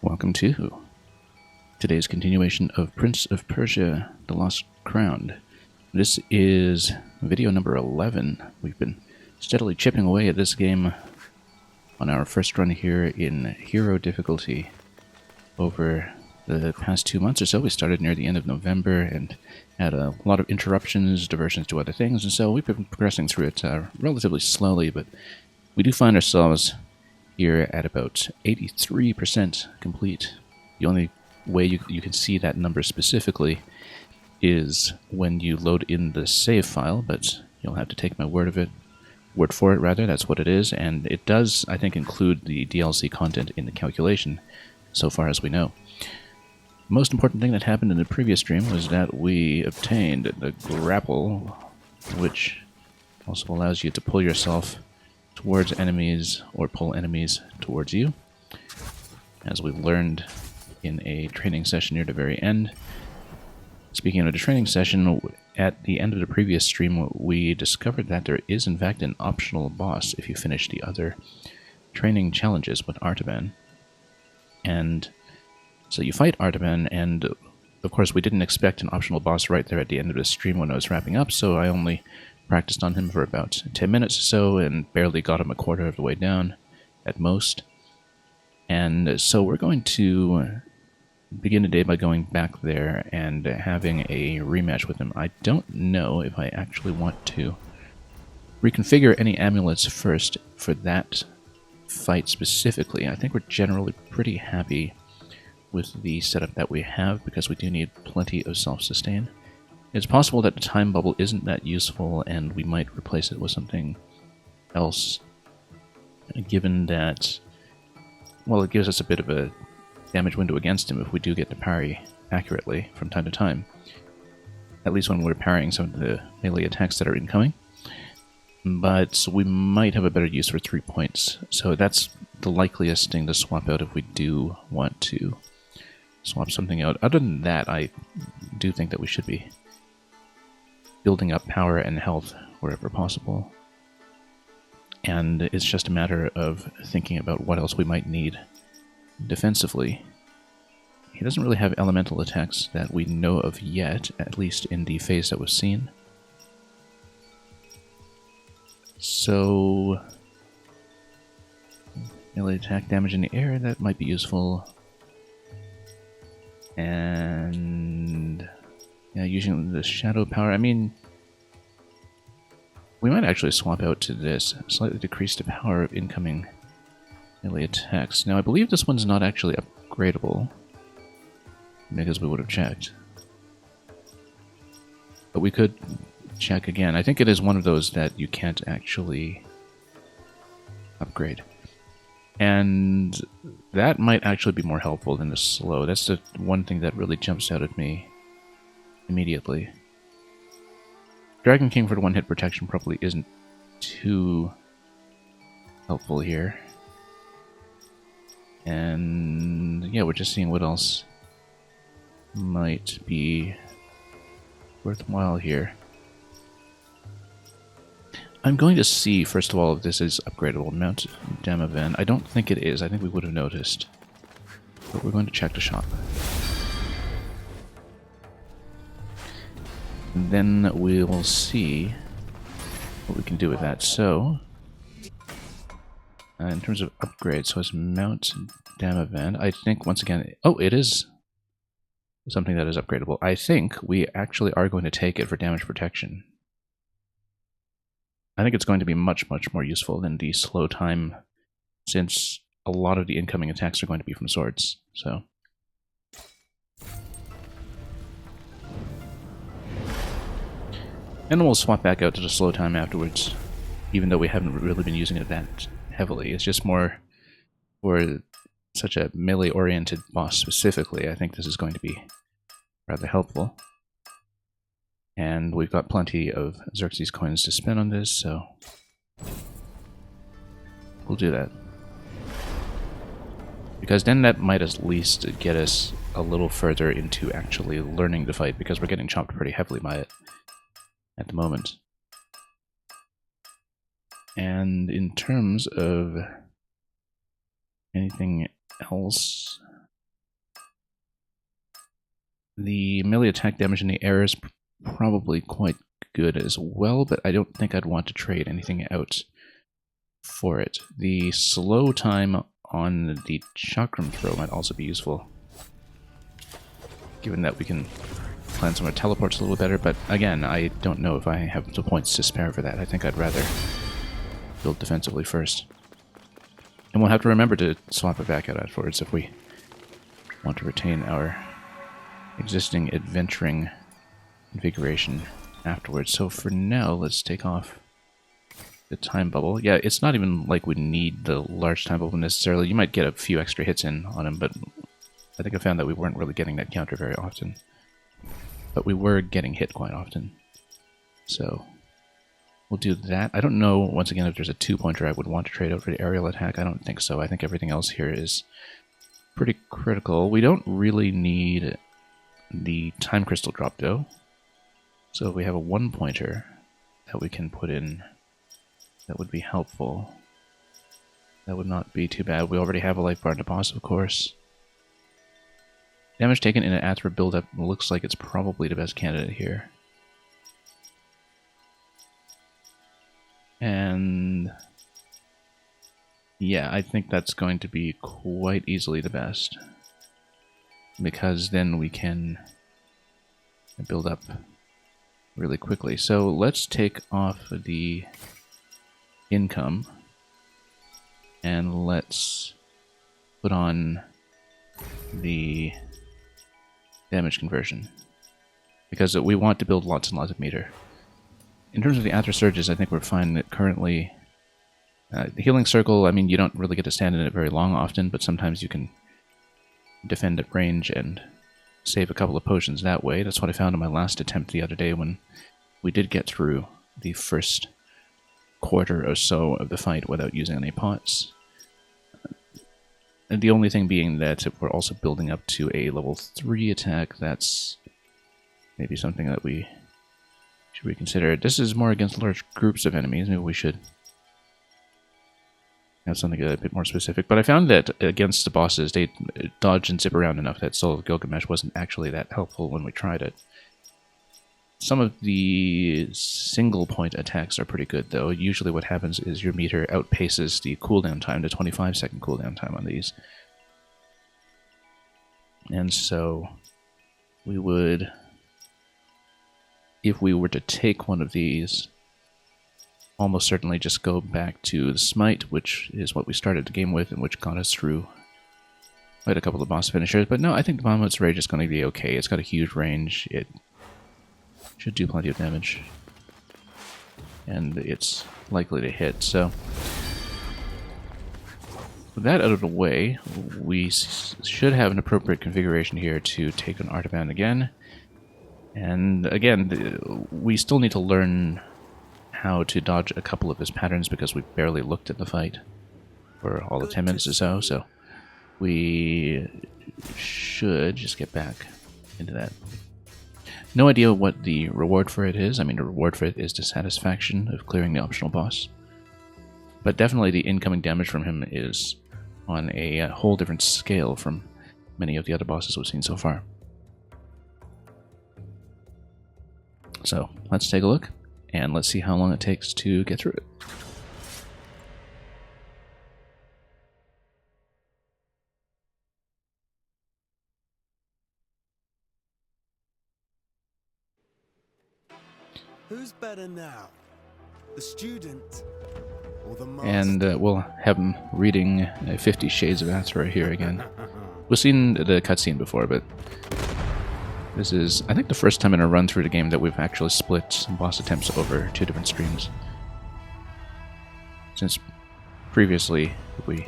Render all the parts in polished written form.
Welcome to today's continuation of Prince of Persia, The Lost Crown. This is video number 11. We've been steadily chipping away at this game on our first run here in Hero difficulty over the past 2 months or so. We started near the end of November and had a lot of interruptions, diversions to other things, and so we've been progressing through it relatively slowly, but we do find ourselves here at about 83% complete. The only way you can see that number specifically is when you load in the save file, but you'll have to take my word for it rather. That's what it is, and it does, I think, include the DLC content in the calculation, so far as we know. The most important thing that happened in the previous stream was that we obtained the grapple, which also allows you to pull yourself towards enemies or pull enemies towards you, as we learned in a training session near the very end. Speaking of the training session, at the end of the previous stream we discovered that there is in fact an optional boss if you finish the other training challenges with Artaban. And so you fight Artaban, and of course we didn't expect an optional boss right there at the end of the stream when I was wrapping up, so I only practiced on him for about 10 minutes or so and barely got him a quarter of the way down at most. And so we're going to begin the day by going back there and having a rematch with him. I don't know if I actually want to reconfigure any amulets first for that fight specifically. I think we're generally pretty happy with the setup that we have because we do need plenty of self-sustain. It's possible that the time bubble isn't that useful and we might replace it with something else, given that, well, it gives us a bit of a damage window against him if we do get to parry accurately from time to time, at least when we're parrying some of the melee attacks that are incoming. But we might have a better use for 3 points, so that's the likeliest thing to swap out if we do want to swap something out. Other than that, I do think that we should be building up power and health wherever possible. And it's just a matter of thinking about what else we might need defensively. He doesn't really have elemental attacks that we know of yet, at least in the phase that was seen. So, melee attack damage in the air, that might be useful. And yeah, using the shadow power, I mean, we might actually swap out to this. Slightly decrease the power of incoming melee attacks. Now, I believe this one's not actually upgradable, because we would have checked. But we could check again. I think it is one of those that you can't actually upgrade. And that might actually be more helpful than the slow. That's the one thing that really jumps out at me immediately. Dragon King for the one-hit protection probably isn't too helpful here. And yeah, we're just seeing what else might be worthwhile here. I'm going to see, first of all, if this is upgradable. Mount Damavan. I don't think it is. I think we would have noticed. But we're going to check the shop. And then we'll see what we can do with that. So, in terms of upgrades, so it's Mount Damavan. I think, once again, oh, it is something that is upgradable. I think we actually are going to take it for damage protection. I think it's going to be much, much more useful than the slow time, since a lot of the incoming attacks are going to be from swords. So, and then we'll swap back out to the slow time afterwards, even though we haven't really been using it that heavily. It's just more for such a melee-oriented boss specifically. I think this is going to be rather helpful. And we've got plenty of Xerxes coins to spend on this, so we'll do that. Because then that might at least get us a little further into actually learning the fight, because we're getting chopped pretty heavily by it at the moment. And in terms of anything else, The melee attack damage in the air is probably quite good as well, but I don't think I'd want to trade anything out for it. The slow time on the chakram throw might also be useful, given that we can plan some of our teleports a little better, but again, I don't know if I have the points to spare for that. I think I'd rather build defensively first. And we'll have to remember to swap it back out afterwards if we want to retain our existing adventuring configuration afterwards. So for now, let's take off the time bubble. Yeah, it's not even like we need the large time bubble necessarily. You might get a few extra hits in on him, but I think I found that we weren't really getting that counter very often. But we were getting hit quite often. So we'll do that. I don't know, once again, if there's a 2-pointer I would want to trade out for the aerial attack. I don't think so. I think everything else here is pretty critical. We don't really need the time crystal drop, though. So if we have a 1-pointer that we can put in, that would be helpful. That would not be too bad. We already have a life bar in the boss, of course. Damage taken in an Athra build-up looks like it's probably the best candidate here. And yeah, I think that's going to be quite easily the best, because then we can build up really quickly. So let's take off the income and let's put on the damage conversion, because we want to build lots and lots of meter. In terms of the Athra Surges, I think we're fine that currently. The Healing Circle, I mean, you don't really get to stand in it very long often, but sometimes you can defend at range and save a couple of potions that way. That's what I found in my last attempt the other day when we did get through the first quarter or so of the fight without using any pots. And the only thing being that we're also building up to a level 3 attack. That's maybe something that we should reconsider. This is more against large groups of enemies. Maybe we should have something a bit more specific. But I found that against the bosses, they dodge and zip around enough that Soul of Gilgamesh wasn't actually that helpful when we tried it. Some of the single point attacks are pretty good, though. Usually what happens is your meter outpaces the cooldown time, the 25-second cooldown time on these. And so we would, if we were to take one of these, almost certainly just go back to the Smite, which is what we started the game with and which got us through quite a couple of boss finishers. But no, I think the Bahamut's Rage is going to be okay. It's got a huge range. It should do plenty of damage, and it's likely to hit. So with that out of the way, we should have an appropriate configuration here to take an Artaban again. And again, we still need to learn how to dodge a couple of his patterns because we barely looked at the fight for all of 10 minutes or so. So we should just get back into that. No idea what the reward for it is. I mean, the reward for it is the satisfaction of clearing the optional boss. But definitely the incoming damage from him is on a whole different scale from many of the other bosses we've seen so far. So, let's take a look, and let's see how long it takes to get through it. Who's better now? The student or the master? And we'll have him reading 50 Shades of Athra here again. We've seen the cutscene before, but this is, I think, the first time in a run through the game that we've actually split boss attempts over 2 different streams. Since previously, if we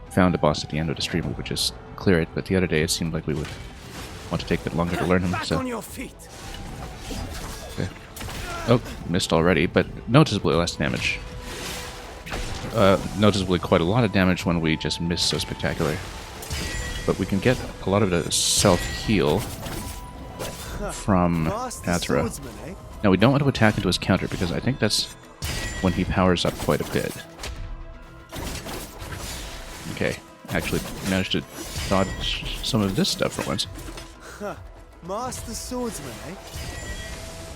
found a boss at the end of the stream, we would just clear it, but the other day it seemed like we would want to take a bit longer to learn him. Back on your feet. Okay. Oh, missed already, but noticeably less damage. Noticeably quite a lot of damage when we just miss so spectacular. But we can get a lot of the self-heal from Athra. Now we don't want to attack into his counter because I think that's when he powers up quite a bit. Okay, actually managed to dodge some of this stuff for once. Master swordsman, eh?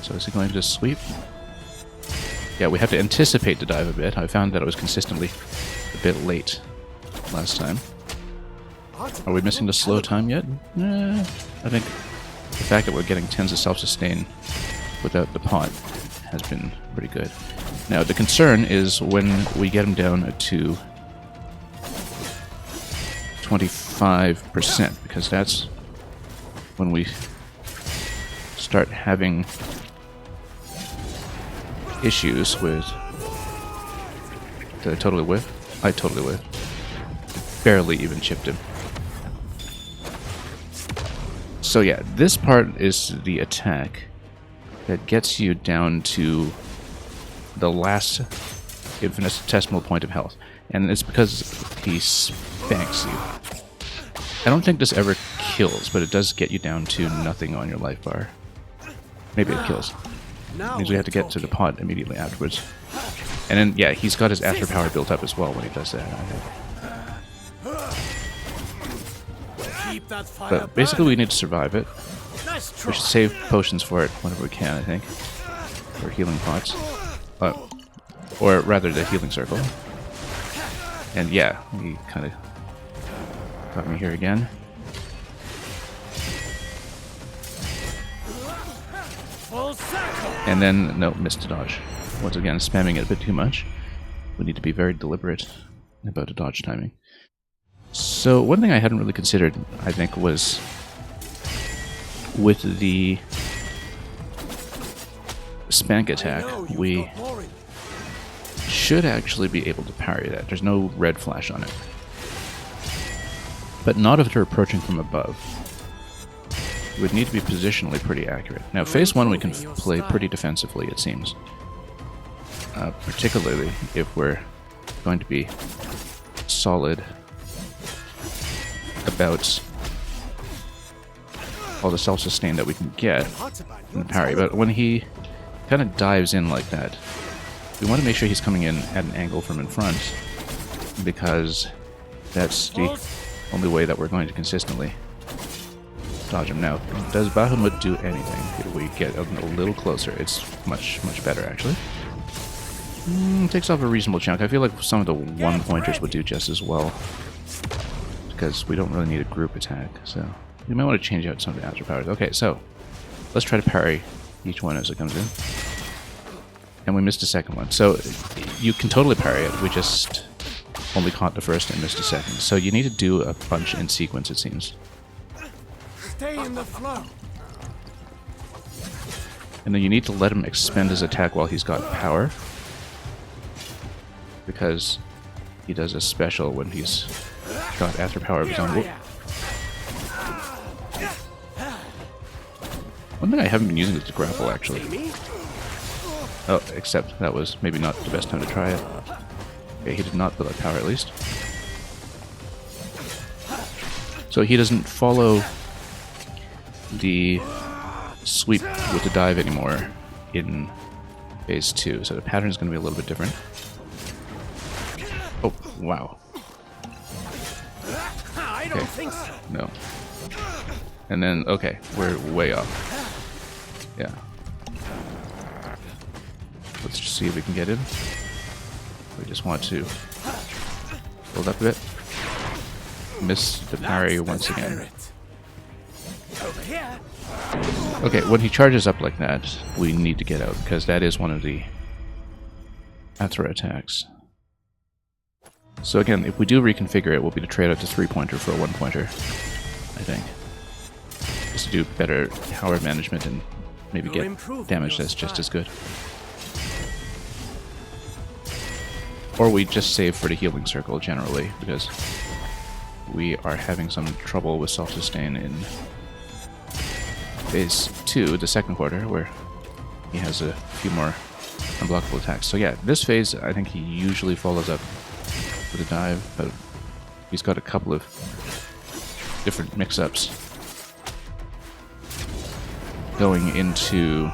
So is he going to just sweep? Yeah, we have to anticipate the dive a bit. I found that I was consistently a bit late last time. Are we missing the slow time yet? I think the fact that we're getting tens of self-sustain without the pot has been pretty good. Now, the concern is when we get him down to 25%, because that's when we start having issues with... Did I totally whiff? I totally whiffed. Barely even chipped him. So yeah, this part is the attack that gets you down to the last infinitesimal point of health. And it's because he spanks you. I don't think this ever kills, but it does get you down to nothing on your life bar. Maybe it kills. It means we have to get to the pot immediately afterwards. And then, yeah, he's got his after power built up as well when he does that, I think. But basically we need to survive it. We should save potions for it whenever we can, I think. Or healing pots. Or rather the healing circle. And yeah, he kind of got me here again. And then, no, missed a dodge. Once again, spamming it a bit too much. We need to be very deliberate about the dodge timing. So, one thing I hadn't really considered, I think, was with the spank attack, we should actually be able to parry that. There's no red flash on it. But not if they're approaching from above. It would need to be positionally pretty accurate. Now, phase 1 we can play pretty defensively, it seems. Particularly if we're going to be solid about all the self-sustain that we can get in the parry. But when he kind of dives in like that, we want to make sure he's coming in at an angle from in front, because that's the only way that we're going to consistently dodge him. Now, does Bahamut do anything? If we get a little closer, it's much, much better, actually. Takes off a reasonable chunk. I feel like some of the one-pointers would do just as well, because we don't really need a group attack, so we might want to change out some of the after powers. Okay, so let's try to parry each one as it comes in. And we missed the second one. So you can totally parry it, we just only caught the first and missed the second. So you need to do a bunch in sequence, it seems. Stay in the flow. And then you need to let him expend his attack while he's got power, because he does a special when he's got after power of his own. Whoop. One thing I haven't been using is the grapple, actually. Oh, except that was maybe not the best time to try it. Okay, he did not build up power at least. So he doesn't follow the sweep with the dive anymore in phase 2, so the pattern is going to be a little bit different. Oh, wow. Okay. No. And then, okay, we're way off. Yeah. Let's just see if we can get in. We just want to build up a bit. Miss the parry once again. Okay, when he charges up like that, we need to get out, because that is one of the Athra attacks. So again, if we do reconfigure it, we'll be to trade out the 3-pointer for a 1-pointer, I think. Just to do better power management and maybe get damage that's just as good. Or we just save for the healing circle generally, because we are having some trouble with self-sustain in phase 2, the second quarter, where he has a few more unblockable attacks. So yeah, this phase, I think he usually follows up with a dive, but he's got a couple of different mix-ups going into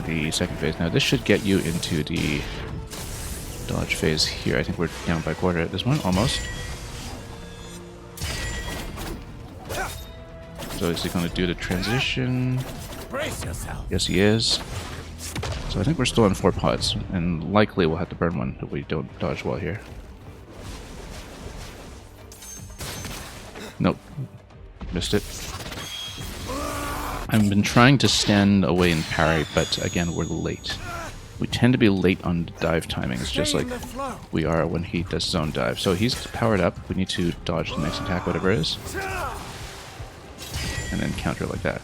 the second phase. Now this should get you into the dodge phase here. I think we're down by a quarter at this one, almost. So is he going to do the transition? Brace yourself. Yes, he is. So I think we're still on 4 pods, and likely we'll have to burn one if we don't dodge well here. Nope. Missed it. I've been trying to stand away and parry, but again, we're late. We tend to be late on dive timings, just like we are when he does his own dive. So he's powered up. We need to dodge the next attack, whatever it is. And then counter like that.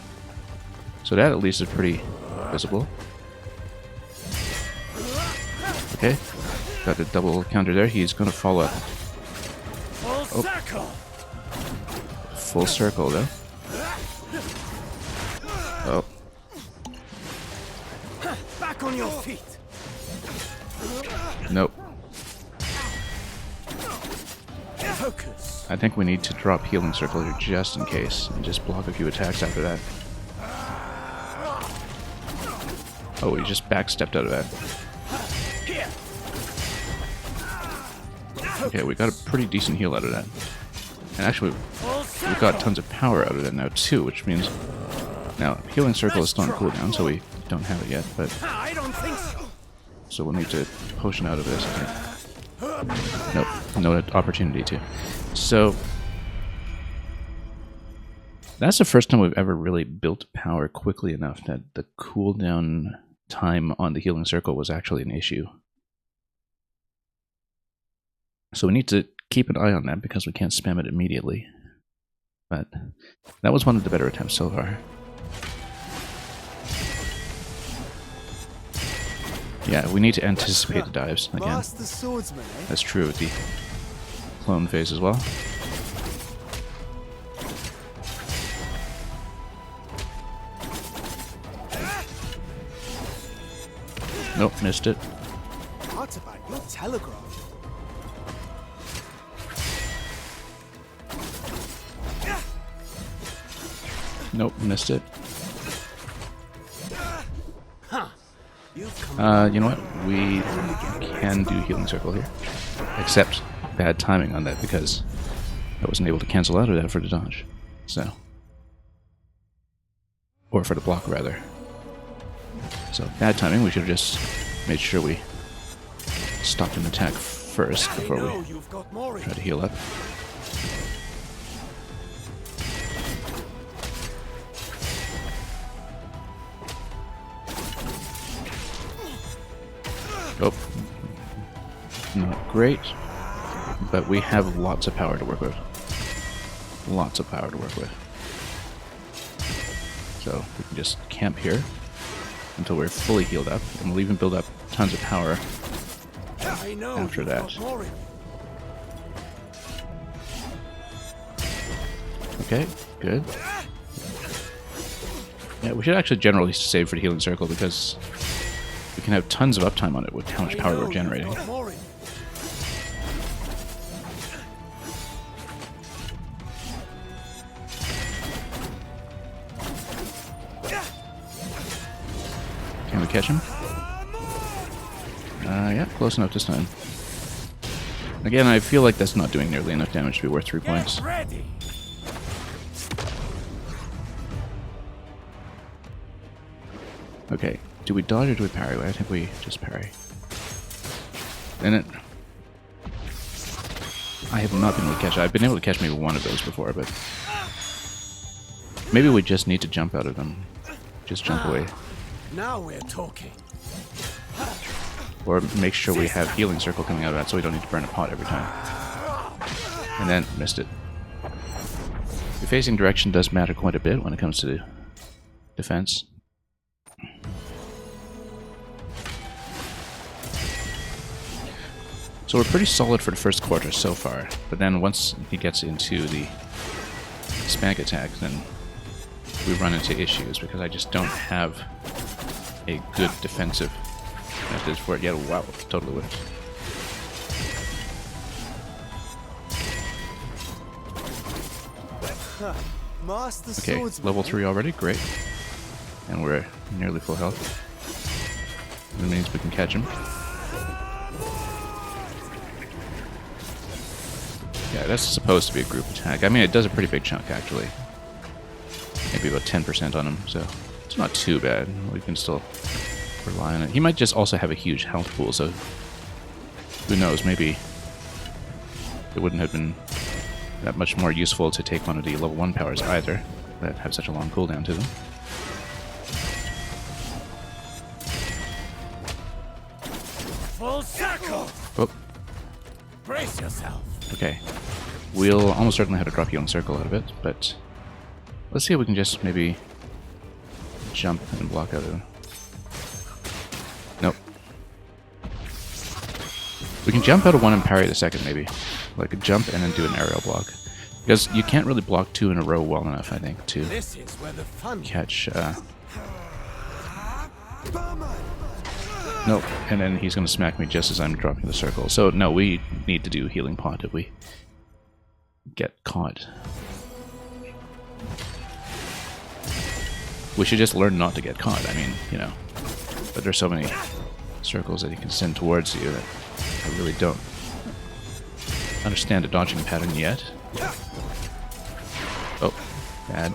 So that at least is pretty visible. Okay. Got the double counter there. He's going to follow up. Oh. Full circle, though. Oh. Back on your feet. Nope. Focus. I think we need to drop healing circle here just in case, and just block a few attacks after that. Oh, we just backstepped out of that. Okay, we got a pretty decent heal out of that. And actually, we've got tons of power out of that now too, which means now healing circle is still on cooldown, so we don't have it yet, but I don't think so. so we'll need to potion out of this, I think. Nope, no opportunity to. So that's the first time we've ever really built power quickly enough that the cooldown time on the healing circle was actually an issue. So we need to keep an eye on that because we can't spam it immediately. But that was one of the better attempts so far. Yeah, we need to anticipate the dives again. Master swordsman, eh? That's true with the clone phase as well. Nope, missed it. What about your telegraph? Nope, missed it. You've come You know what? We can do healing circle here. Except bad timing on that because I wasn't able to cancel out of that for the dodge. So. Or for the block, rather. So, bad timing. We should have just made sure we stopped an attack first before we you've got more in try to heal up. Oh. Not great. But we have lots of power to work with. Lots of power to work with. So, we can just camp here until we're fully healed up, and we'll even build up tons of power I know after you've that. got more in Okay, good. Yeah, we should actually generally save for the healing circle because we can have tons of uptime on it with how much power we're generating. Can we catch him? Yeah, close enough this time. Again, I feel like that's not doing nearly enough damage to be worth 3 points. Ready. Okay, do we dodge or do we parry? I think we just parry. And it... I have not been able to catch it. I've been able to catch maybe one of those before, but... Maybe we just need to jump out of them. Just jump away. Now we're talking. Or make sure we have healing circle coming out of that so we don't need to burn a pot every time. And then, missed it. The facing direction does matter quite a bit when it comes to defense. So we're pretty solid for the first quarter so far, but then once he gets into the spank attack, then we run into issues because I just don't have a good defensive method for it yet. Wow, totally would. Master Okay, swordsman. level 3 already, great. And we're nearly full health. That means we can catch him. Yeah, that's supposed to be a group attack. I mean, it does a pretty big chunk, actually. maybe about 10% on him, so it's not too bad. We can still rely on it. He might just also have a huge health pool, so who knows, maybe it wouldn't have been that much more useful to take one of the level 1 powers either, that have such a long cooldown to them. Full circle. Oh. Brace yourself. Okay. We'll almost certainly have to drop Healing Circle out of it, but let's see if we can just maybe jump and block out of it. Nope. We can jump out of one and parry the second, maybe. Like a jump and then do an aerial block. Because you can't really block 2 in a row well enough, I think, to This is where the fun catch... Nope, and then he's going to smack me just as I'm dropping the circle. So, no, we need to do Healing Pot if we get caught. We should just learn not to get caught, I mean, you know. But there's so many circles that he can send towards you that I really don't understand the dodging pattern yet. Oh, bad.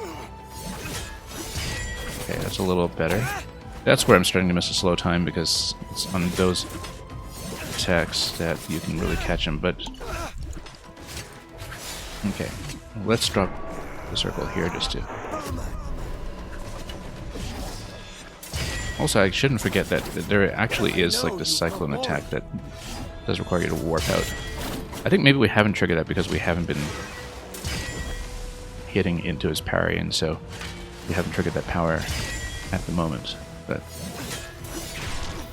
Okay, that's a little better. That's where I'm starting to miss a slow time, because it's on those attacks that you can really catch him, but... Okay, let's drop the circle here just to... Also, I shouldn't forget that there actually is like the Cyclone attack that does require you to warp out. I think maybe we haven't triggered that because we haven't been hitting into his parry, and so we haven't triggered that power at the moment. But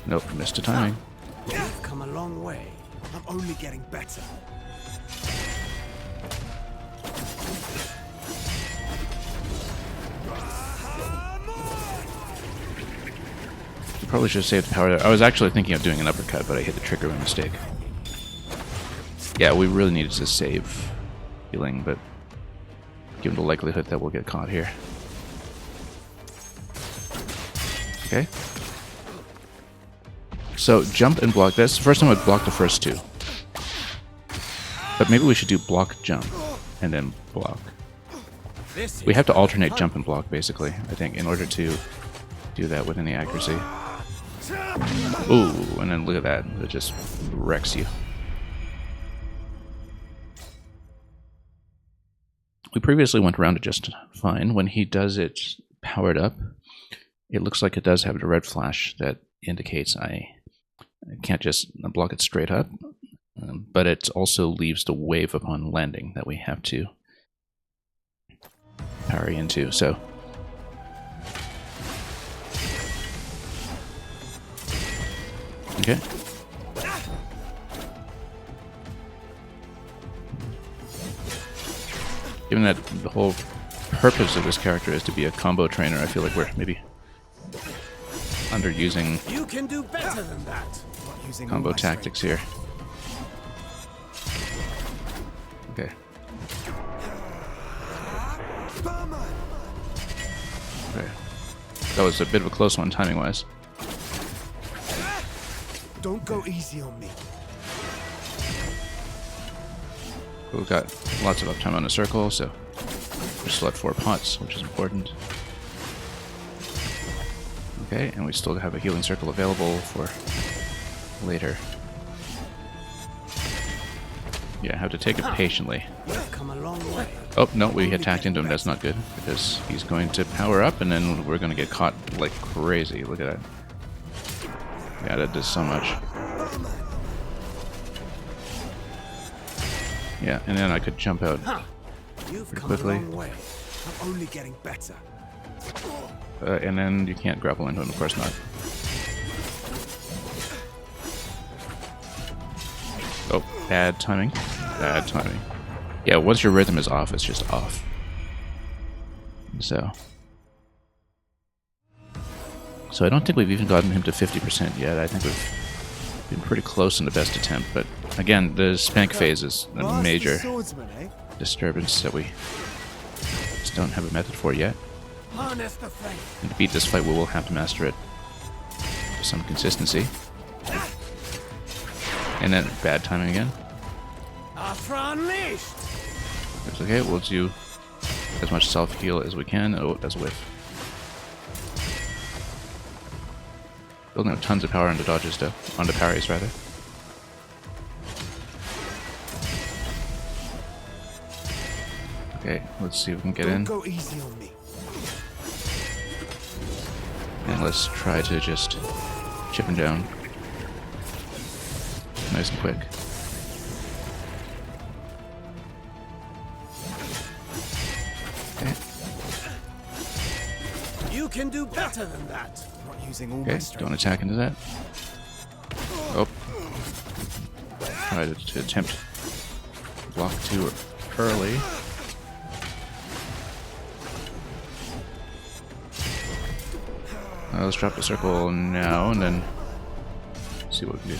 nope, missed the timing. You've come a long way. I'm only getting better. You probably should have saved the power there. I was actually thinking of doing an uppercut, but I hit the trigger by mistake. Yeah, we really needed to save healing, but given the likelihood that we'll get caught here. Okay. So, jump and block. That's the first time I've blocked the first two. But maybe we should do block, jump, and then block. We have to alternate jump and block, basically, I think, in order to do that with any accuracy. Ooh, and then look at that. It just wrecks you. We previously went around it just fine. When he does it powered up, it looks like it does have a red flash that indicates I can't just block it straight up, but it also leaves the wave upon landing that we have to parry into, so... Okay. Given that the whole purpose of this character is to be a combo trainer, I feel like we're maybe underusing You can do better than that. combo tactics here. Okay. Okay. That was a bit of a close one, timing-wise. Don't go easy on me. We've got lots of uptime on the circle, so we still have 4 pots, which is important. Okay, and we still have a healing circle available for later. Yeah, I have to take it patiently. You've come a long way. Oh, no, we attacked into him. That's not good, because he's going to power up, and then we're going to get caught like crazy. Look at that. Yeah, that does so much. Yeah, and then I could jump out You've pretty come quickly. a long way. I'm only getting better. And then you can't grapple into him, of course not. Oh, bad timing. Bad timing. Yeah, once your rhythm is off, it's just off. So I don't think we've even gotten him to 50% yet. I think we've been pretty close in the best attempt, but again, the spank phase is a major disturbance that we just don't have a method for yet. Harness the flame. And to beat this fight, we will have to master it with some consistency. And then bad timing again. Afra unleashed. It's okay, we'll do as much self-heal as we can. Oh, that's a whiff. Building up tons of power onto dodges, though. Onto parries, rather. Okay, let's see if we can get in. Don't go easy on me. And let's try to just chip him down. Nice and quick. Okay. You can do better than that. Not using all my Okay, strength. don't attack into that. Oh. Try to attempt block too early. Let's drop the circle now and then see what we can do.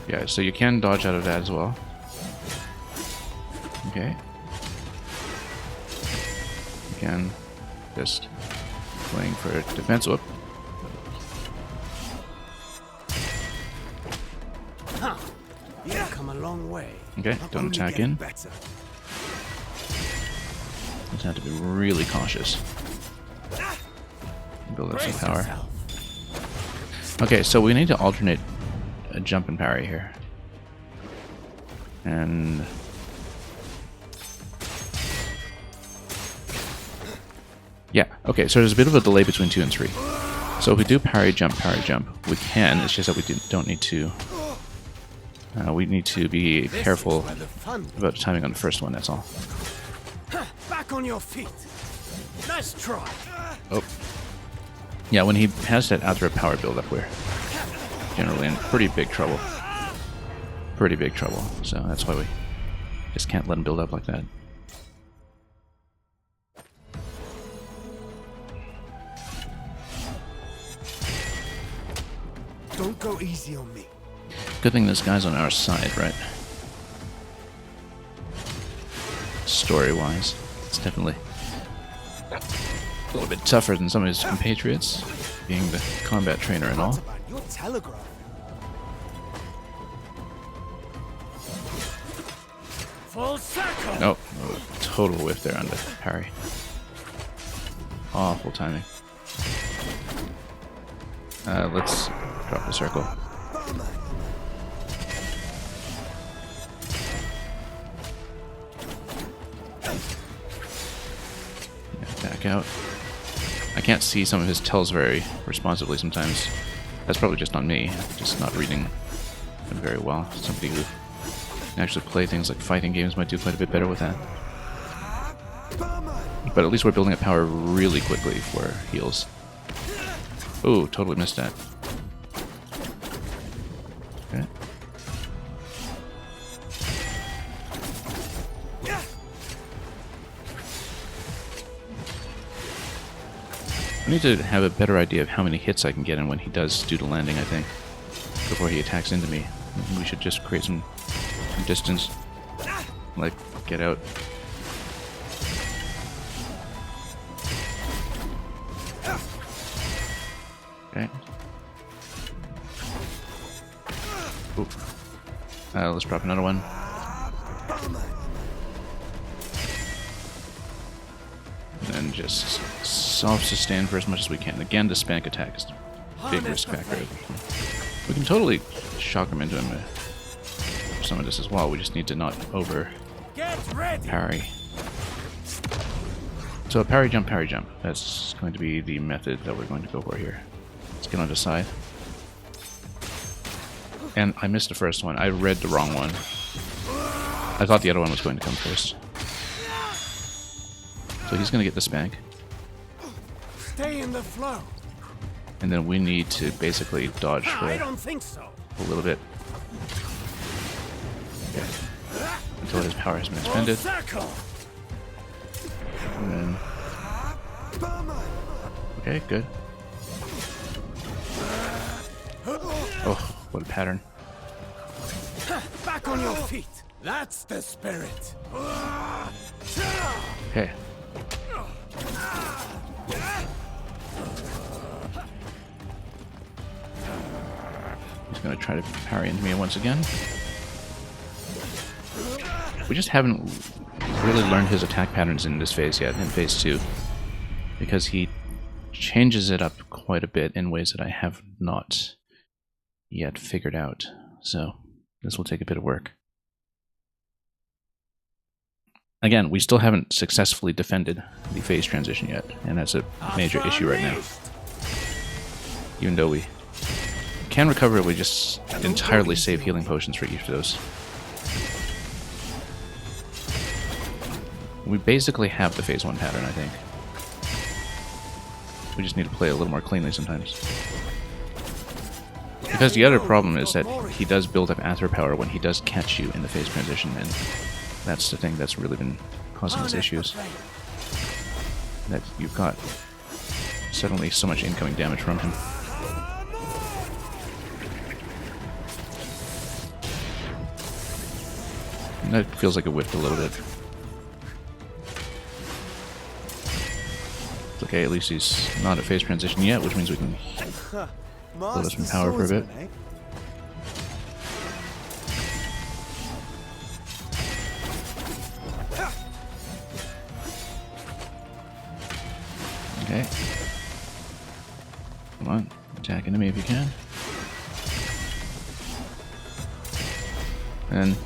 Yeah, so you can dodge out of that as well. Okay. Again, just playing for defense. Whoop. Huh. You've come a long way. Okay, I'm don't only attack getting in. better. Just have to be really cautious. Build up some Brace power. yourself. Okay, so we need to alternate a jump and parry here. And yeah, okay, so there's a bit of a delay between 2 and 3. So if we do parry, jump, we can. It's just that we don't need to. We need to be This careful is where the fun about timing on the first one, that's all. Back on your feet. Nice try. Oh. Yeah, when he has that out power build-up, we're generally in pretty big trouble. Pretty big trouble, so that's why we just can't let him build up like that. Don't go easy on me. Good thing this guy's on our side, right? Story-wise, it's definitely a little bit tougher than some of his compatriots, being the combat trainer and all. What about your telegraph? Full circle. Oh, total whiff there on the parry. Awful timing. Let's drop the circle. Yeah, back out. I can't see some of his tells very responsibly sometimes. That's probably just on me, just not reading them very well. Somebody who can actually play things like fighting games might do quite a bit better with that. But at least we're building up power really quickly for heals. Oh, totally missed that. Okay. I need to have a better idea of how many hits I can get in when he does do the landing, I think, before he attacks into me. We should just create some distance. Like, get out. Okay. Oop. Let's drop another one. And then just self-sustain for as much as we can. Again, the spank attack is a big risk factor. We can totally shock him into him some of this as well. We just need to not over parry. So a parry jump. That's going to be the method that we're going to go for here. Let's get on the side. And I missed the first one. I read the wrong one. I thought the other one was going to come first. So he's going to get the spank. Stay in the flow. And then we need to basically dodge for I don't think so. a little bit. Yeah. Until his power has been expended. Circle. And then... Okay, good. Oh, what a pattern. Back on your feet. That's the spirit. Okay. He's gonna try to parry into me once again. We just haven't really learned his attack patterns in this phase yet, in phase 2. Because he changes it up quite a bit in ways that I have not yet figured out. So this will take a bit of work. Again, we still haven't successfully defended the phase transition yet, and that's a major issue right now. Even though we can recover it, we just entirely save healing potions for each of those. We basically have the phase 1 pattern, I think. We just need to play a little more cleanly sometimes. Because the other problem is that he does build up Aether power when he does catch you in the phase transition, and that's the thing that's really been causing us issues. That you've got suddenly so much incoming damage from him. And that feels like it whiffed a little bit. It's okay, at least he's not at phase transition yet, which means we can build up some power for a bit. Okay. Come on, attack enemy if you can. And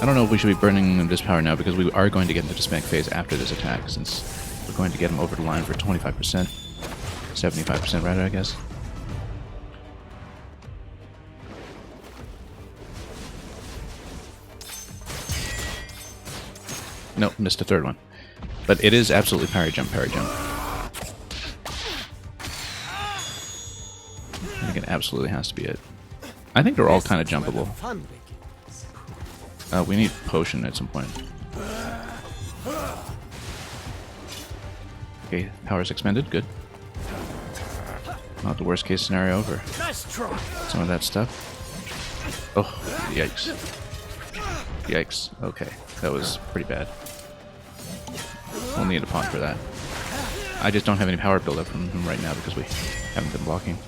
I don't know if we should be burning this power now, because we are going to get into the spank phase after this attack, since we're going to get him over the line for 25%. 75% rather, I guess. Nope, missed the third one. But it is absolutely parry jump, parry jump. I think it absolutely has to be it. I think they're all kind of jumpable. We need potion at some point. Okay, power's expended, good. Not the worst case scenario for some of that stuff. Oh, yikes. Yikes, okay, that was pretty bad. We'll need a pot for that. I just don't have any power buildup from him right now because we haven't been blocking.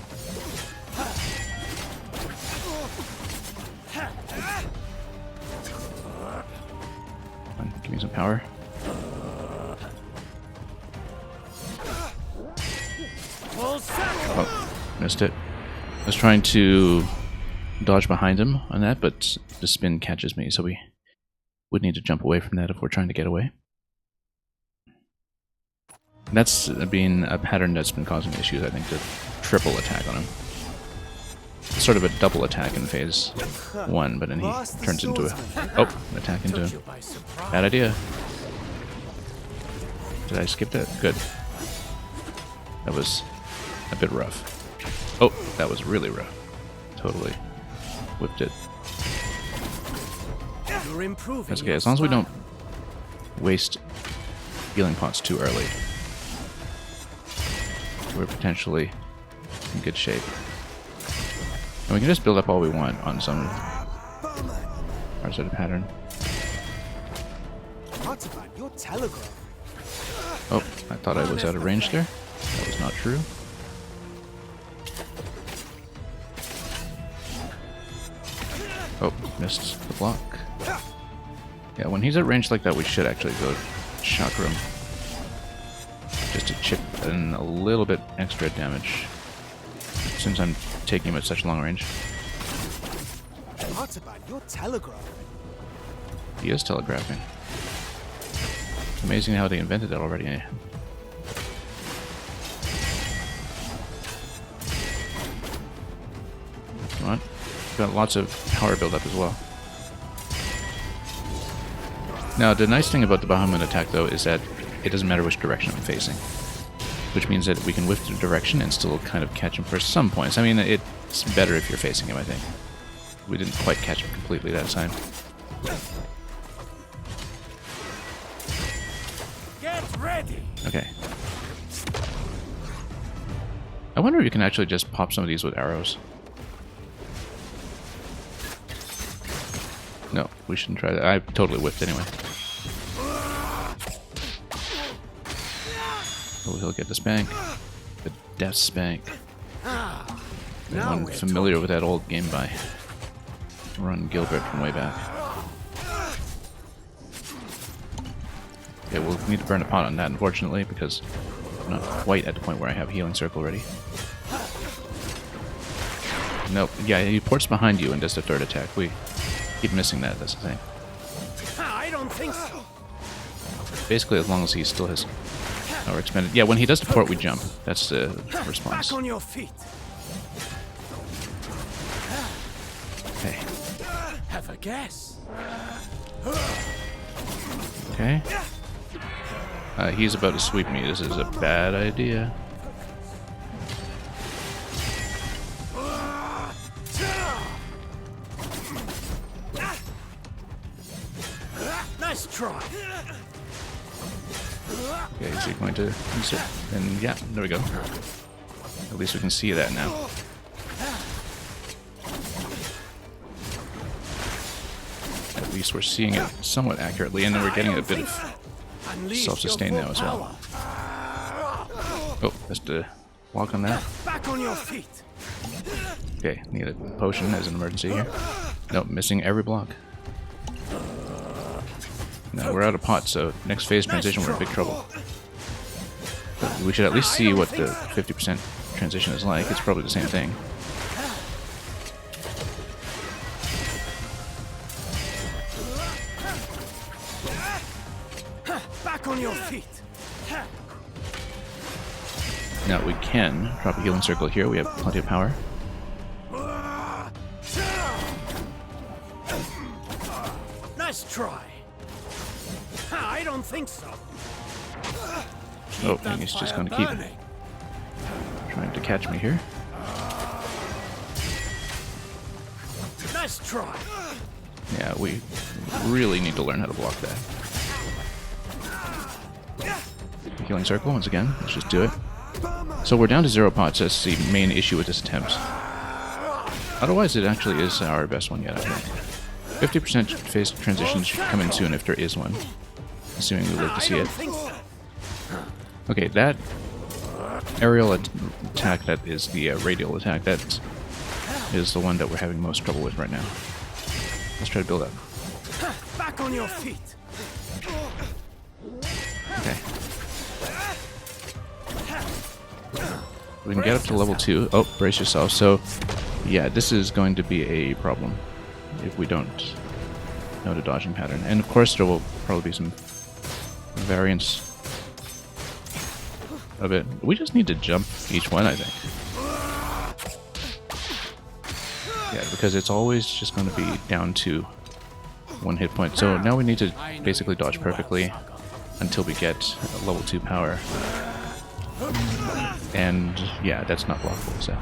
Come on, give me some power. Oh, missed it. I was trying to dodge behind him on that, but the spin catches me, so we would need to jump away from that if we're trying to get away. That's been a pattern that's been causing issues, I think, the triple attack on him. It's sort of a double attack in phase 1, but then he turns into a... Oh, an attack into him. Bad idea. Did I skip that? Good. That was a bit rough. Oh, that was really rough. Totally whipped it. That's okay, as long as we don't waste healing pots too early. We're potentially in good shape. And we can just build up all we want on some parts of the pattern. Oh, I thought I was out of range there. That was not true. Oh, missed the block. Yeah, when he's at range like that, we should actually go chakra him. Just to chip in a little bit extra damage, since I'm taking him at such long range. What about your telegraph? He is telegraphing. It's amazing how they invented that already. Come on. Got lots of power buildup as well. Now, the nice thing about the Bahamut attack, though, is that it doesn't matter which direction I'm facing. Which means that we can whiff the direction and still kind of catch him for some points. I mean, it's better if you're facing him, I think. We didn't quite catch him completely that time. Get ready. Okay. I wonder if you can actually just pop some of these with arrows. No, we shouldn't try that. I totally whiffed anyway. Oh, he'll get the spank. The death spank. Anyone familiar with that old game by Ron Gilbert from way back? Okay, we'll need to burn a pot on that, unfortunately, because I'm not quite at the point where I have healing circle ready. Nope. Yeah, he ports behind you and does the third attack. We keep missing that, that's the thing. I don't think so. Basically, as long as he still has our expended. Yeah, when he does the port, we jump. That's the response. Back on your feet. Okay. Have a guess. Okay. He's about to sweep me. This is a bad idea. Nice try. Okay, is he going to use it? And yeah, there we go. At least we can see that now. At least we're seeing it somewhat accurately, and then we're getting a bit of self-sustain now as well. Oh, that's the walk on that. Back on your feet. Okay, need a potion as an emergency here. Nope, missing every block. No, we're out of pot, so next phase transition we're in big trouble. But we should at least see what the 50% transition is like. It's probably the same thing. Back on your feet. Now we can drop a healing circle here. We have plenty of power. Nice try. I don't think so. Oh, and he's just going to keep trying to catch me here. Nice try. Yeah, we really need to learn how to block that. Healing circle once again. Let's just do it. So we're down to 0 pots. That's the main issue with this attempt. Otherwise, it actually is our best one yet, I think. 50% phase transition should come in soon if there is one. Assuming we live to see it. Okay, that aerial attack, that is the radial attack, that is the one that we're having most trouble with right now. Let's try to build up. Back on your feet. Okay. We can get up to level 2. Oh, brace yourself. So, yeah, this is going to be a problem if we don't know the dodging pattern. And of course, there will probably be some variance of it. We just need to jump each one, I think. Yeah, because it's always just going to be down to 1 hit point. So now we need to basically dodge perfectly until we get level 2 power. And yeah, that's not blockable, so.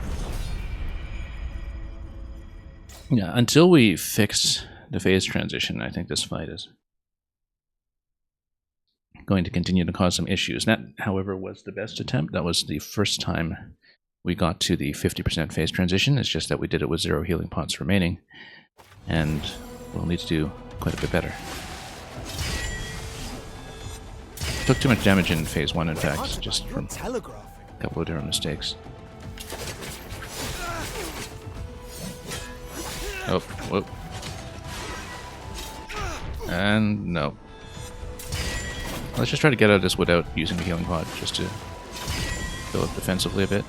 Yeah, until we fix the phase transition, I think this fight is going to continue to cause some issues. That, however, was the best attempt. That was the first time we got to the 50% phase transition. It's just that we did it with 0 healing pots remaining, and we'll need to do quite a bit better. Took too much damage in phase 1, in fact, just from a couple of different mistakes. Oh, whoop. And no. Let's just try to get out of this without using the healing pod, just to build up defensively a bit.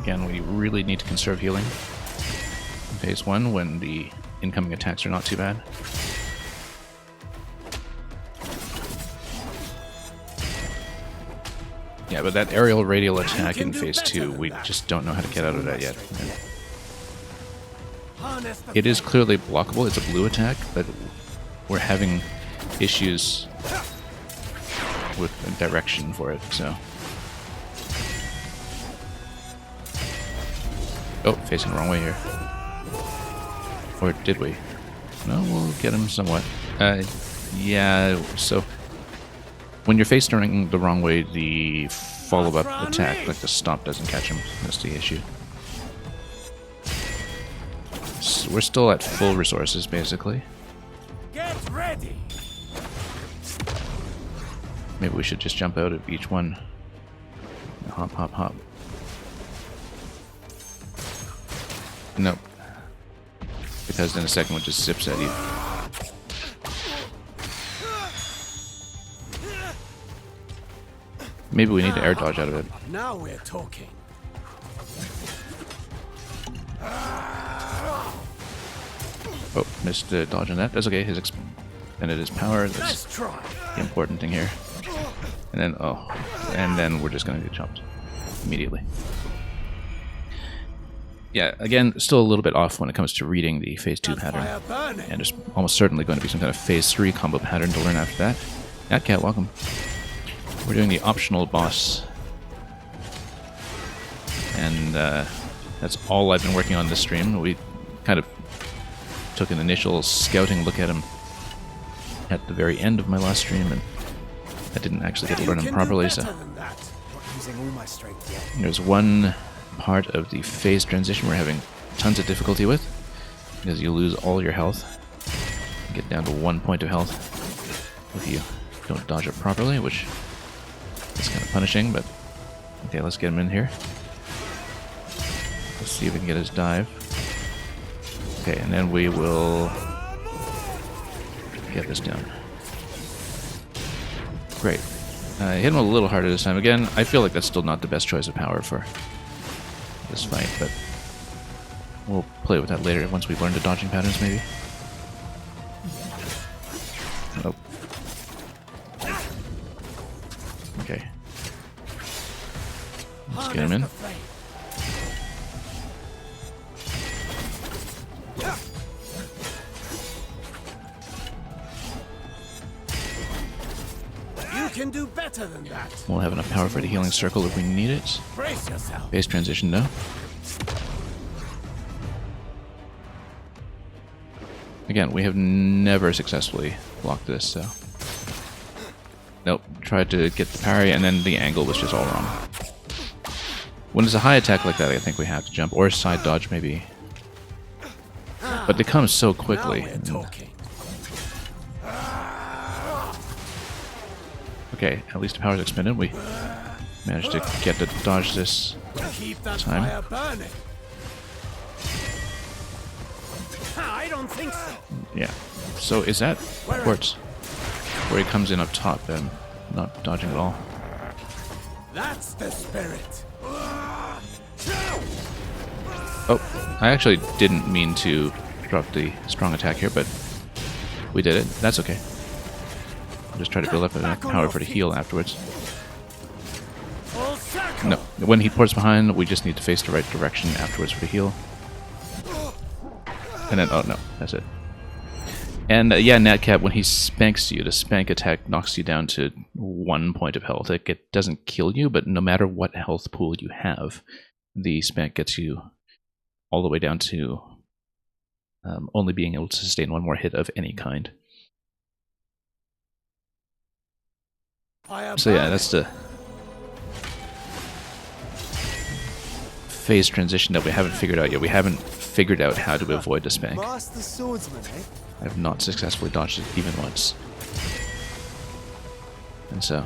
Again, we really need to conserve healing in phase 1 when the incoming attacks are not too bad. Yeah, but that aerial radial attack in phase 2, we just don't know how to get out of that yet. It is clearly blockable. It's a blue attack, but we're having issues with the direction for it, so. Oh, facing the wrong way here. Or did we? No, we'll get him somewhat. Yeah, so when you're face turning the wrong way, the follow-up attack, like the stomp, doesn't catch him. That's the issue. So we're still at full resources, basically. Get ready. Maybe we should just jump out of each one. Hop, hop, hop. Nope. Because then the second one just zips at you. Maybe we need to air dodge out of it. Now we're talking. Oh, missed dodge on that. That's okay. His expended his power. That's the important thing here. And then, and then we're just going to get chopped immediately. Yeah, again, still a little bit off when it comes to reading the Phase 2 pattern. And there's almost certainly going to be some kind of Phase 3 combo pattern to learn after that. Natcat, welcome. We're doing the optional boss. And that's all I've been working on this stream. We kind of took an initial scouting look at him at the very end of my last stream, and I didn't actually get to learn him properly, so... There's one part of the phase transition we're having tons of difficulty with, because you lose all your health. You get down to 1 point of health if you don't dodge it properly, which is kind of punishing, but... Okay, let's get him in here. Let's see if we can get his dive. Okay, and then we will get this down. Great. Hit him a little harder this time. Again, I feel like that's still not the best choice of power for this fight, but we'll play with that later once we've learned the dodging patterns, maybe. Nope. Okay. Let's get him in. Can do better than that. We'll have enough power for the healing circle if we need it. Brace yourself. Base transition, no. Again, we have never successfully blocked this, so... Nope, tried to get the parry, and then the angle was just all wrong. When it's a high attack like that, I think we have to jump, or side dodge, maybe. But they come so quickly. Okay, at least the power's expended. We managed to get to dodge this time. I don't think so. Yeah. So is that quartz where he comes in up top? I'm not dodging at all. That's the spirit. Oh, I actually didn't mean to drop the strong attack here, but we did it. That's okay. Just try to build up enough power for the heal afterwards. No, when he pours behind, we just need to face the right direction afterwards for the heal. And then, oh no, that's it. And yeah, Natcat, when he spanks you, the spank attack knocks you down to 1 point of health. It doesn't kill you, but no matter what health pool you have, the spank gets you all the way down to only being able to sustain one more hit of any kind. So yeah, that's the phase transition that we haven't figured out yet. We haven't figured out how to avoid the spank. I have not successfully dodged it even once. And so,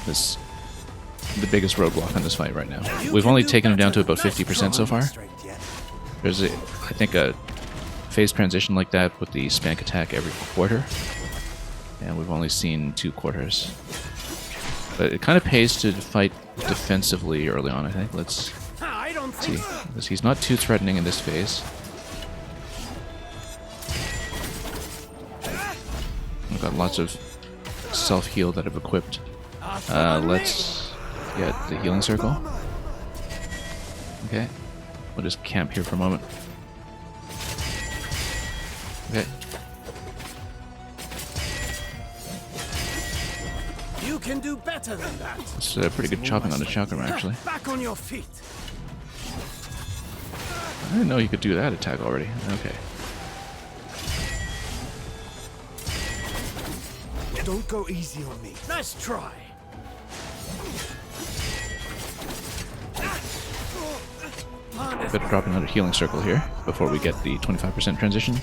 this is the biggest roadblock on this fight right now. We've only taken him down to about 50% so far. There's, I think, a phase transition like that with the spank attack every quarter. And we've only seen 2 quarters. But it kind of pays to fight defensively early on, I think. Let's see. Because he's not too threatening in this phase. We've got lots of self-heal that I've equipped. Let's get the healing circle. Okay. We'll just camp here for a moment. Okay. You can do better than that. It's pretty good chopping on the chakram, actually. Back on your feet. I didn't know you could do that attack already. Okay. Don't go easy on me. Let's try. Better drop another healing circle here before we get the 25% transition.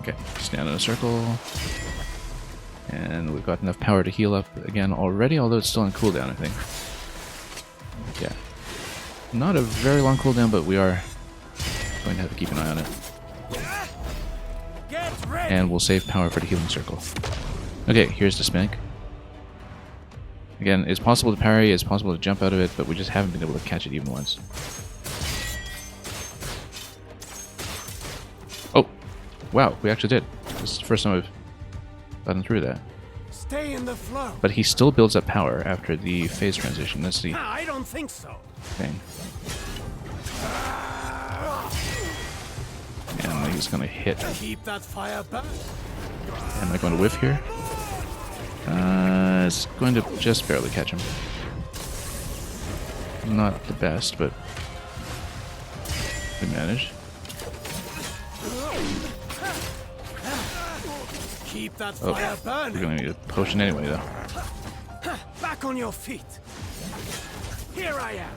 Okay, stand in a circle. And we've got enough power to heal up again already, although it's still on cooldown, I think. Yeah. Not a very long cooldown, but we are going to have to keep an eye on it. And we'll save power for the healing circle. Okay, here's the spank. Again, it's possible to parry, it's possible to jump out of it, but we just haven't been able to catch it even once. Oh! Wow, we actually did. This is the first time I've gotten through that. Stay in the flow. But he still builds up power after the phase transition. That's the I don't think so. thing. And he's gonna hit. Keep that fire burning. Am I going to whiff here? It's going to just barely catch him. Not the best, but we managed. Keep that fire burning. We're going to need a potion anyway, though. Back on your feet. Here I am.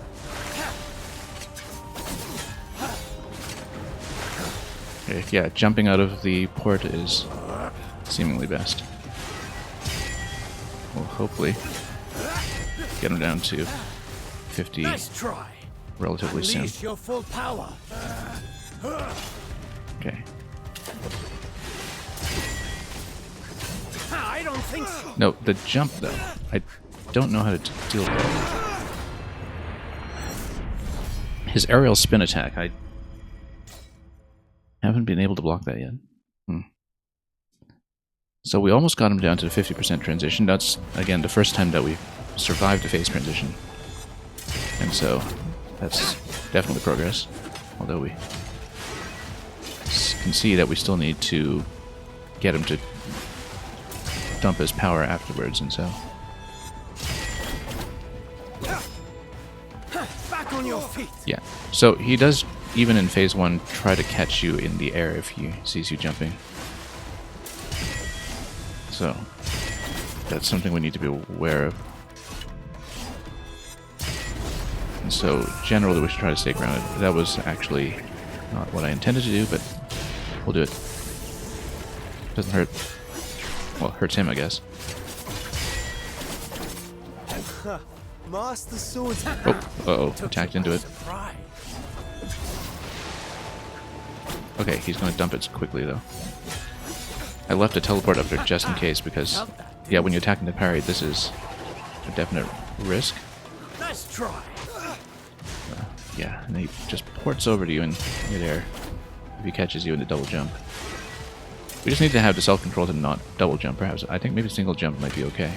Okay, yeah, jumping out of the port is seemingly best. We'll hopefully get him down to 50 Nice try. relatively soon. Unleash your full power. Okay. I don't think so. No, the jump though. I don't know how to deal with that. His aerial spin attack, I haven't been able to block that yet. So we almost got him down to 50% transition. That's, again, the first time that we survived a phase transition. And so, that's definitely progress. Although we can see that we still need to get him to dump his power afterwards, and so... Back on your feet. Yeah. So he does, even in phase 1, try to catch you in the air if he sees you jumping. So, that's something we need to be aware of. And so, generally we should try to stay grounded. That was actually not what I intended to do, but we'll do it. Doesn't hurt. Well, it hurts him, I guess. Master Sword. Oh, uh-oh, attacked into it. Okay, he's going to dump it quickly, though. I left a teleport up there just in case, because, yeah, when you attack into parry, this is a definite risk. Nice try. Yeah, and he just ports over to you in midair if he catches you in the double jump. We just need to have the self-control to not double jump, perhaps. I think maybe single jump might be okay.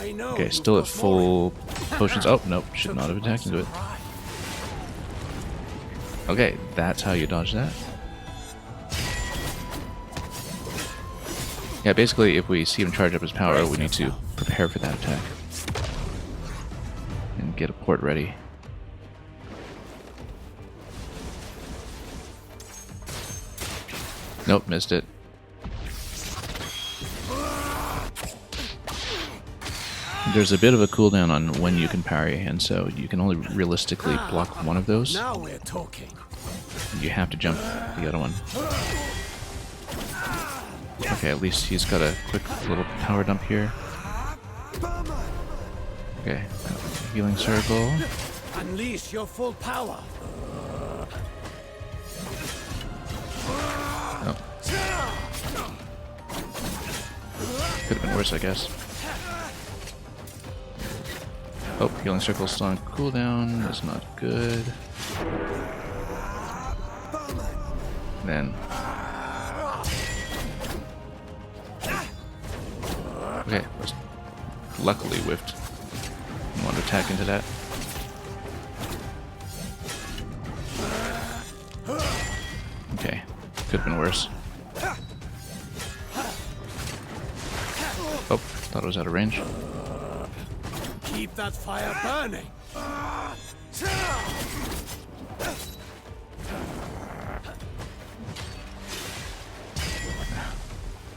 Okay, still at full potions. Oh, nope, should not have attacked into it. Okay, that's how you dodge that. Yeah, basically, if we see him charge up his power, we need to prepare for that attack. And get a port ready. Nope, missed it. There's a bit of a cooldown on when you can parry, and so you can only realistically block one of those. Now we're talking. You have to jump the other one. Okay, at least he's got a quick little power dump here. Okay, healing circle. Unleash your full power. Oh. Could have been worse, I guess. Oh, healing circle's still on cooldown. That's not good. Then. Okay, luckily whiffed. I want to attack into that. Okay, could have been worse. Oh, thought it was out of range. Keep that fire burning.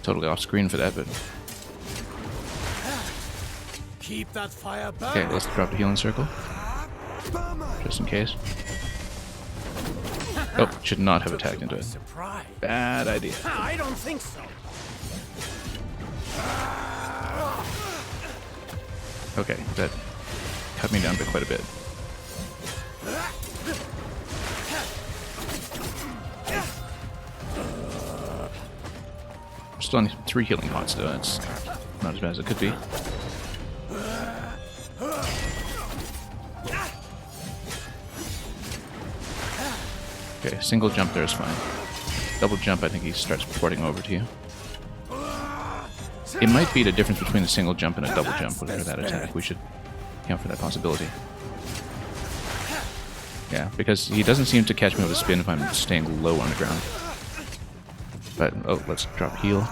Totally off screen for that, but Keep that fire burning. okay, let's drop the healing circle. Just in case. Oh, should not have attacked into it. Surprise. Bad idea. I don't think so. Okay, that cut me down by quite a bit. still on 3 healing pots though. That's not as bad as it could be. Okay, single jump there is fine. Double jump, I think he starts porting over to you. It might be the difference between a single jump and a double jump, whatever that attack. We should account for that possibility. Yeah, because he doesn't seem to catch me with a spin if I'm staying low on the ground. But, oh, let's drop heal.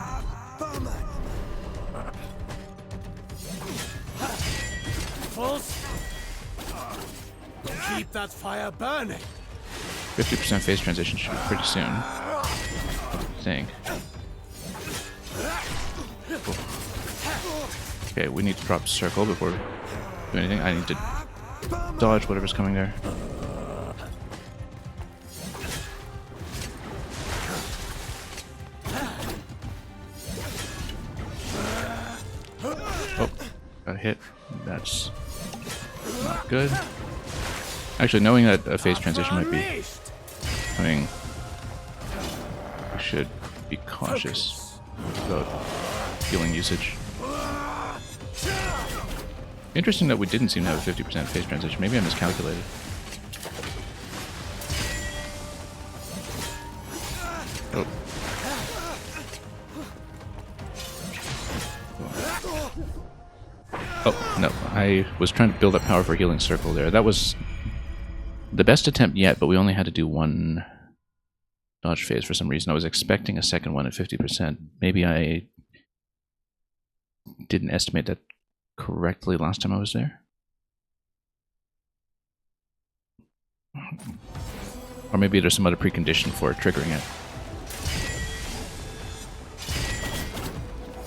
Keep that fire burning. 50% phase transition should be pretty soon, I think. Cool. Okay, we need to drop circle before we do anything. I need to dodge whatever's coming there. Oh, got a hit. That's not good. Actually, knowing that a phase transition might be coming, we should be cautious about healing usage. Interesting that we didn't seem to have a 50% phase transition. Maybe I miscalculated. Oh. Oh, no. I was trying to build up power for healing circle there. That was the best attempt yet, but we only had to do 1 dodge phase for some reason. I was expecting a second one at 50%. Maybe I didn't estimate that correctly last time I was there. Or maybe there's some other precondition for triggering it.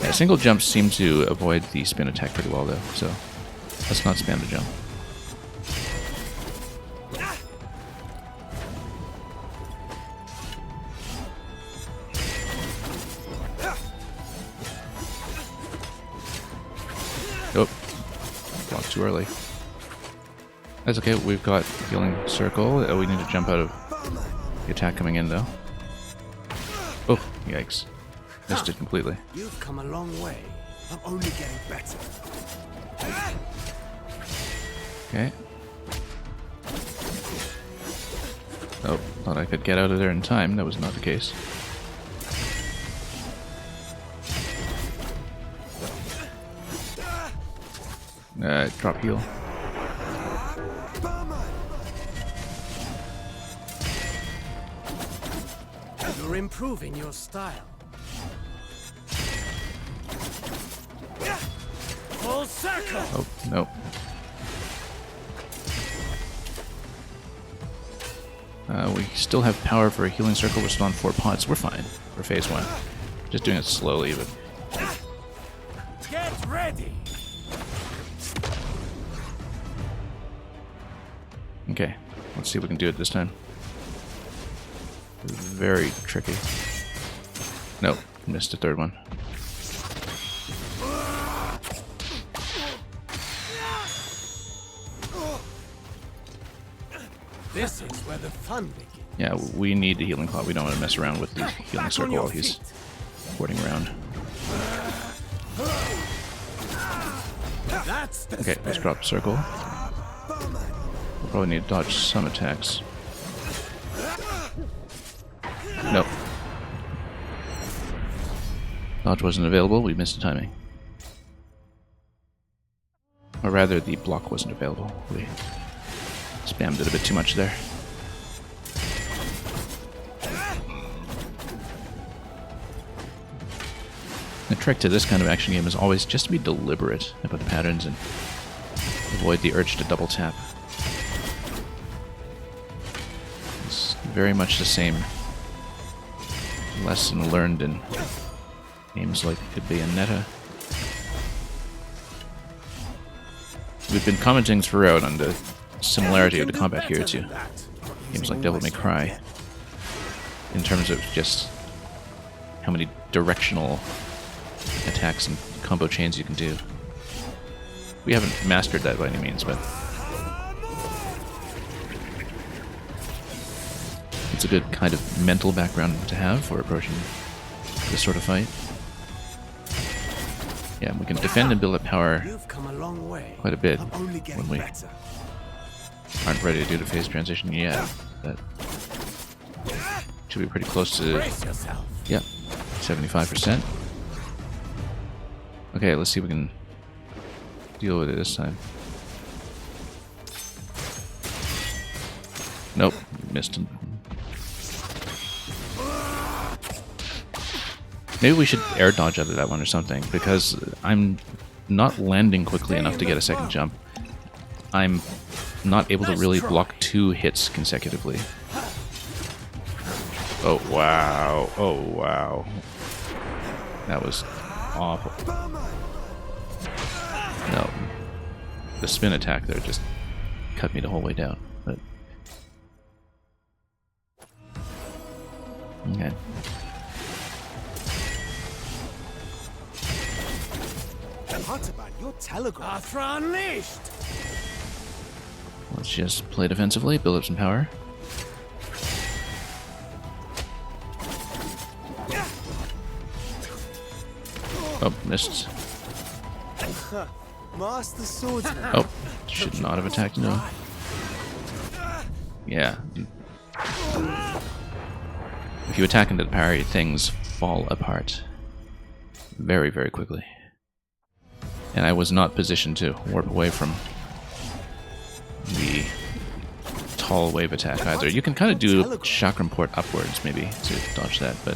Yeah, single jumps seem to avoid the spin attack pretty well though, so let's not spam the jump. Oh, blocked too early. That's okay, we've got healing circle. We need to jump out of the attack coming in though. Oh, yikes. Missed it completely. You've come a long way. I'm only getting better. Okay. Oh, thought I could get out of there in time. That was not the case. Drop heal. You're improving your style. Full circle. Oh, no. We still have power for a healing circle. We're still on 4 pots. We're fine for phase 1. Just doing it slowly, but... Get ready. Okay, let's see if we can do it this time. Very tricky. Nope, missed the 3rd one. This is where the fun begins. Yeah, we need the healing pot. We don't want to mess around with the healing circle while he's porting around. Okay, let's drop circle. We'll probably need to dodge some attacks. Nope. Dodge wasn't available, we missed the timing. Or rather, the block wasn't available. We spammed it a bit too much there. The trick to this kind of action game is always just to be deliberate about the patterns and avoid the urge to double tap. It's very much the same lesson learned in games like it could be Bayonetta. We've been commenting throughout on the similarity of the combat here to games like Devil May Cry in terms of just how many directional attacks and combo chains you can do. We haven't mastered that by any means, but it's a good kind of mental background to have for approaching this sort of fight. Yeah, we can defend and build up power You've come a long way. quite a bit I'm only getting when we better. aren't ready to do the phase transition yet. But should be pretty close to, Brace yourself. yeah, 75%. Okay, let's see if we can deal with it this time. Nope, missed him. Maybe we should air dodge out of that one or something, because I'm not landing quickly enough to get a second jump. I'm not able to really block 2 hits consecutively. Oh wow, oh wow. That was awful. No. The spin attack there just cut me the whole way down. But okay. Artaban, your telegraph. Athra unleashed. Let's just play defensively, build up some power. Oh, missed. Master swordsman. Oh, should not have attacked, no. Yeah. If you attack into the parry, things fall apart very, very quickly. And I was not positioned to warp away from the tall wave attack either. You can kind of do chakram port upwards, maybe, to dodge that, but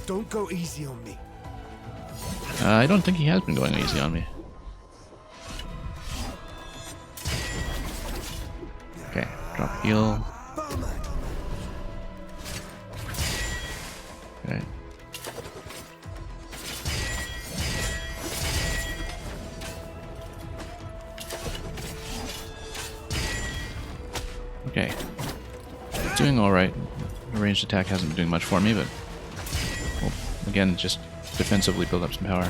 Don't go easy on me. I don't think he has been going easy on me. Okay, drop heal. Okay. Okay. Doing alright. The ranged attack hasn't been doing much for me, but well, again, just defensively build up some power.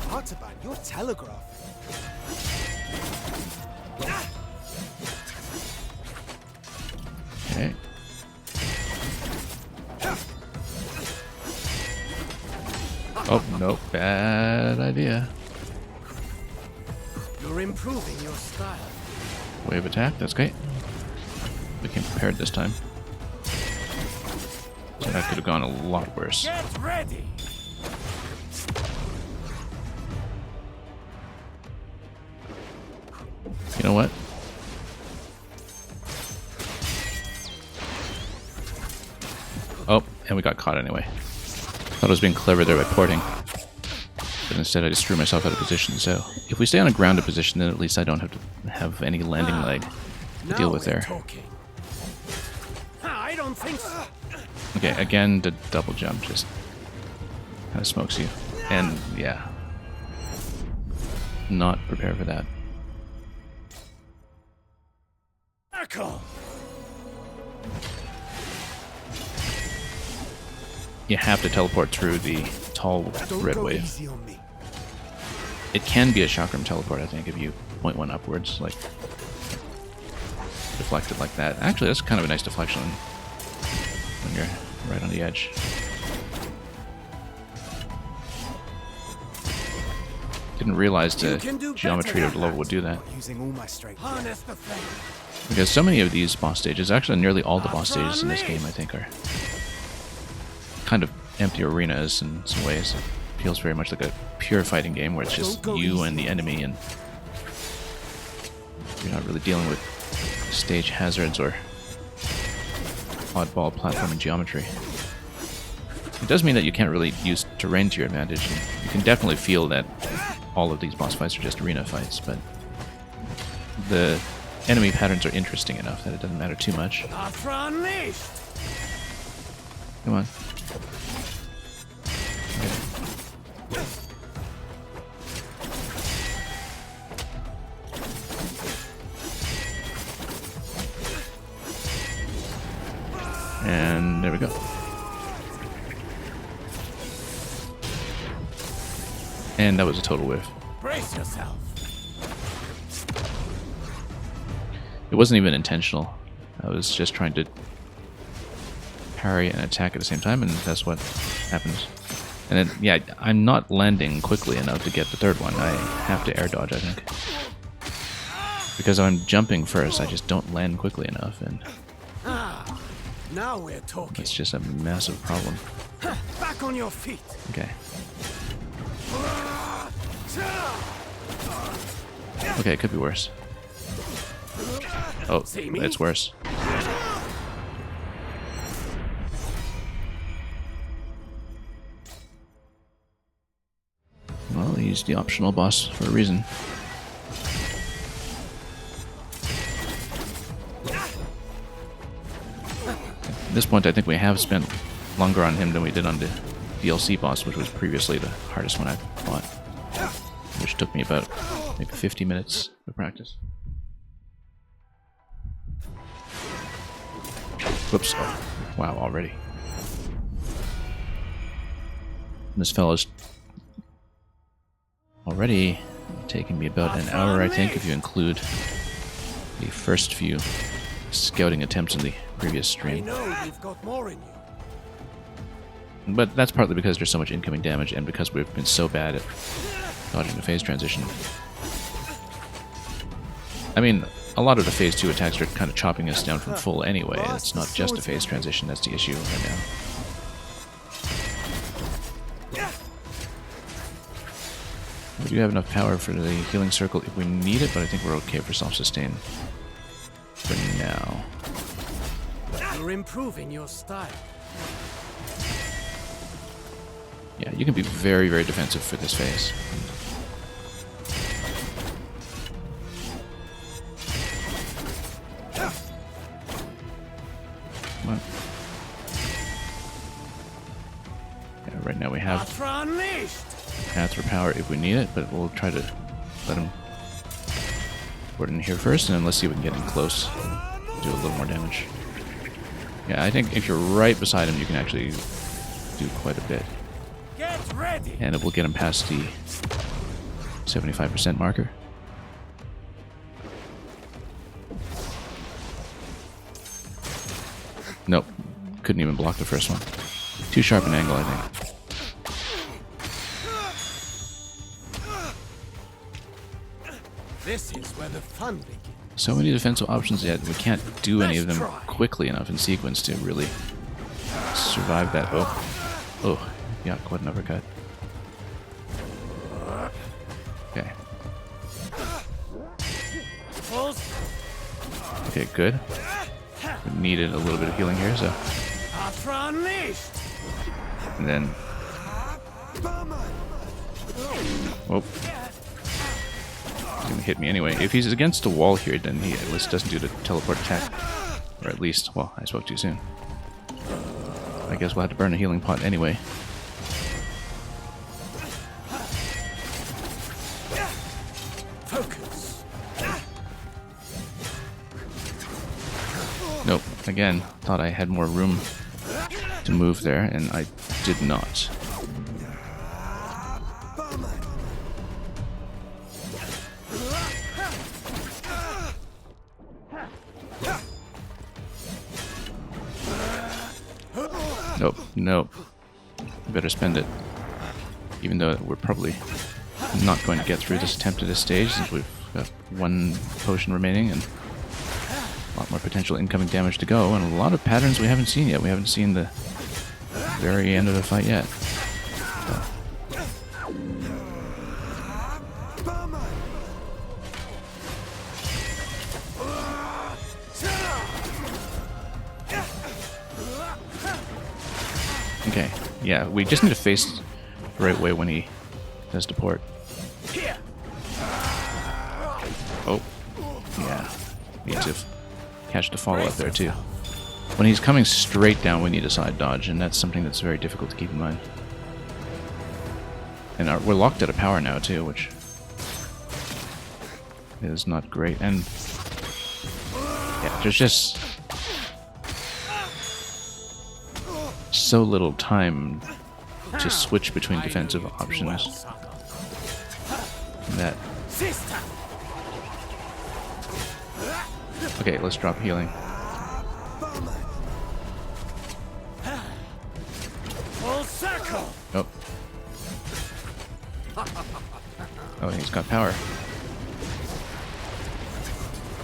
Artaban, your telegraph. Okay. Oh, no. Bad idea. You're improving your style. Wave attack, that's great. Became prepared this time. So that could have gone a lot worse. Get ready. You know what? Oh, and we got caught anyway. Thought I was being clever there by porting. But instead I just threw myself out of position, so if we stay on a grounded position, then at least I don't have to have any landing leg to deal with there. I don't think so. Okay, again, the double jump just kind of smokes you. And, yeah. Not prepared for that. Echo. You have to teleport through the tall Don't red go wave. easy on me. It can be a chakram teleport, I think, if you point one upwards, like deflect it like that. Actually, that's kind of a nice deflection when you're right on the edge. Didn't realize the geometry of the level would do that. Using all my strength. Harness the flame. Because so many of these boss stages, actually nearly all the boss stages in this game, I think, are kind of empty arenas in some ways. It feels very much like a pure fighting game where it's just you and the enemy, and you're not really dealing with stage hazards or oddball platforming geometry. It does mean that you can't really use terrain to your advantage, and you can definitely feel that all of these boss fights are just arena fights, but the enemy patterns are interesting enough that it doesn't matter too much. Come on. Okay. And there we go. And that was a total whiff. Brace yourself. It wasn't even intentional. I was just trying to parry and attack at the same time, and that's what happens. And then, yeah, I'm not landing quickly enough to get the third one. I have to air dodge, I think. Because I'm jumping first, I just don't land quickly enough, and Now we're talking. it's just a massive problem. Back on your feet. Okay. Okay, it could be worse. Oh, it's worse. Well, he's the optional boss for a reason. At this point, I think we have spent longer on him than we did on the DLC boss, which was previously the hardest one I fought, which took me about maybe 50 minutes of practice. Whoops. Oh, wow, already. This fella's already taking me about an hour, I think, if you include the first few scouting attempts in the previous stream. I know you've got more in you. But that's partly because there's so much incoming damage and because we've been so bad at dodging the phase transition. I mean, a lot of the phase 2 attacks are kind of chopping us down from full anyway. It's not just the phase transition that's the issue right now. We do have enough power for the healing circle if we need it, but I think we're okay for self-sustain for now. You're improving your style. Yeah, you can be very, very defensive for this phase. Come on. Yeah, right now we have path for power if we need it, but we'll try to let him put it in here first, and then let's see if we can get him close. Do a little more damage. Yeah, I think if you're right beside him, you can actually do quite a bit. Get ready. And it will get him past the 75% marker. Nope. Couldn't even block the first one. Too sharp an angle, I think. This is where the fun begins. So many defensive options yet, we can't do any of them quickly enough in sequence to really survive that. Oh, yeah, quite an uppercut. Okay. Okay, good. We needed a little bit of healing here, so. And then. Whoop. He's gonna hit me anyway. If he's against the wall here, then he at least doesn't do the teleport attack. Or at least, well, I spoke too soon. I guess we'll have to burn a healing pot anyway. Focus. Nope. Again, thought I had more room to move there, and I did not. Nope, nope. Better spend it. Even though we're probably not going to get through this attempt at this stage, since we've got one potion remaining and a lot more potential incoming damage to go, and a lot of patterns we haven't seen yet. We haven't seen the very end of the fight yet. So. Okay, yeah, we just need to face the right way when he does deport. Oh, yeah, need to catch the follow-up there too. When he's coming straight down, we need a side dodge, and that's something that's very difficult to keep in mind. And we're locked at a power now too, which is not great. And yeah, there's just so little time to switch between defensive options that Okay, let's drop healing. Full circle. Oh. Oh, he's got power.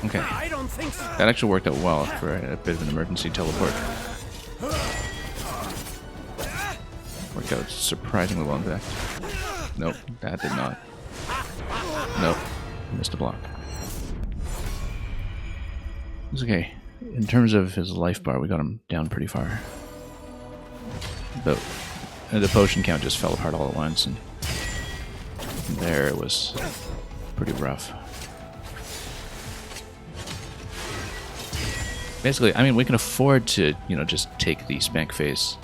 Okay. I don't think so. That actually worked out well for a bit of an emergency teleport. Worked out surprisingly well, in fact. Nope, that did not. Nope, missed a block. It's okay. In terms of his life bar, we got him down pretty far. The potion count just fell apart all at once, and there it was pretty rough. Basically, I mean, we can afford to, you know, just take the spank face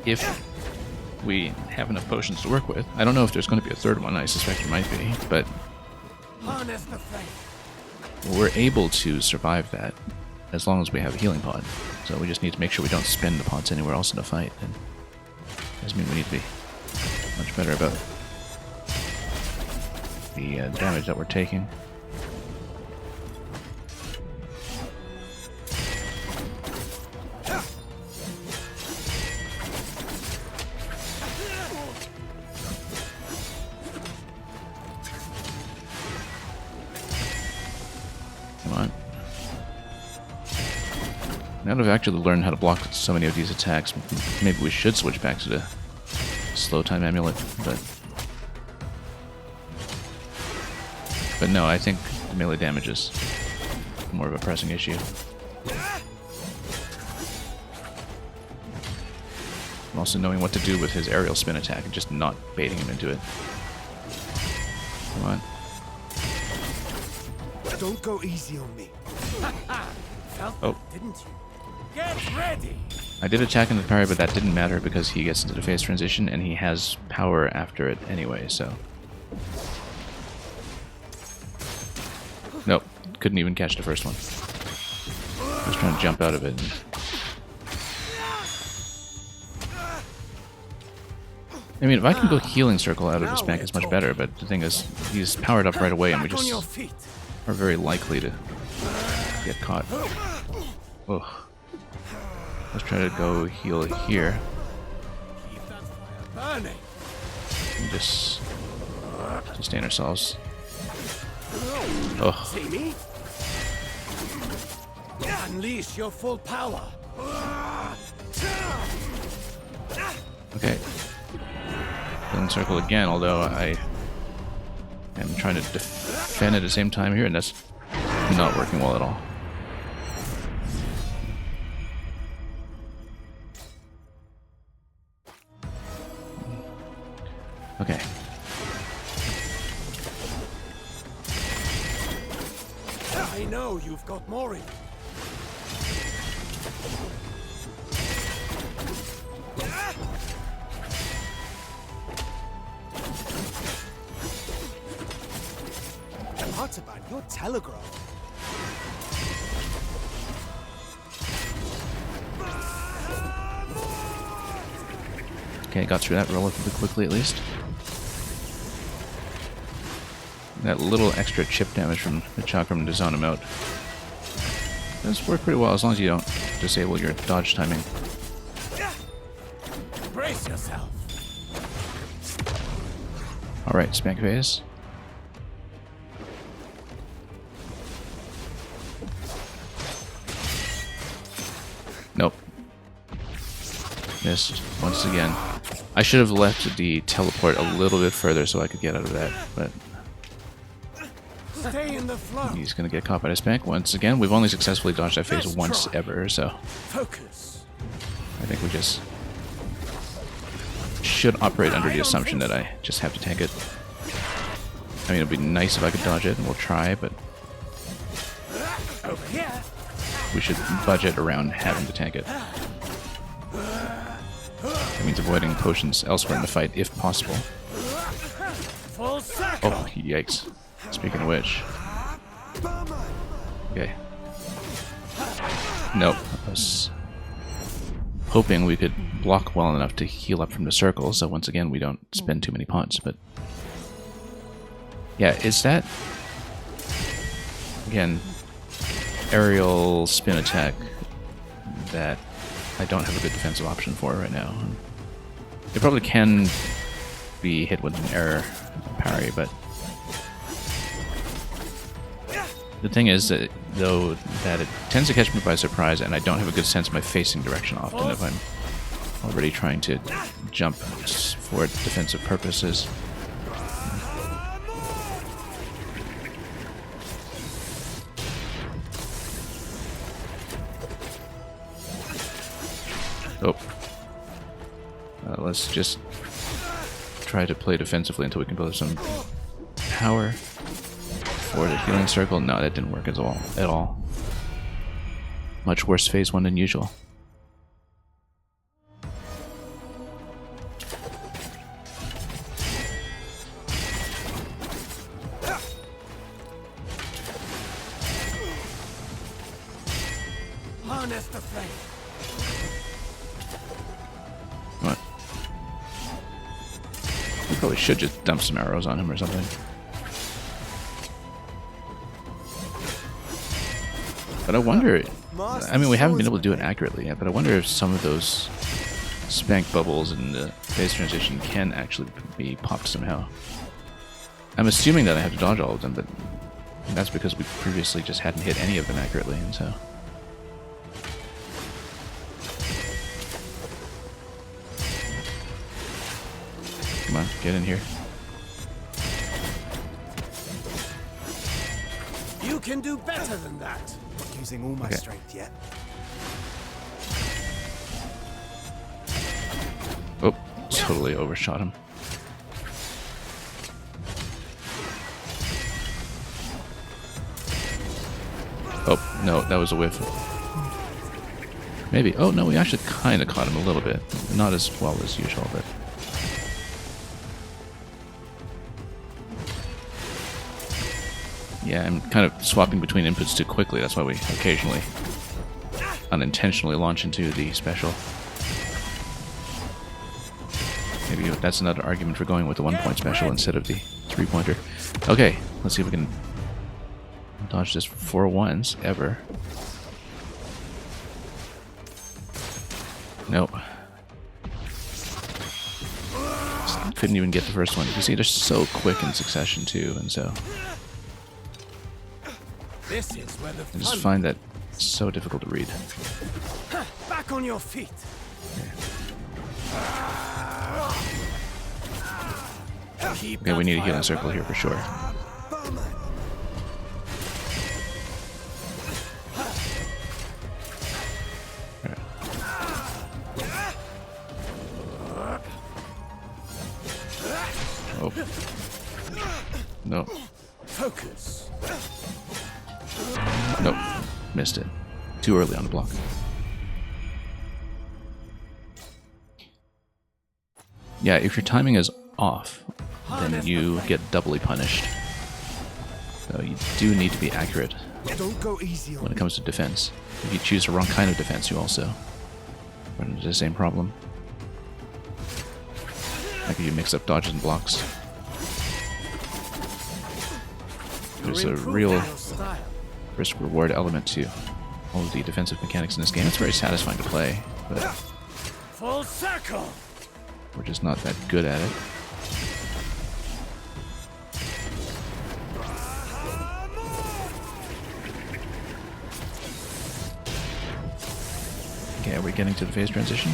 if we have enough potions to work with. I don't know if there's going to be a third one. I suspect there might be, but we're able to survive that as long as we have a healing pod. So we just need to make sure we don't spend the pods anywhere else in the fight. And doesn't mean we need to be much better about the damage that we're taking. Come on. Now that we've actually learned how to block so many of these attacks, maybe we should switch back to the slow time amulet, but no, I think the melee damage is more of a pressing issue. And also knowing what to do with his aerial spin attack and just not baiting him into it. Come on. Don't go easy on me. Oh. Didn't you? Get ready. I did attack in the parry, but that didn't matter because he gets into the phase transition and he has power after it anyway, so. Nope, couldn't even catch the first one. I was trying to jump out of it. I mean, if I can go healing circle out of this bank, it's much better, but the thing is, he's powered up right away and we just are very likely to get caught. Ugh. Let's try to go heal here. And just sustain ourselves. Oh. See me? Unleash your full power. Okay. Healing circle again, although I am trying to defend at the same time here, and that's not working well at all. Okay. I know you've got more in you. What about your telegraph? Okay, got through that relatively quickly at least. That little extra chip damage from the chakram to zone him out does work pretty well as long as you don't disable your dodge timing. Brace yourself. Alright, spank phase. Nope. Missed once again. I should have left the teleport a little bit further so I could get out of that, but Stay in the flow. he's gonna get caught by the spank once again. We've only successfully dodged that phase Let's once try. ever, so Focus. I think we just should operate under the assumption that I just have to tank it. I mean, it'd be nice if I could dodge it, and we'll try, but Over here. we should budget around having to tank it. That means avoiding potions elsewhere in the fight, if possible. Full circle. Oh, yikes. Speaking of which. Okay. Nope. I was hoping we could block well enough to heal up from the circle, so once again we don't spend too many pots, but... Yeah, is that again, aerial spin attack that I don't have a good defensive option for right now. It probably can be hit with an air parry, but the thing is that, though, that it tends to catch me by surprise, and I don't have a good sense of my facing direction often if I'm already trying to jump for defensive purposes. Oh. Let's just try to play defensively until we can build some power for the healing circle. No, that didn't work at all. Much worse phase 1 than usual. Harness the flame. What? We probably should just dump some arrows on him or something. But I wonder, I mean, we haven't been able to do it accurately yet, but I wonder if some of those spank bubbles in the phase transition can actually be popped somehow. I'm assuming that I have to dodge all of them, but that's because we previously just hadn't hit any of them accurately, and so... Come on, get in here. You can do better than that. Not using all my strength yet. Oh, totally overshot him. Oh, no, that was a whiff. Maybe. Oh, no, we actually kind of caught him a little bit. Not as well as usual, but... Yeah, I'm kind of swapping between inputs too quickly. That's why we occasionally unintentionally launch into the special. Maybe that's another argument for going with the 1-point special instead of the 3-pointer. Okay, let's see if we can dodge this for once, ever. Nope. Couldn't even get the first one. You see, they're so quick in succession too, and so... This is where the I just find that so difficult to read. Back on your feet. Yeah, we need a healing circle here for sure. Oh. No. Focus. Nope. Missed it. Too early on the block. Yeah, if your timing is off, then you get doubly punished. So you do need to be accurate Don't go easy on when it comes to defense. If you choose the wrong kind of defense, you also run into the same problem. Like if you mix up dodges and blocks. There's a real risk-reward element to all of the defensive mechanics in this game. It's very satisfying to play, but full circle. We're just not that good at it. Okay, are we getting to the phase transition?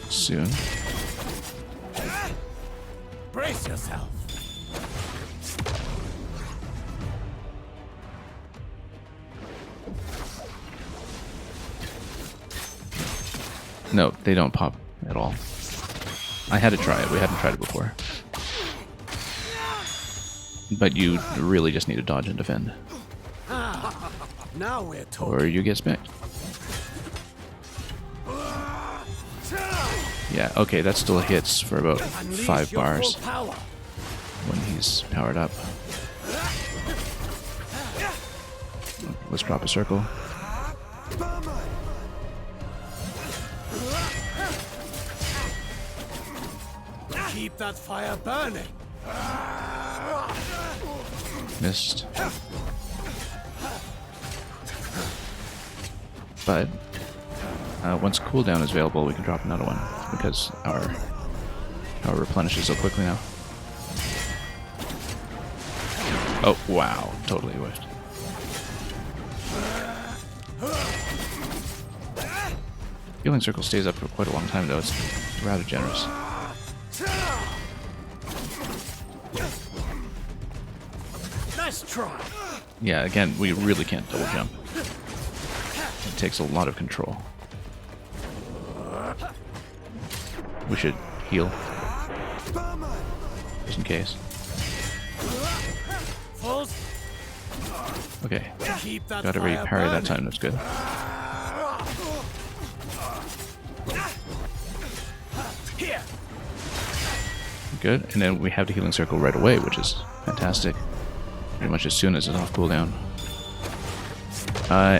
Soon. Brace yourself. No, they don't pop at all. I had to try it. We hadn't tried it before. But you really just need to dodge and defend. Now we're talking. Or you get smacked. Yeah, okay, that still hits for about 5 bars when he's powered up. Let's drop a circle. Keep that fire burning. Missed. But once cooldown is available, we can drop another one because our replenishes so quickly now. Oh wow, totally whiffed. Healing circle stays up for quite a long time though. It's rather generous. Nice try. Yeah, again, we really can't double jump. It takes a lot of control. We should heal. Just in case. Okay. Got every parry that time, that's good. Good, and then we have the healing circle right away, which is fantastic. Pretty much as soon as it's off cooldown.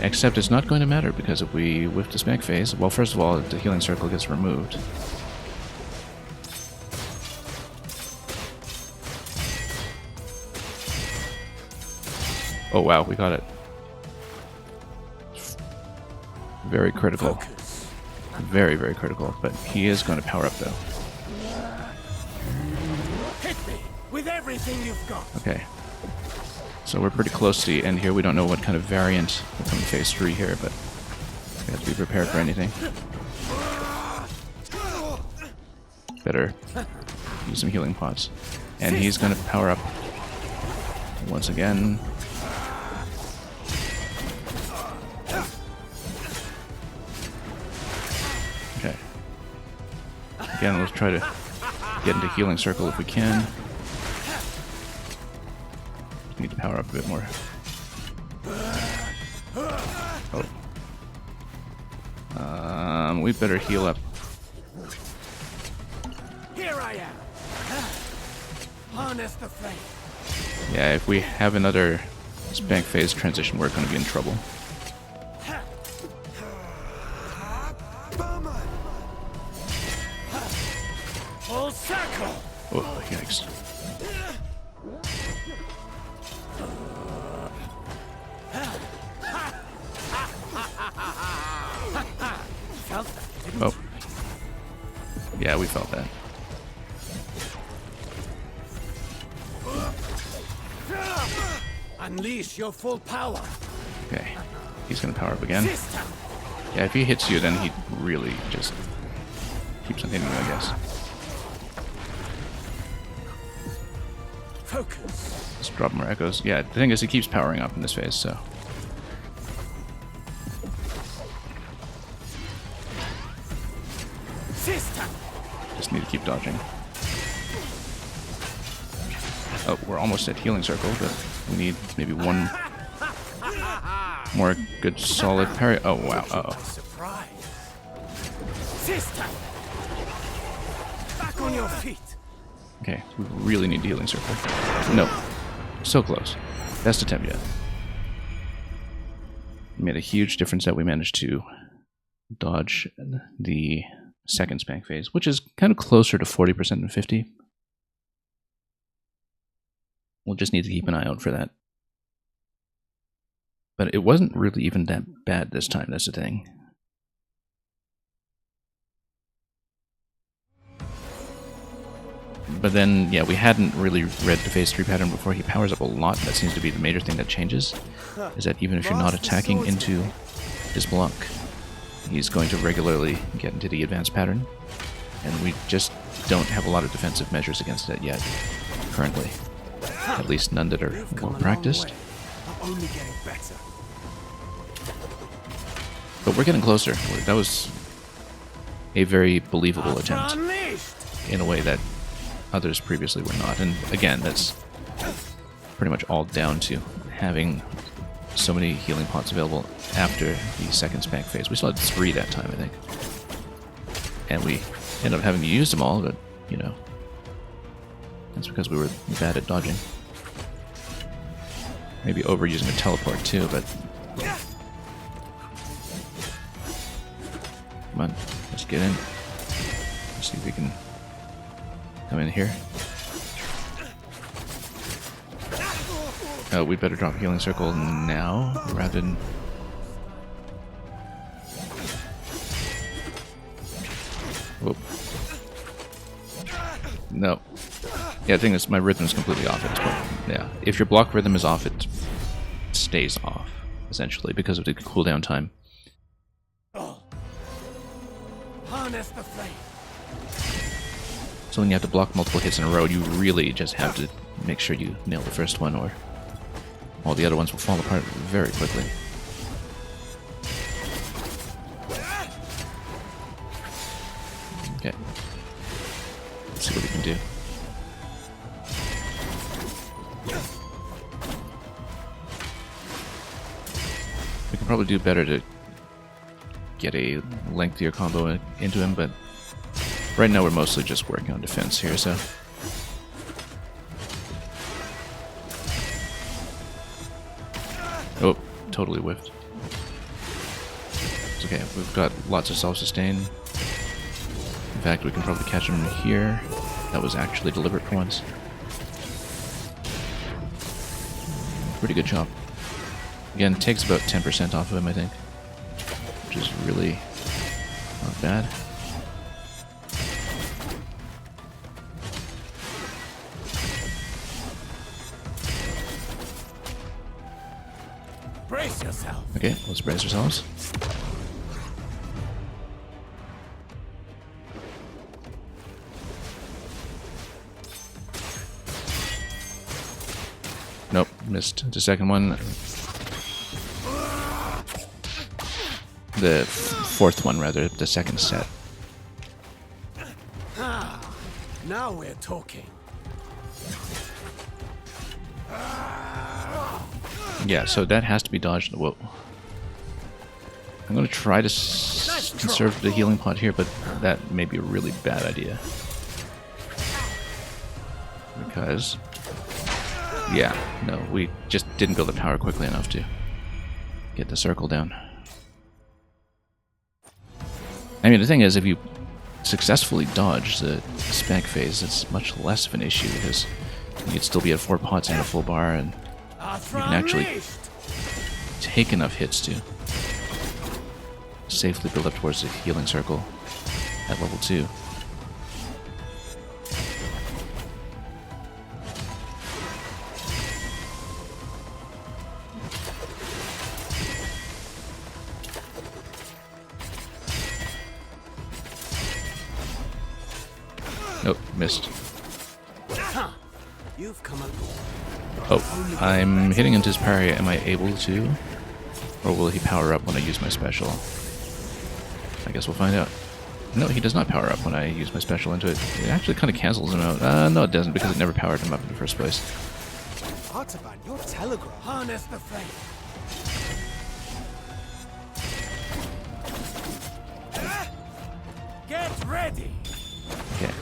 Except it's not going to matter, because if we whiff the smack phase, well, first of all, the healing circle gets removed. Oh wow, we got it. Very critical. Very, very critical, but he is going to power up though. Hit me with everything you've got. Okay. So we're pretty close to the end here. We don't know what kind of variant will come in phase 3 here, but we have to be prepared for anything. Better use some healing pots. And he's going to power up once again. Okay. Again, let's try to get into healing circle if we can. Need to power up a bit more. Oh. We better heal up. Here I am. Harness the flame. Yeah, if we have another spank phase transition, we're going to be in trouble. Full circle. Oh, yikes. Felt that, didn't Oh. Yeah, we felt that. Unleash your full power. Okay. He's going to power up again. This time. Yeah, if he hits you, then he really just keeps on hitting you, I guess. Focus. Let's drop more echoes. Yeah, the thing is, he keeps powering up in this phase, so. This time. Just need to keep dodging. Oh, we're almost at healing circle, but we need maybe one more good solid parry. Oh, wow. Uh-oh. Surprise. This time. Back on your feet. Okay, we really need healing circle. No. So close. Best attempt yet. It made a huge difference that we managed to dodge the second spank phase, which is kind of closer to 40% than 50%. We'll just need to keep an eye out for that. But it wasn't really even that bad this time, that's the thing. But then, yeah, we hadn't really read the phase 3 pattern before. He powers up a lot. That seems to be the major thing that changes. Is that even if you're not attacking into his block, he's going to regularly get into the advanced pattern. And we just don't have a lot of defensive measures against it yet, currently. At least none that are well practiced. I'm only getting better. But we're getting closer. That was a very believable attempt in a way that others previously were not. And again, that's pretty much all down to having so many healing pots available after the second spank phase. We still had 3 that time, I think. And we ended up having to use them all, but, you know, that's because we were bad at dodging. Maybe overusing a teleport too, but... Come on, let's get in. Let's see if we can come in here. We'd better drop healing circle now rather than. Whoop. No. Yeah, the thing is, my rhythm is completely off at this point. Yeah, if your block rhythm is off, it stays off, essentially, because of the cooldown time. Harness the flame. So when you have to block multiple hits in a row, you really just have to make sure you nail the first one, or all the other ones will fall apart very quickly. Okay. Let's see what we can do. We can probably do better to get a lengthier combo into him, but right now we're mostly just working on defense here, so. Oh, totally whiffed. It's okay, we've got lots of self-sustain. In fact, we can probably catch him here. That was actually deliberate for once. Pretty good job. Again, it takes about 10% off of him, I think. Which is really not bad. Brace yourself. Okay, let's brace ourselves. Nope, missed the second one. The fourth one, rather, the second set. Now we're talking. Yeah, so that has to be dodged. Whoa. I'm going to try to conserve the healing pot here, but that may be a really bad idea. Because... yeah, no, we just didn't build the power quickly enough to get the circle down. I mean, the thing is, if you successfully dodge the spec phase, it's much less of an issue, because you'd still be at 4 pots and a full bar, and you can actually take enough hits to safely build up towards the healing circle at level 2. Nope, missed. You've come Oh, I'm hitting into his parry. Am I able to? Or will he power up when I use my special? I guess we'll find out. No, he does not power up when I use my special into it. It actually kind of cancels him out. No, it doesn't, because it never powered him up in the first place. Artaban, your telegram. Harness the flame. Get ready. Okay.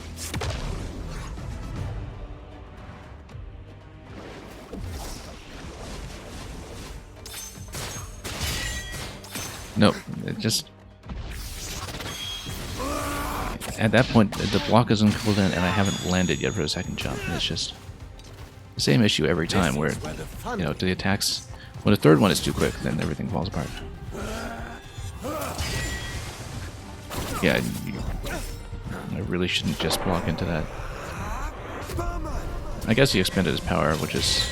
Nope, it just... at that point, the block is on cooldown and I haven't landed yet for a second jump. It's just the same issue every time where, you know, the attacks... when the third one is too quick, then everything falls apart. Yeah, I really shouldn't just block into that. I guess he expended his power, which is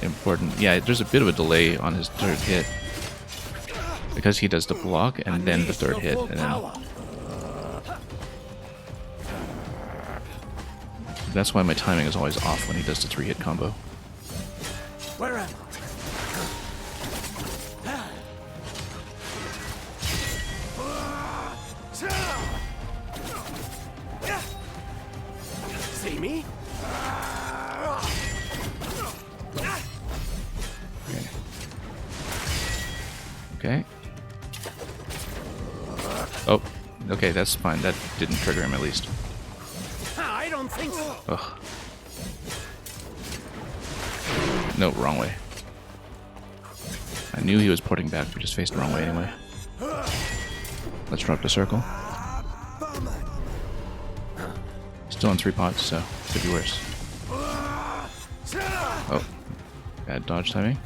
important. Yeah, there's a bit of a delay on his third hit, because he does the block and then the third hit, and then that's why my timing is always off when he does the 3-hit combo. Where am I? See me? Okay. Oh, okay, that's fine. That didn't trigger him, at least. I don't think so. Ugh. No, wrong way. I knew he was porting back, but just faced the wrong way anyway. Let's drop the circle. Still in 3 pots, so could be worse. Oh, bad dodge timing.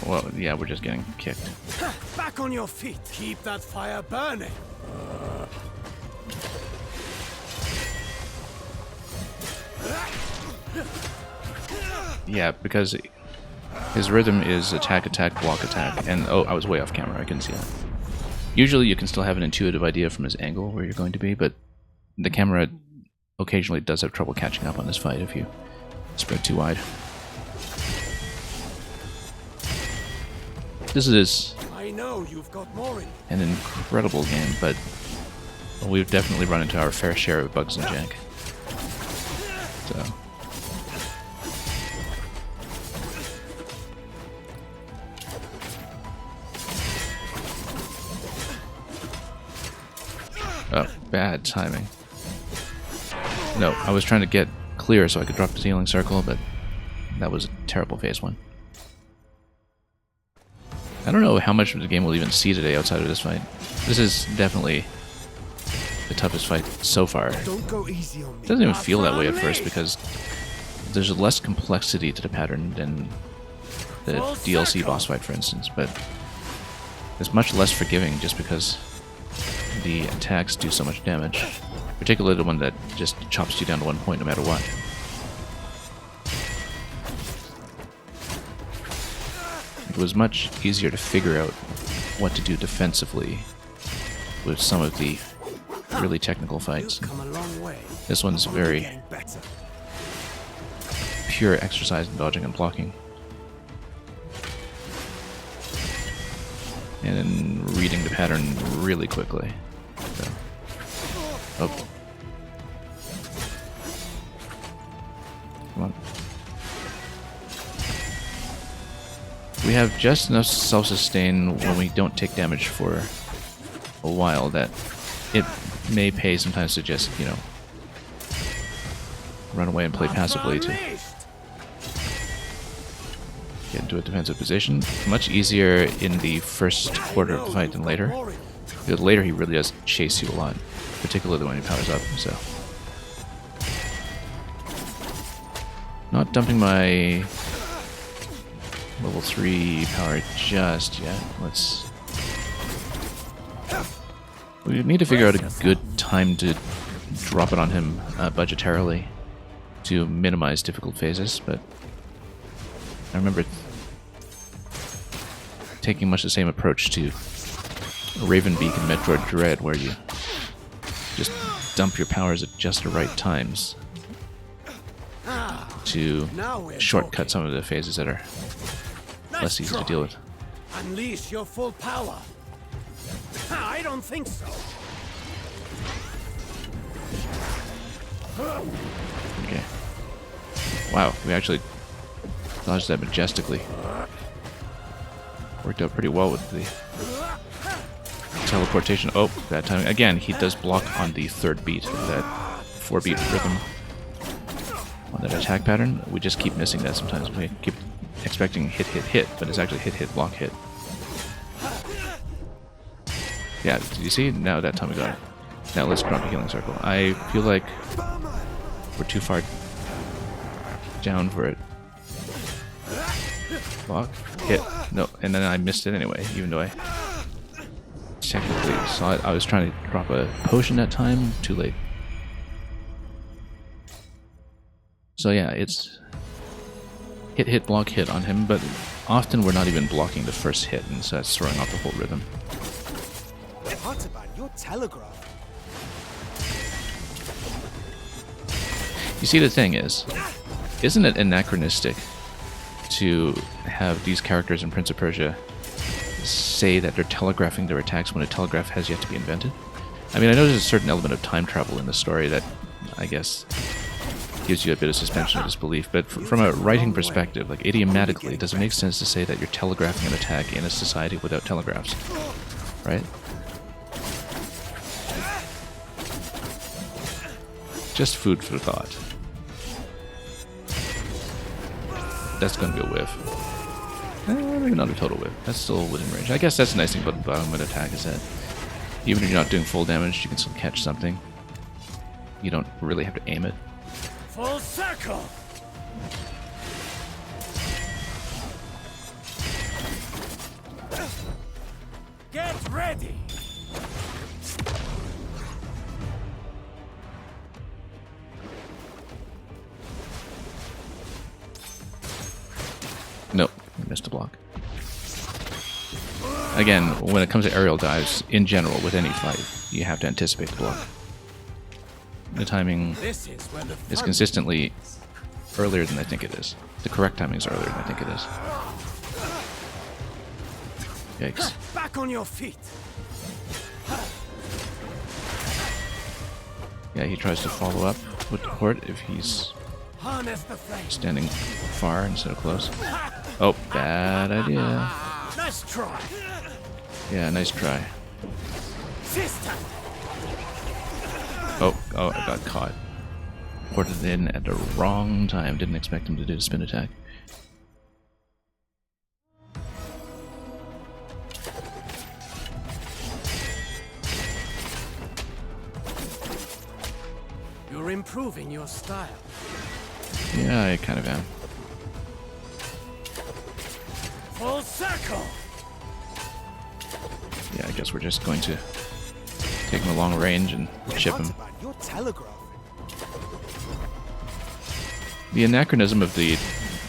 Well, yeah, we're just getting kicked. Back on your feet. Keep that fire burning. Yeah, because his rhythm is attack, attack, block, attack. And, oh, I was way off camera. I couldn't see that. Usually you can still have an intuitive idea from his angle where you're going to be, but the camera occasionally does have trouble catching up on this fight if you spread too wide. This is I know you've got more in. an incredible game, but we've definitely run into our fair share of bugs and jank. So. Oh, bad timing. No, I was trying to get clear so I could drop the healing circle, but that was a terrible phase one. I don't know how much of the game we'll even see today outside of this fight. This is definitely the toughest fight so far. Don't go easy on me. It doesn't even feel that way at first because there's less complexity to the pattern than the DLC boss fight, for instance, but it's much less forgiving just because the attacks do so much damage, particularly the one that just chops you down to 1 point no matter what. It was much easier to figure out what to do defensively with some of the really technical fights. Come a long way. This one's very Getting better. pure exercise in dodging and blocking. And then reading the pattern really quickly. So. Oh. Come on. We have just enough self-sustain when we don't take damage for a while that it may pay sometimes to just, you know, run away and play passively to get into a defensive position. Much easier in the first quarter of the fight than later. Because later he really does chase you a lot, particularly when he powers up, so. Not dumping my level 3 power just yet. We need to figure out a good time to drop it on him budgetarily to minimize difficult phases, but I remember taking much the same approach to Ravenbeak and Metroid Dread, where you just dump your powers at just the right times to shortcut some of the phases that are less easy to deal with. Unleash your full power. I don't think so. Okay. Wow, we actually dodged that majestically. Worked out pretty well with the teleportation. Oh, bad timing. Again, he does block on the third beat, that 4-beat rhythm on that attack pattern. We just keep missing that sometimes. We keep expecting hit, hit, hit, but it's actually hit, hit, block, hit. Yeah, did you see? Now that time we got it. Now let's drop a healing circle. I feel like we're too far down for it. Block, hit, no, and then I missed it anyway, even though I technically saw it. I was trying to drop a potion that time, too late. So yeah, it's hit, hit, block, hit on him, but often we're not even blocking the first hit, and so that's throwing off the whole rhythm. What about your telegraph? You see, the thing is, isn't it anachronistic to have these characters in Prince of Persia say that they're telegraphing their attacks when a telegraph has yet to be invented? I mean, I know there's a certain element of time travel in the story that, I guess, gives you a bit of suspension of disbelief, but from a writing perspective, like idiomatically, does it make sense to say that you're telegraphing an attack in a society without telegraphs? Right? Just food for thought. That's going to be a whiff. Maybe not a total whiff. That's still within range. I guess that's the nice thing about the bottom mid attack is that even if you're not doing full damage, you can still catch something. You don't really have to aim it. Full circle. Get ready. Nope, missed a block. Again, when it comes to aerial dives, in general, with any fight, you have to anticipate the block. The timing is consistently earlier than I think it is. The correct timing is earlier than I think it is. Yikes. Back on your feet. Yeah, he tries to follow up with the port if he's Harness the flame. standing far instead of close. Oh, bad idea. Nice try. Yeah, nice try. Sister. Oh, I got caught. Ported in at the wrong time. Didn't expect him to do a spin attack. You're improving your style. Yeah, I kind of am. Full circle. Yeah, I guess we're just going to take him a long range and chip him. You're telegraphing. The anachronism of the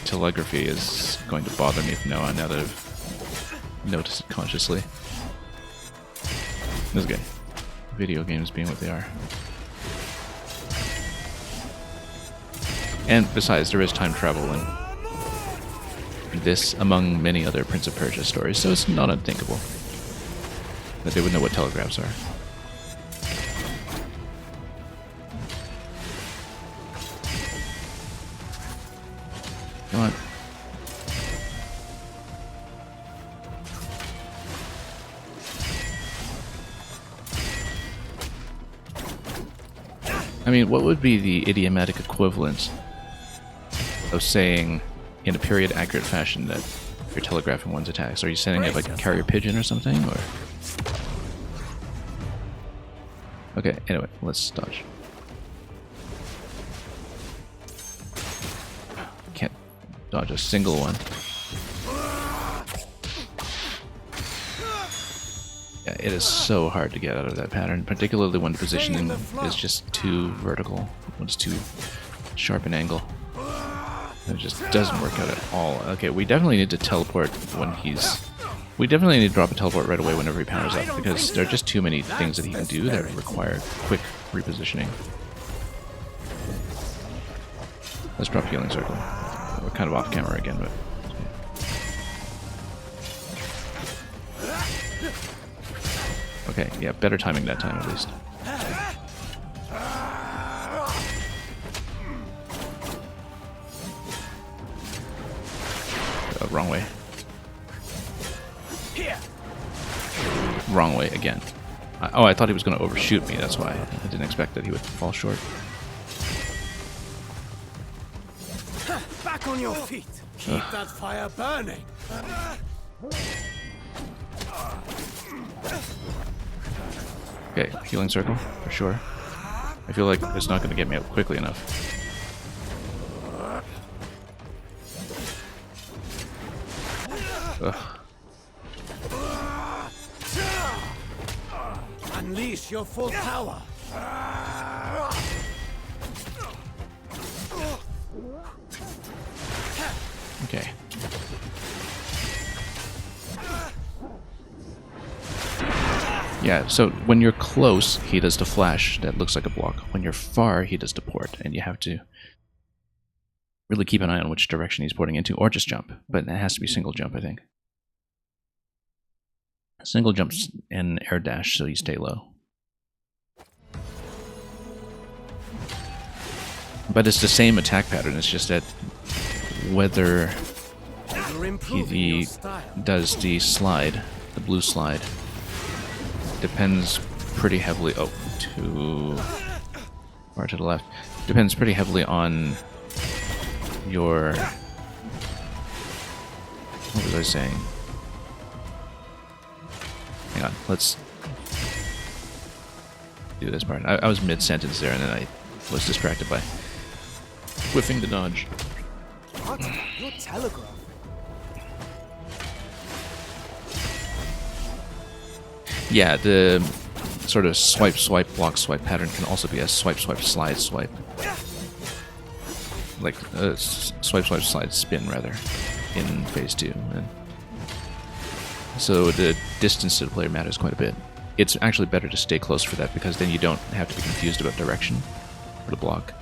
telegraphy is going to bother me from now on, now that I've noticed it consciously. This guy. Video games being what they are. And besides, there is time travel in this, among many other Prince of Persia stories, so it's not unthinkable that they would know what telegraphs are. Come on. I mean, what would be the idiomatic equivalent of saying in a period-accurate fashion that you're telegraphing one's attacks? Are you sending it like a carrier pigeon or something, or...? Okay, anyway, let's dodge. Can't dodge a single one. Yeah, it is so hard to get out of that pattern, particularly when the positioning is just too vertical, when it's too sharp an angle. It just doesn't work out at all. Okay, we definitely need to teleport when he's... We definitely need to drop a teleport right away whenever he powers up, because there are just too many things that he can do that require quick repositioning. Let's drop Healing Circle. We're kind of off camera again, but... Okay, yeah, better timing that time at least. Wrong way. Wrong way again. Oh, I thought he was going to overshoot me, that's why. I didn't expect that he would fall short. Back on your feet. Keep that fire burning. Okay, Healing Circle, for sure. I feel like it's not going to get me up quickly enough. Ugh. Unleash your full power. Okay. Yeah, so when you're close, he does the flash that looks like a block. When you're far, he does the port, and you have to really keep an eye on which direction he's porting into, or just jump. But it has to be single jump, I think. Single jumps and air dash, so you stay low. But it's the same attack pattern, it's just that whether he does the slide, the blue slide, depends pretty heavily... Oh, too far to the left. Depends pretty heavily on your... What was I saying? Hang on, let's do this part. I was mid-sentence there and then I was distracted by whiffing the dodge. Artifact, you're telegraphing. Yeah, the sort of swipe, swipe, block, swipe pattern can also be a swipe, swipe, slide, swipe. Like swipe, swipe, slide, spin, rather, in phase 2. And so the distance to the player matters quite a bit. It's actually better to stay close for that, because then you don't have to be confused about direction for the block.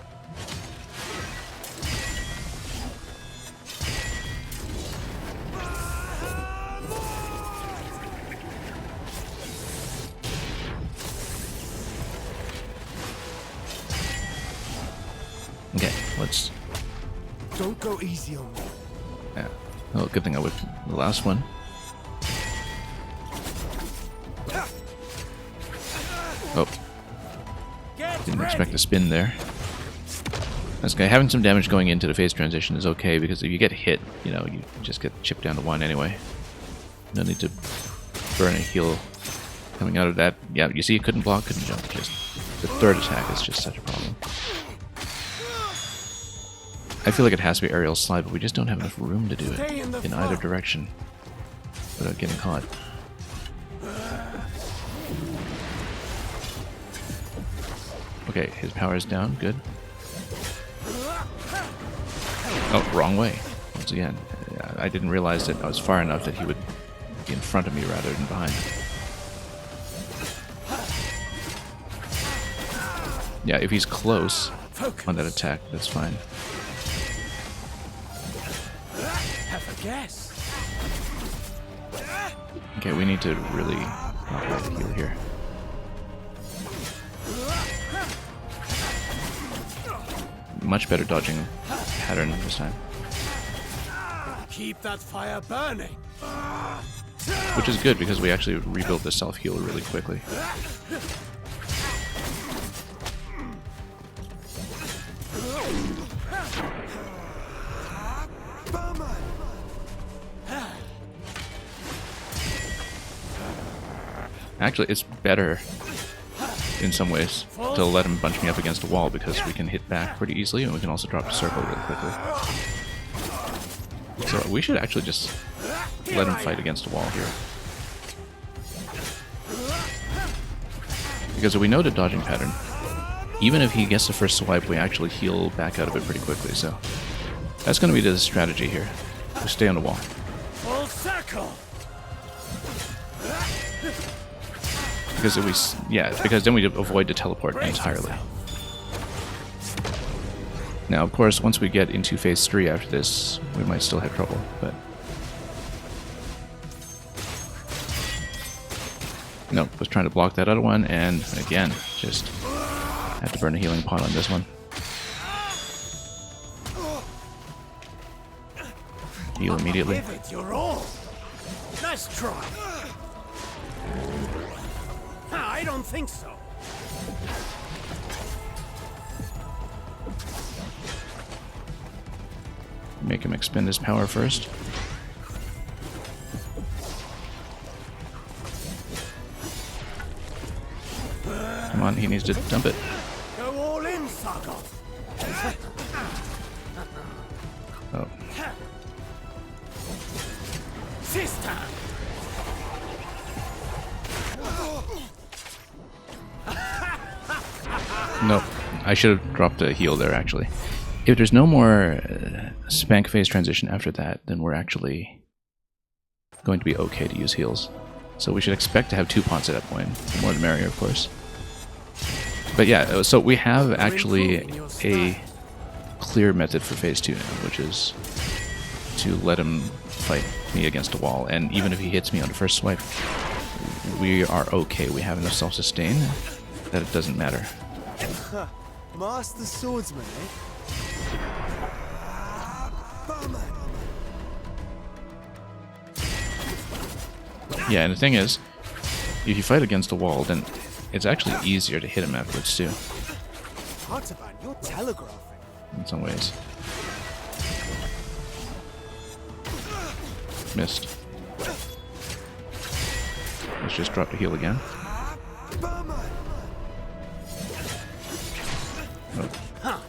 Okay, let's... Don't go easy on me. Yeah. Oh, good thing I whipped the last one. Oh. Didn't expect a spin there. That's okay. Having some damage going into the phase transition is okay, because if you get hit, you know, you just get chipped down to 1 anyway. No need to burn a heal coming out of that. Yeah, you see, you couldn't block, couldn't jump. Just the third attack is just such a problem. I feel like it has to be aerial slide, but we just don't have enough room to do it in either direction without getting caught. Okay, his power is down. Good. Oh, wrong way. Once again, I didn't realize that I was far enough that he would be in front of me rather than behind. Yeah, if he's close on that attack, that's fine. Have a guess. Okay, we need to really not let the heal here. Much better dodging pattern this time. Keep that fire burning. Which is good, because we actually rebuilt the self-heal really quickly. Actually, it's better in some ways to let him bunch me up against a wall, because we can hit back pretty easily, and we can also drop the circle really quickly. So we should actually just let him fight against a wall here. Because if we know the dodging pattern, even if he gets the first swipe, we actually heal back out of it pretty quickly, so that's going to be the strategy here. Just stay on the wall. Full circle. Because if we, yeah, because then we avoid the teleport entirely. Now, of course, once we get into phase 3 after this, we might still have trouble, but... Nope, was trying to block that other one, and again, just had to burn a healing pot on this one. Heal immediately. Give it your all. Nice try. I don't think so. Make him expend his power first. Come on, he needs to dump it. Go all in, Saga. Oh. Sister. Nope. I should have dropped a heal there, actually. If there's no more spank phase transition after that, then we're actually going to be okay to use heals. So we should expect to have 2 pots at that point. The more the merrier, of course. But yeah, so we have actually a clear method for phase 2 now, which is to let him fight me against a wall. And even if he hits me on the first swipe, we are okay. We have enough self-sustain that it doesn't matter. Master swordsman, eh? Yeah, and the thing is, if you fight against a wall, then it's actually easier to hit him afterwards too. Artaban, you're telegraphing. In some ways. Missed. Let's just drop the heal again. Oh.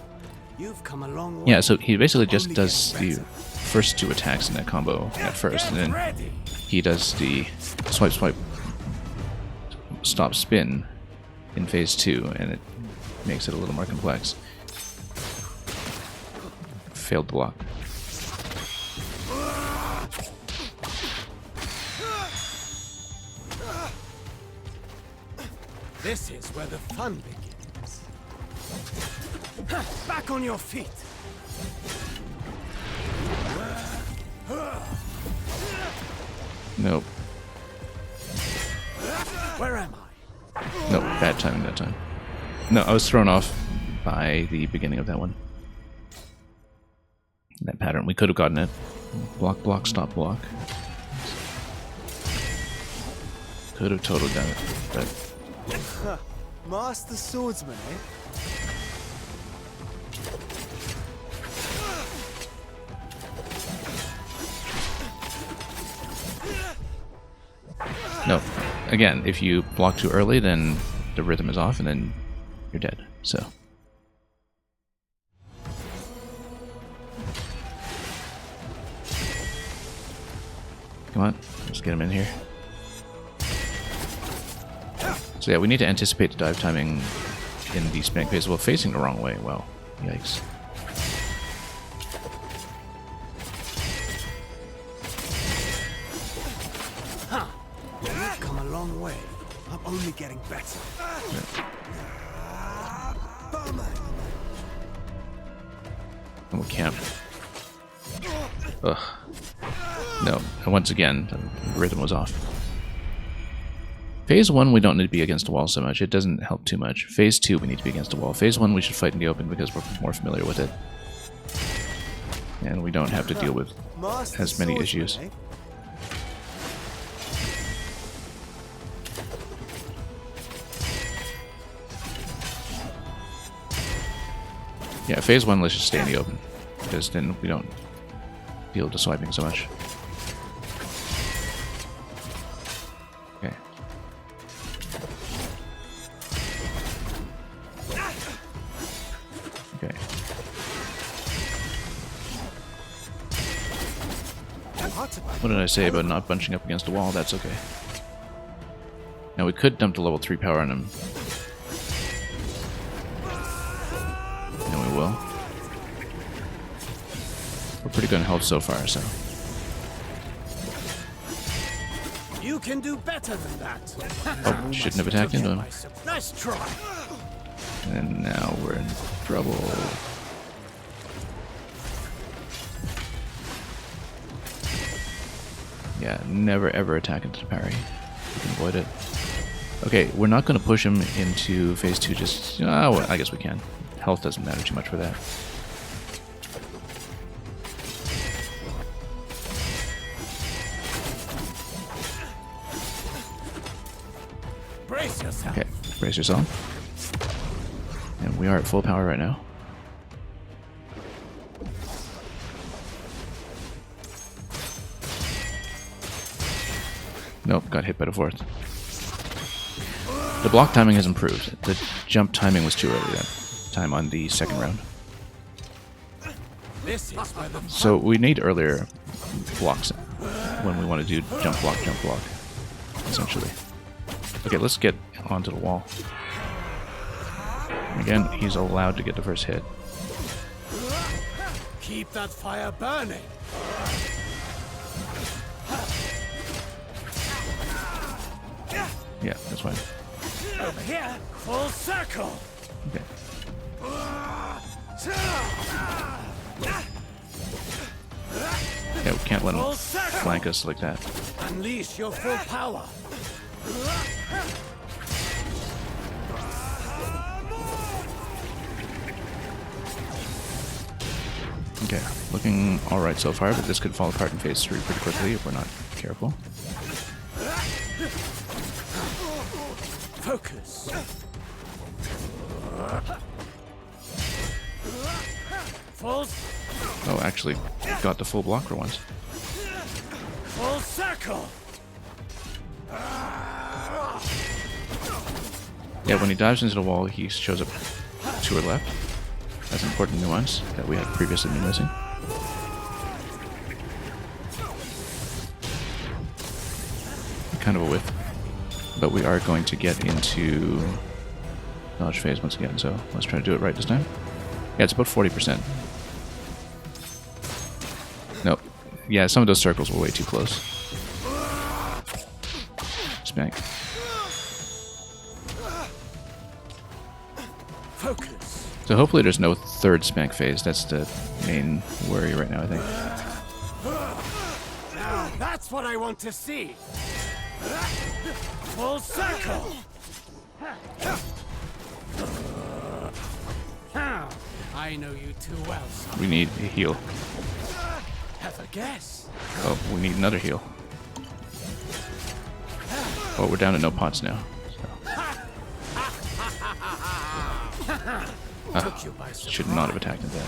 You've come a long way. Yeah, so he basically just Only does the getting better. first 2 attacks in that combo at first, and then Ready. he does the swipe, swipe, stop, spin in phase 2, and it makes it a little more complex. Failed the block. This is where the fun begins. Back on your feet. Nope. Where am I? Nope, bad timing that time. No, I was thrown off by the beginning of that one. That pattern, we could have gotten it. Block, block, stop, block. Could have totally done it, but Master swordsman, eh? no. Again, if you block too early, then the rhythm is off, and then you're dead. So. Come on, let's get him in here. So yeah, we need to anticipate the dive timing in the spinning phase. Well, facing the wrong way. Well, yikes. You've come a long way. I'm only getting better. And we can't. Ugh. No. And once again, the rhythm was off. Phase 1, we don't need to be against the wall so much. It doesn't help too much. Phase 2, we need to be against the wall. Phase 1, we should fight in the open because we're more familiar with it. And we don't have to deal with as many issues. Yeah, phase 1, let's just stay in the open. Because then we don't deal with the swiping so much. Okay. Okay. What did I say about not bunching up against the wall? That's okay. Now we could dump the level 3 power on him. And we will. We're pretty good in health so far, so. You can do better than that. Oh, shouldn't have attacked into him. Nice try. And now we're in trouble. Yeah, never ever attack into the parry. We can avoid it. Okay, we're not going to push him into phase 2 just... Oh, well, I guess we can. Health doesn't matter too much for that. Brace yourself. Okay, brace yourself. And we are at full power right now. Nope, got hit by the fourth. The block timing has improved. The jump timing was too early that time on the second round. This is where the So we need earlier blocks when we want to do jump block, essentially. Okay, let's get onto the wall. Again, he's allowed to get the first hit. keep that fire burning. Yeah, that's fine. Over here, full circle. Okay. Yeah, we can't let him flank us like that. Unleash your full power. Okay, looking alright so far, but this could fall apart in phase 3 pretty quickly if we're not careful. Focus. Full, Oh, actually, got the full block for once. full circle. Yeah, when he dives into the wall, he shows up to our left. That's an important nuance that we had previously been missing. Kind of a whiff. But we are going to get into dodge phase once again, so let's try to do it right this time. Yeah, it's about 40%. Nope. Yeah, some of those circles were way too close. Spank. Focus. So hopefully there's no third spank phase. That's the main worry right now, I think. Now that's what I want to see. Full circle. I know you too well, son. We need a heal. Have a guess. Oh, we need another heal. Oh, we're down to no pots now. Took you by surprise. Should not have attacked at that.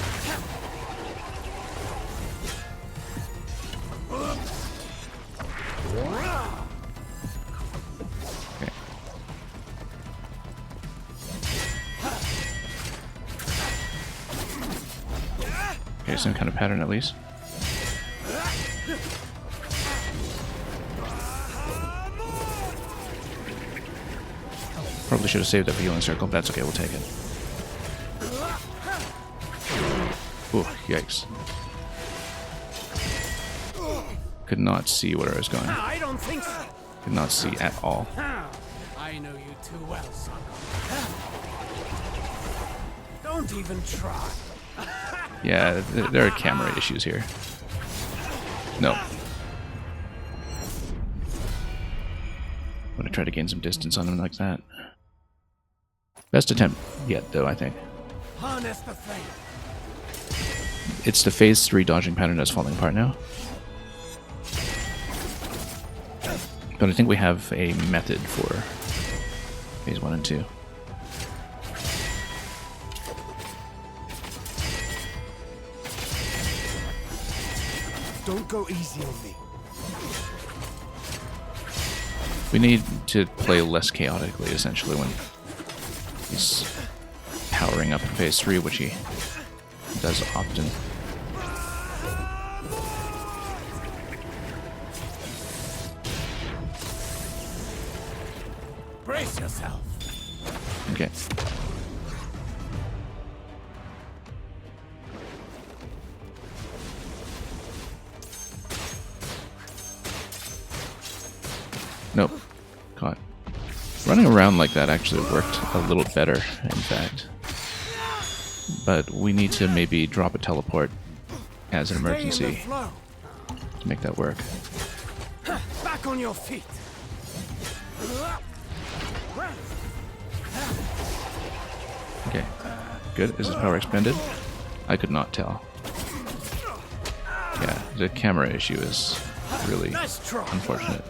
Okay. Okay, some kind of pattern at least. Probably should have saved up a healing circle, but that's okay, we'll take it. Ooh, yikes. Could not see where I was going. I don't think so. Could not see at all. I know you too well, son. Don't even try. Yeah, there are camera issues here. No. I'm gonna try to gain some distance on him like that. Best attempt yet, though, I think. Harness the flame. It's the phase 3 dodging pattern that's falling apart now. But I think we have a method for phase 1 and 2. Don't go easy on me. We need to play less chaotically, essentially, when he's powering up in phase 3, which he does often. Brace yourself. Okay. Nope. Caught. Running around like that actually worked a little better, in fact. But we need to maybe drop a teleport as an emergency to make that work. Back on your feet. Okay. Good. Is his power expended? I could not tell. Yeah, the camera issue is really unfortunate.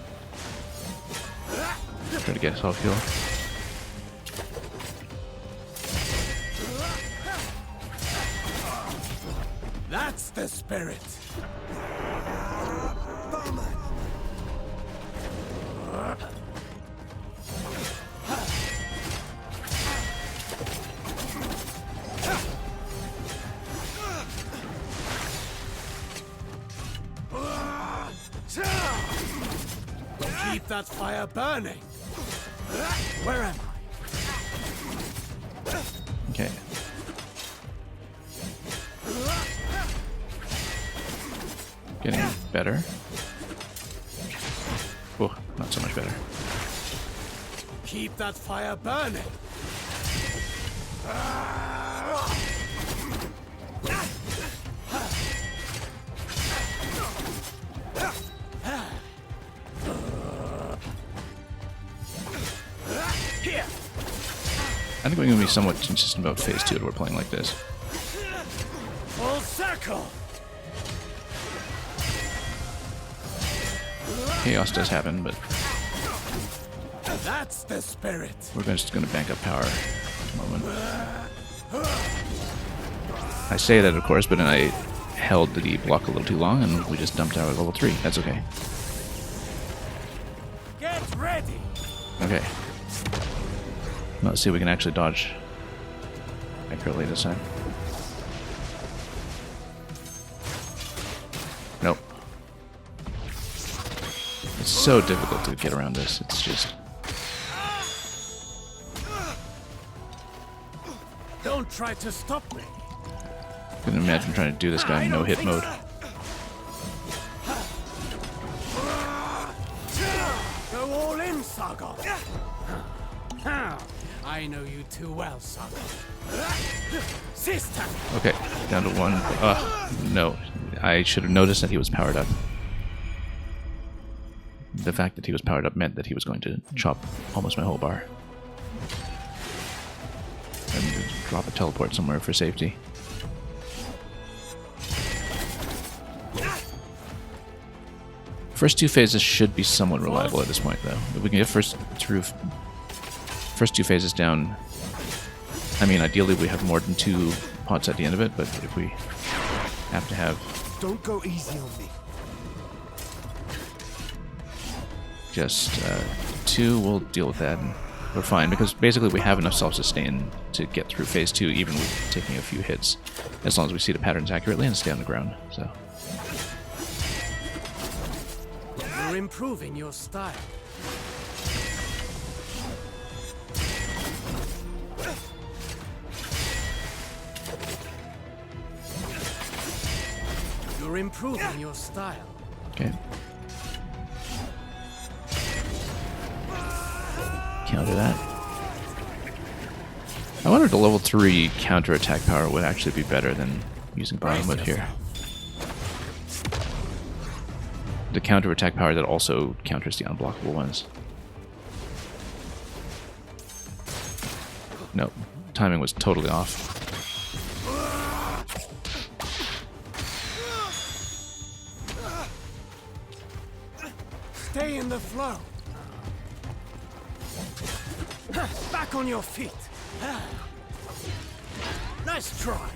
Try to get self heal. That's the spirit. Keep that fire burning. Where am I? Okay. Getting better. Oh, not so much better. Keep that fire burning. Here. I think we're going to be somewhat consistent about phase 2 if we're playing like this. Full circle. Chaos does happen, but That's the spirit. we're just going to bank up power for a moment. I say that, of course, but then I held the block a little too long and we just dumped out at level 3. That's okay. Get ready. Okay. Now let's see if we can actually dodge accurately this time. so difficult to get around this. It's just... Don't try to stop me. I can imagine trying to do this guy in no-hit mode. Go all in, Saga. I know you too well, Saga. Sister. Okay, down to one. No. I should have noticed that he was powered up. The fact that he was powered up meant that he was going to chop almost my whole bar. And drop a teleport somewhere for safety. First two phases should be somewhat reliable at this point, though. If we can get first two phases down, I mean, ideally we have more than 2 pots at the end of it, but if we have to have... Don't go easy on me. Just 2, we'll deal with that, and we're fine, because basically we have enough self-sustain to get through phase 2, even with taking a few hits, as long as we see the patterns accurately and stay on the ground, so... You're improving your style. You're improving your style. Okay. Counter that. I wonder if the level 3 counter-attack power would actually be better than using bottom wood here. The counter-attack power that also counters the unblockable ones. Nope. Timing was totally off. Stay in the flow. Back on your feet. Nice try.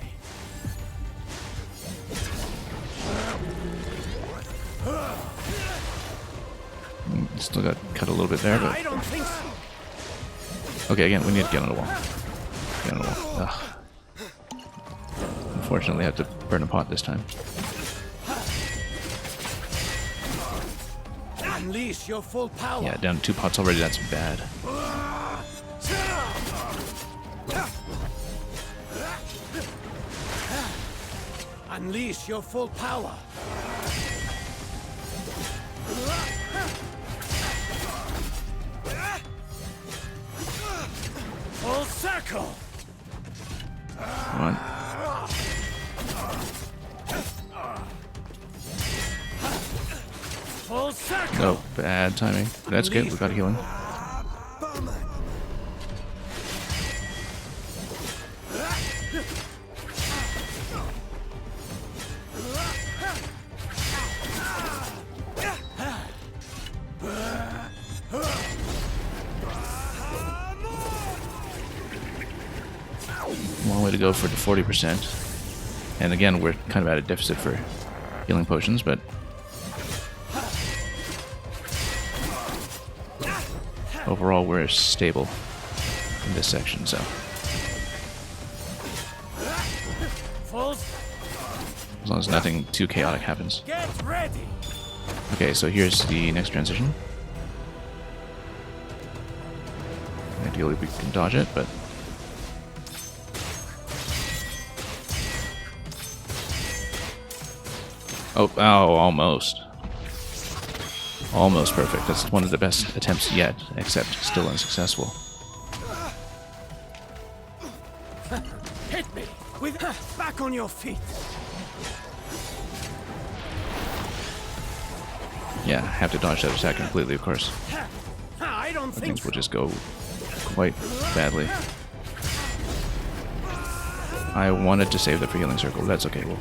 Still got cut a little bit there, but... I don't think so. Okay, again, we need to get on the wall. Get on the wall. Ugh. Unfortunately, I have to burn a pot this time. Unleash your full power. Yeah, down to 2 pots already, that's bad. Unleash your full power. Full circle. Come on. Full circle. No, bad timing. That's good, we got healing. Long way to go for the 40%. And again, we're kind of at a deficit for healing potions, but overall we're stable in this section, so as long as nothing too chaotic happens. Get ready. Okay, so here's the next transition. Ideally we can dodge it, but oh, almost. Almost perfect. That's one of the best attempts yet, except still unsuccessful. Hit me with back on your feet. Yeah, have to dodge that attack completely, of course. I don't think Things will just go quite badly. I wanted to save that for healing circle, but that's okay. We'll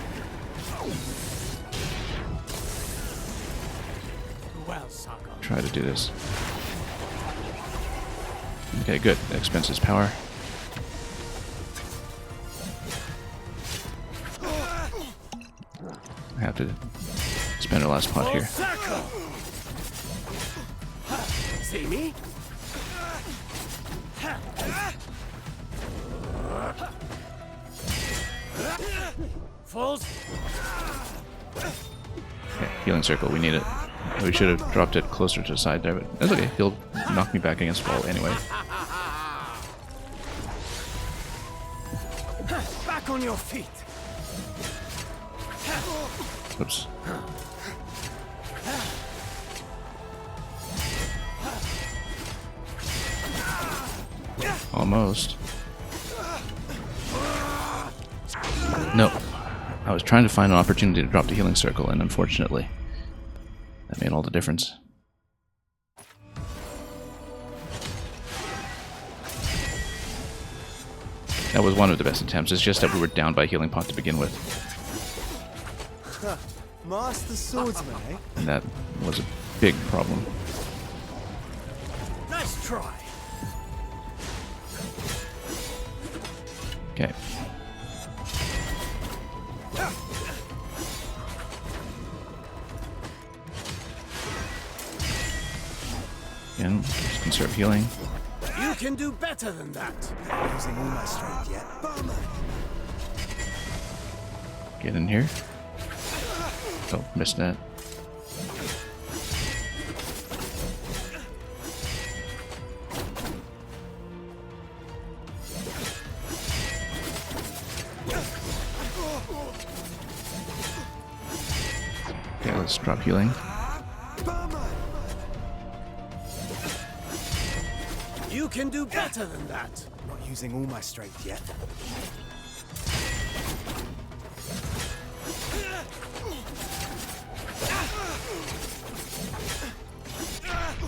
try to do this. Okay, good. That expenses power. I have to spend our last pot here. See me? Falls. Okay, healing circle. We need it. We should have dropped it closer to the side there, but that's okay. He'll knock me back against the wall anyway. Back on your feet. Oops. Almost. Nope. I was trying to find an opportunity to drop the healing circle, and unfortunately, that made all the difference. That was one of the best attempts. It's just that we were down by healing pot to begin with. Master swordsman, eh? And that was a big problem. Nice try. Okay. Again, just conserve healing. You can do better than that. Not using all my strength yet. Bummer. Get in here. Oh, missed that. Okay, let's drop healing. You can do better than that. Not using all my strength yet.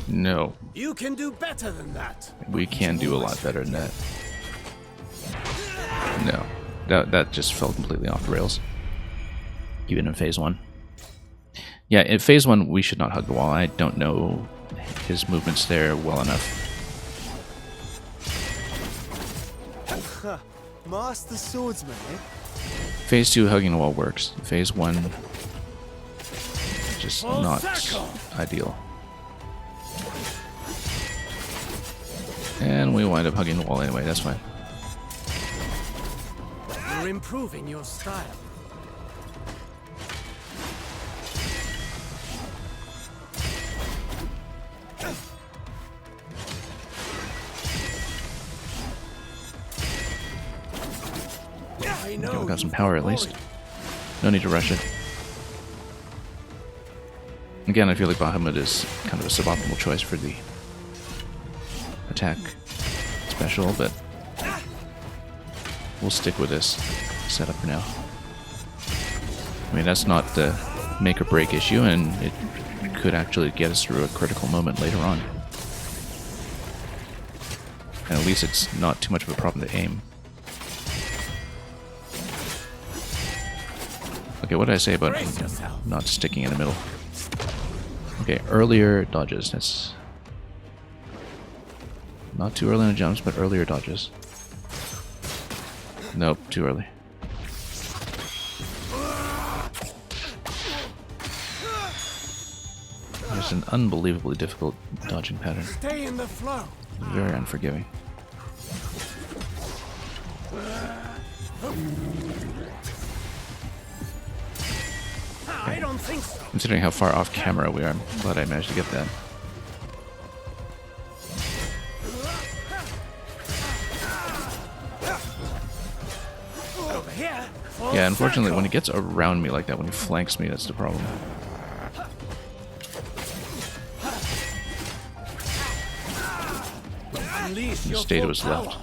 No. You can do better than that. We can do a lot better than that. No. That just fell completely off the rails. Even in phase 1. Yeah, in phase 1 we should not hug the wall. I don't know his movements there well enough. Master swordsman, eh? Phase 2 hugging the wall works. Phase 1 just not ideal. And we wind up hugging the wall anyway, that's fine. You're improving your style. Okay, we got some power at least. No need to rush it. Again, I feel like Bahamut is kind of a suboptimal choice for the attack special, but we'll stick with this setup for now. I mean, that's not the make or break issue, and it could actually get us through a critical moment later on. And at least it's not too much of a problem to aim. Okay, what did I say about not sticking in the middle? Okay, earlier dodges. That's not too early on the jumps, but earlier dodges. Nope, too early. There's an unbelievably difficult dodging pattern. Stay in the flow. Very unforgiving. I don't think so. Considering how far off camera we are, I'm glad I managed to get that. Over here. Yeah, unfortunately, when he gets around me like that, when he flanks me, that's the problem. Unleash your Stay to full his power. left.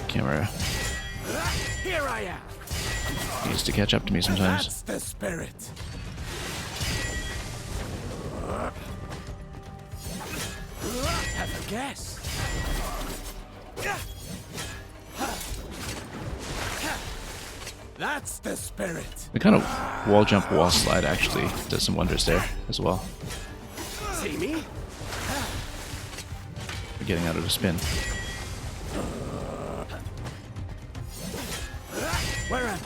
Camera Here I am. needs to catch up to me sometimes. That's the spirit. Have a guess. That's the spirit. The kind of wall jump, wall slide actually does some wonders there as well. See me? For getting out of the spin. Where am I?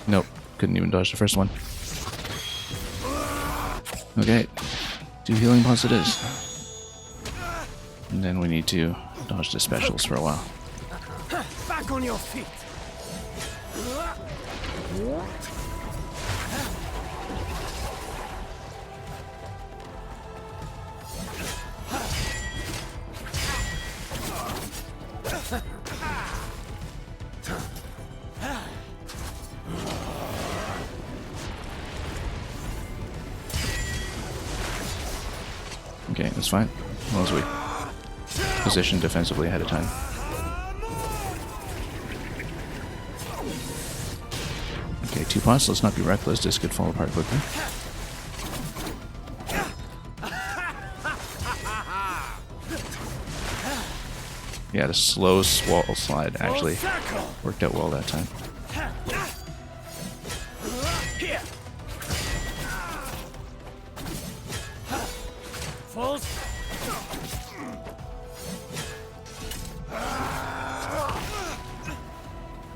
Nope, couldn't even dodge the first one. Okay, 2 healing pots it is. And then we need to dodge the specials for a while. Back on your feet. Okay, that's fine. As long as we position defensively ahead of time. Okay, 2 pots. Let's not be reckless. This could fall apart quickly. Yeah, the slow swall slide actually worked out well that time.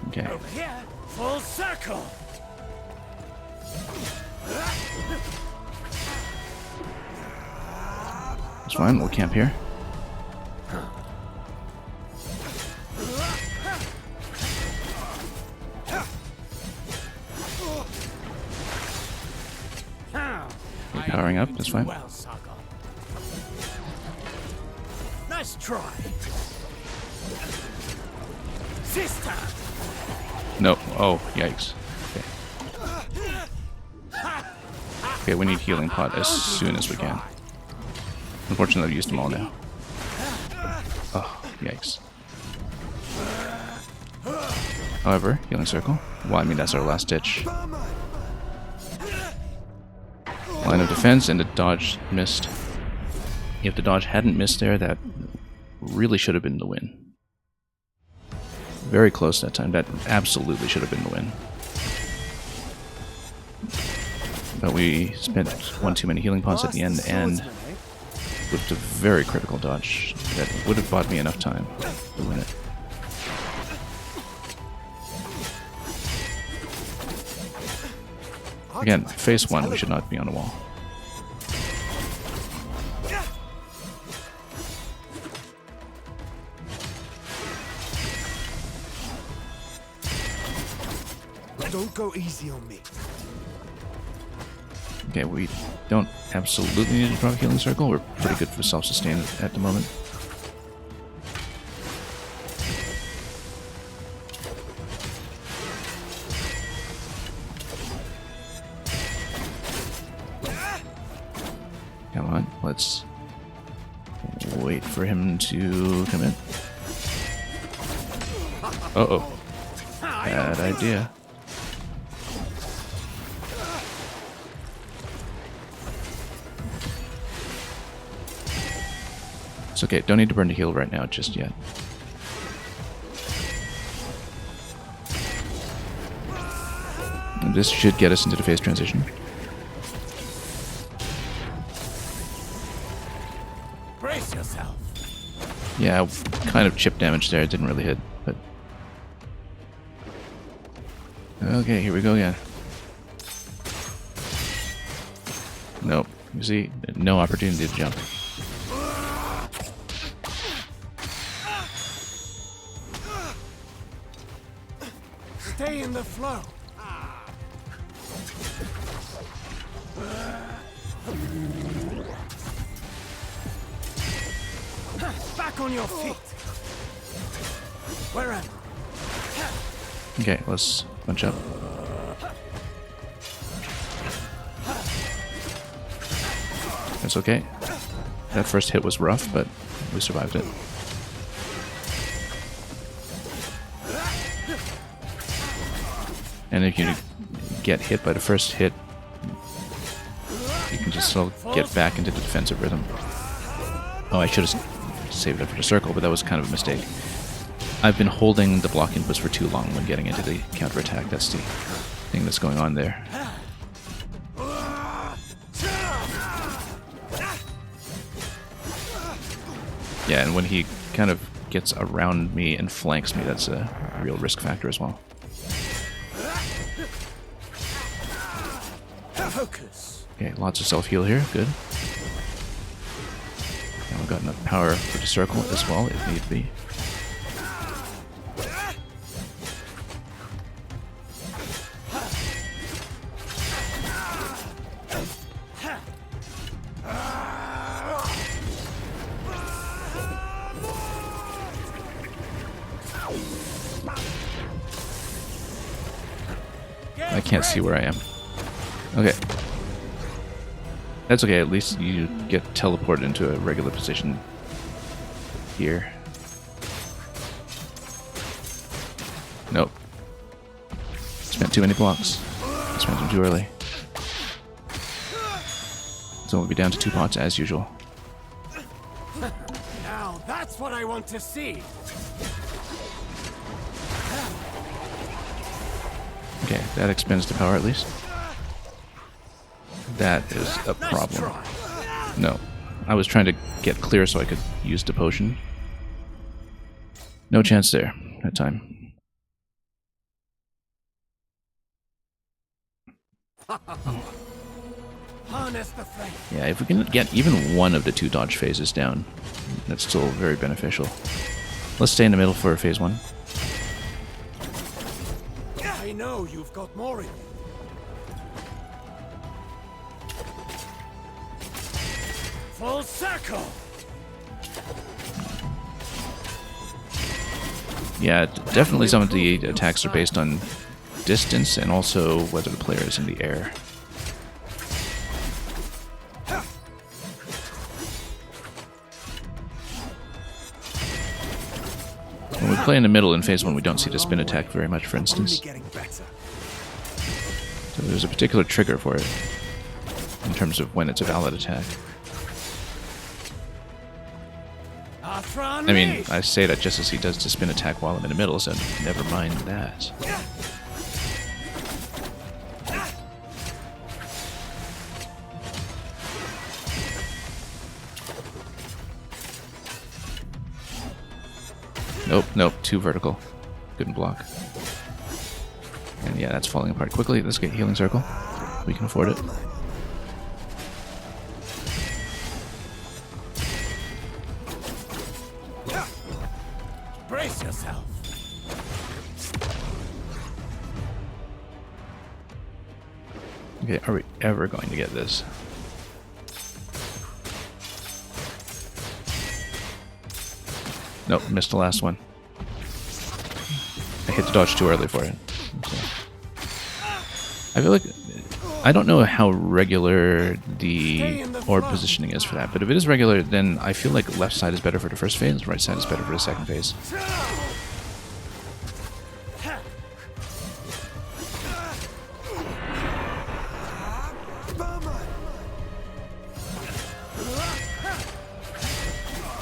Okay. Over here, full circle. It's fine. We'll camp here. Okay, powering up. That's fine. Well, Saga. Nice try. Sister. No. Oh, yikes. Okay. Okay, we need healing pot as soon as we can. Unfortunately, I've used them all now. Oh, yikes. However, healing circle. Well, I mean, that's our last ditch. Line of defense, and the dodge missed. If the dodge hadn't missed there, that really should have been the win. Very close that time. That absolutely should have been the win. But we spent one too many healing pots at the end, and with a very critical dodge that would have bought me enough time to win it. Again, phase 1, we should not be on the wall. Don't go easy on me. Okay, we don't absolutely need to drop a healing circle. We're pretty good for self-sustain at the moment. Come on, let's wait for him to come in. Uh-oh. Bad idea. It's okay, don't need to burn the heal right now just yet. And this should get us into the phase transition. Brace yourself. Yeah, kind of chip damage there, it didn't really hit, but... Okay, here we go again. Nope, you see, no opportunity to jump. Stay in the flow. Back on your feet. Wherever. Okay, let's bunch up. That's okay. That first hit was rough, but we survived it. And if you get hit by the first hit, you can just still get back into the defensive rhythm. Oh, I should have saved it for the circle, but that was kind of a mistake. I've been holding the block inputs for too long when getting into the counterattack. That's the thing that's going on there. Yeah, and when he kind of gets around me and flanks me, that's a real risk factor as well. Focus. Okay, lots of self-heal here. Good. And we've got enough power for the circle as well, if need be. I can't see where I am. Okay. That's okay, at least you get teleported into a regular position here. Nope. Spent too many blocks. Spent them too early. So we'll be down to 2 pots as usual. Now that's what I want to see. Okay, that expends the power at least. That is a problem. No. I was trying to get clear so I could use the potion. No chance there that time. Harness the flame. Yeah, if we can get even one of the 2 dodge phases down, that's still very beneficial. Let's stay in the middle for phase 1. I know you've got more in you. Full circle. Yeah, definitely some of the attacks are based on distance and also whether the player is in the air. When we play in the middle in phase 1, we don't see the spin attack very much, for instance. So there's a particular trigger for it in terms of when it's a valid attack. I mean, I say that just as he does the spin attack while I'm in the middle, so never mind that. Nope, nope, too vertical. Couldn't block. And yeah, that's falling apart quickly. Let's get healing circle. We can afford it. Brace yourself. Okay, are we ever going to get this? Nope, missed the last one. I hit the dodge too early for it. So. I feel like... I don't know how regular the orb positioning is for that, but if it is regular, then I feel like left side is better for the first phase, right side is better for the second phase.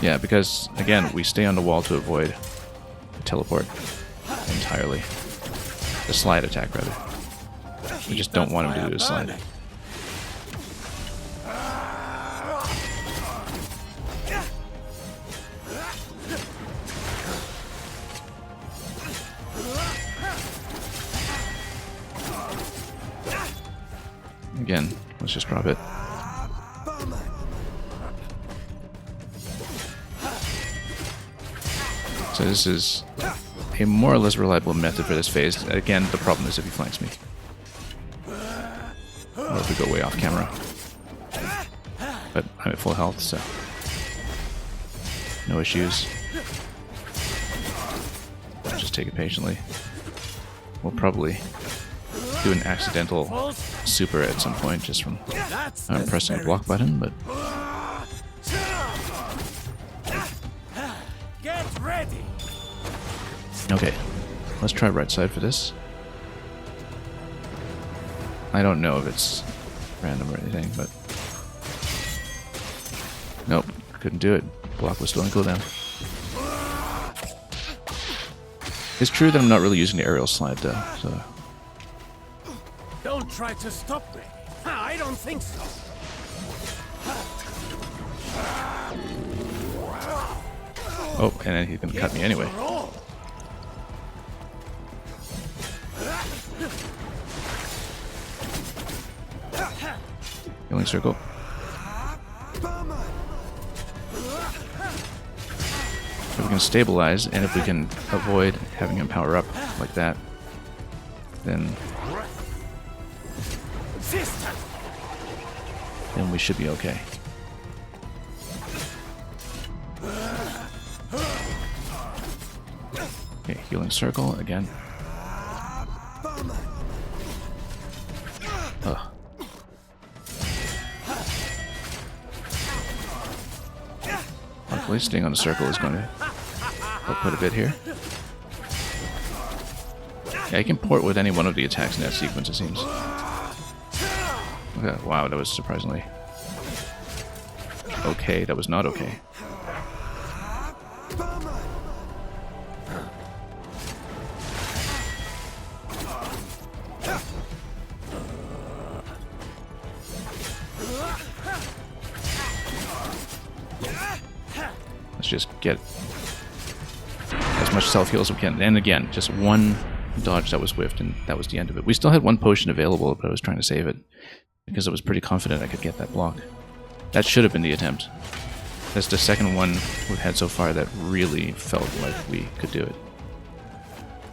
Yeah, because, again, we stay on the wall to avoid the teleport entirely. The slide attack, rather. We just don't want him to do a slide. Again, let's just drop it. So this is a more or less reliable method for this phase. Again, the problem is if he flanks me. Or if we go way off camera. But I'm at full health, so no issues. I'll just take it patiently. We'll probably do an accidental super at some point just from pressing a block button, but Get ready. okay, let's try right side for this. I don't know if it's random or anything, but nope, couldn't do it. Block was still on cooldown. It's true that I'm not really using the aerial slide though, so... Don't try to stop me. I don't think so. Oh, and then he's gonna cut me anyway. Healing circle. If we can stabilize, and if we can avoid having him power up like that, then we should be okay. Okay, healing circle again. Ugh. Luckily, staying on the circle is going to help quite a bit here. Yeah, you can port with any one of the attacks in that sequence, it seems. Okay, wow, that was surprisingly okay. That was not okay. Let's just get as much self-heal as we can. And again, just one dodge that was whiffed, and that was the end of it. We still had one potion available, but I was trying to save it because I was pretty confident I could get that block. That should have been the attempt. That's the second one we've had so far that really felt like we could do it.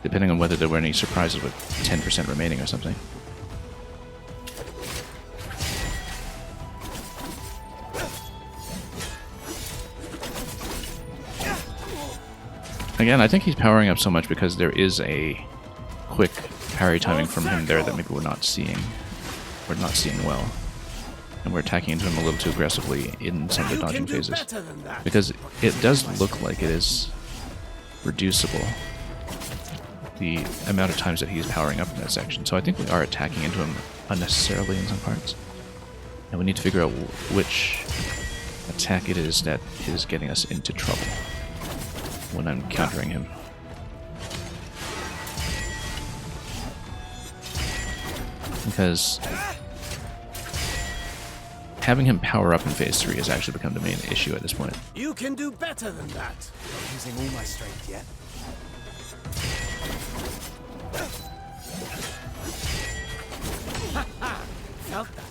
Depending on whether there were any surprises with 10% remaining or something. Again, I think he's powering up so much because there is a quick parry timing from him there that maybe we're not seeing. We're not seeing well. And we're attacking into him a little too aggressively in some of the dodging phases. Because it does look like it is reducible, the amount of times that he's powering up in that section. So I think we are attacking into him unnecessarily in some parts. And we need to figure out which attack it is that is getting us into trouble when I'm countering him. Because having him power up in phase 3 has actually become the main issue at this point. You can do better than that. Not using all my strength yet.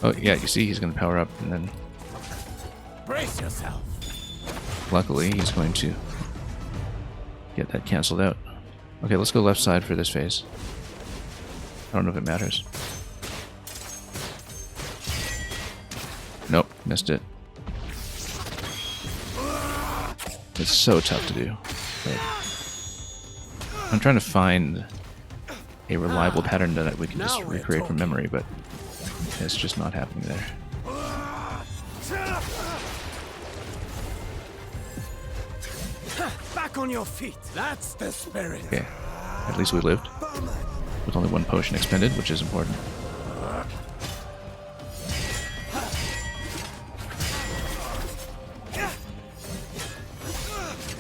Oh yeah, you see he's going to power up and then Brace yourself. luckily he's going to get that cancelled out. Okay, let's go left side for this phase. I don't know if it matters. Nope, missed it. It's so tough to do. But I'm trying to find a reliable pattern that we can just recreate from memory, but it's just not happening there. Back on your feet. That's the spirit. Okay, at least we lived. With only one potion expended, which is important.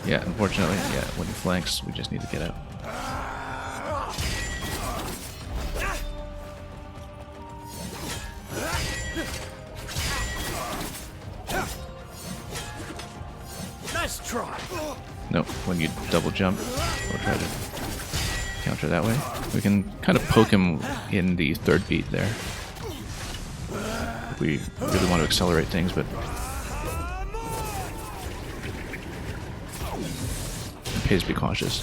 Yeah, unfortunately, yeah, when he flanks, we just need to get out. Nice try. Nope, when you double jump, or try to counter that way. We can kind of poke him in the third beat there. If we really want to accelerate things, but it pays to be cautious.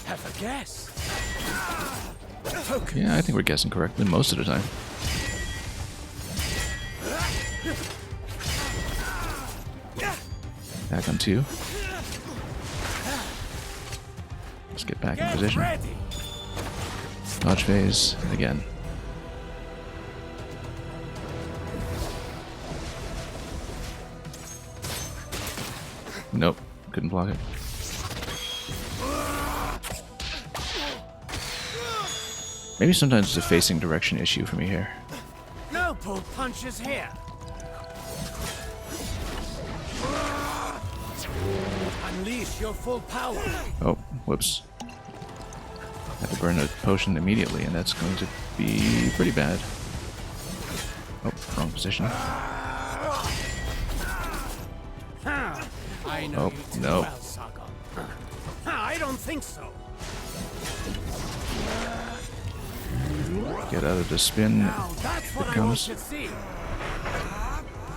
Have a guess. Yeah, I think we're guessing correctly most of the time. Back on 2. Let's get back in position. Dodge phase, and again. Nope, couldn't block it. Maybe sometimes it's a facing direction issue for me here. No pull punches here. Unleash your full power. Oh, whoops. Have to burn a potion immediately, and that's going to be pretty bad. Oh, wrong position. I know Oh, you too no. well, Sargon. I don't think so. Get out of the spin. Now that's what Here I want comes. to see.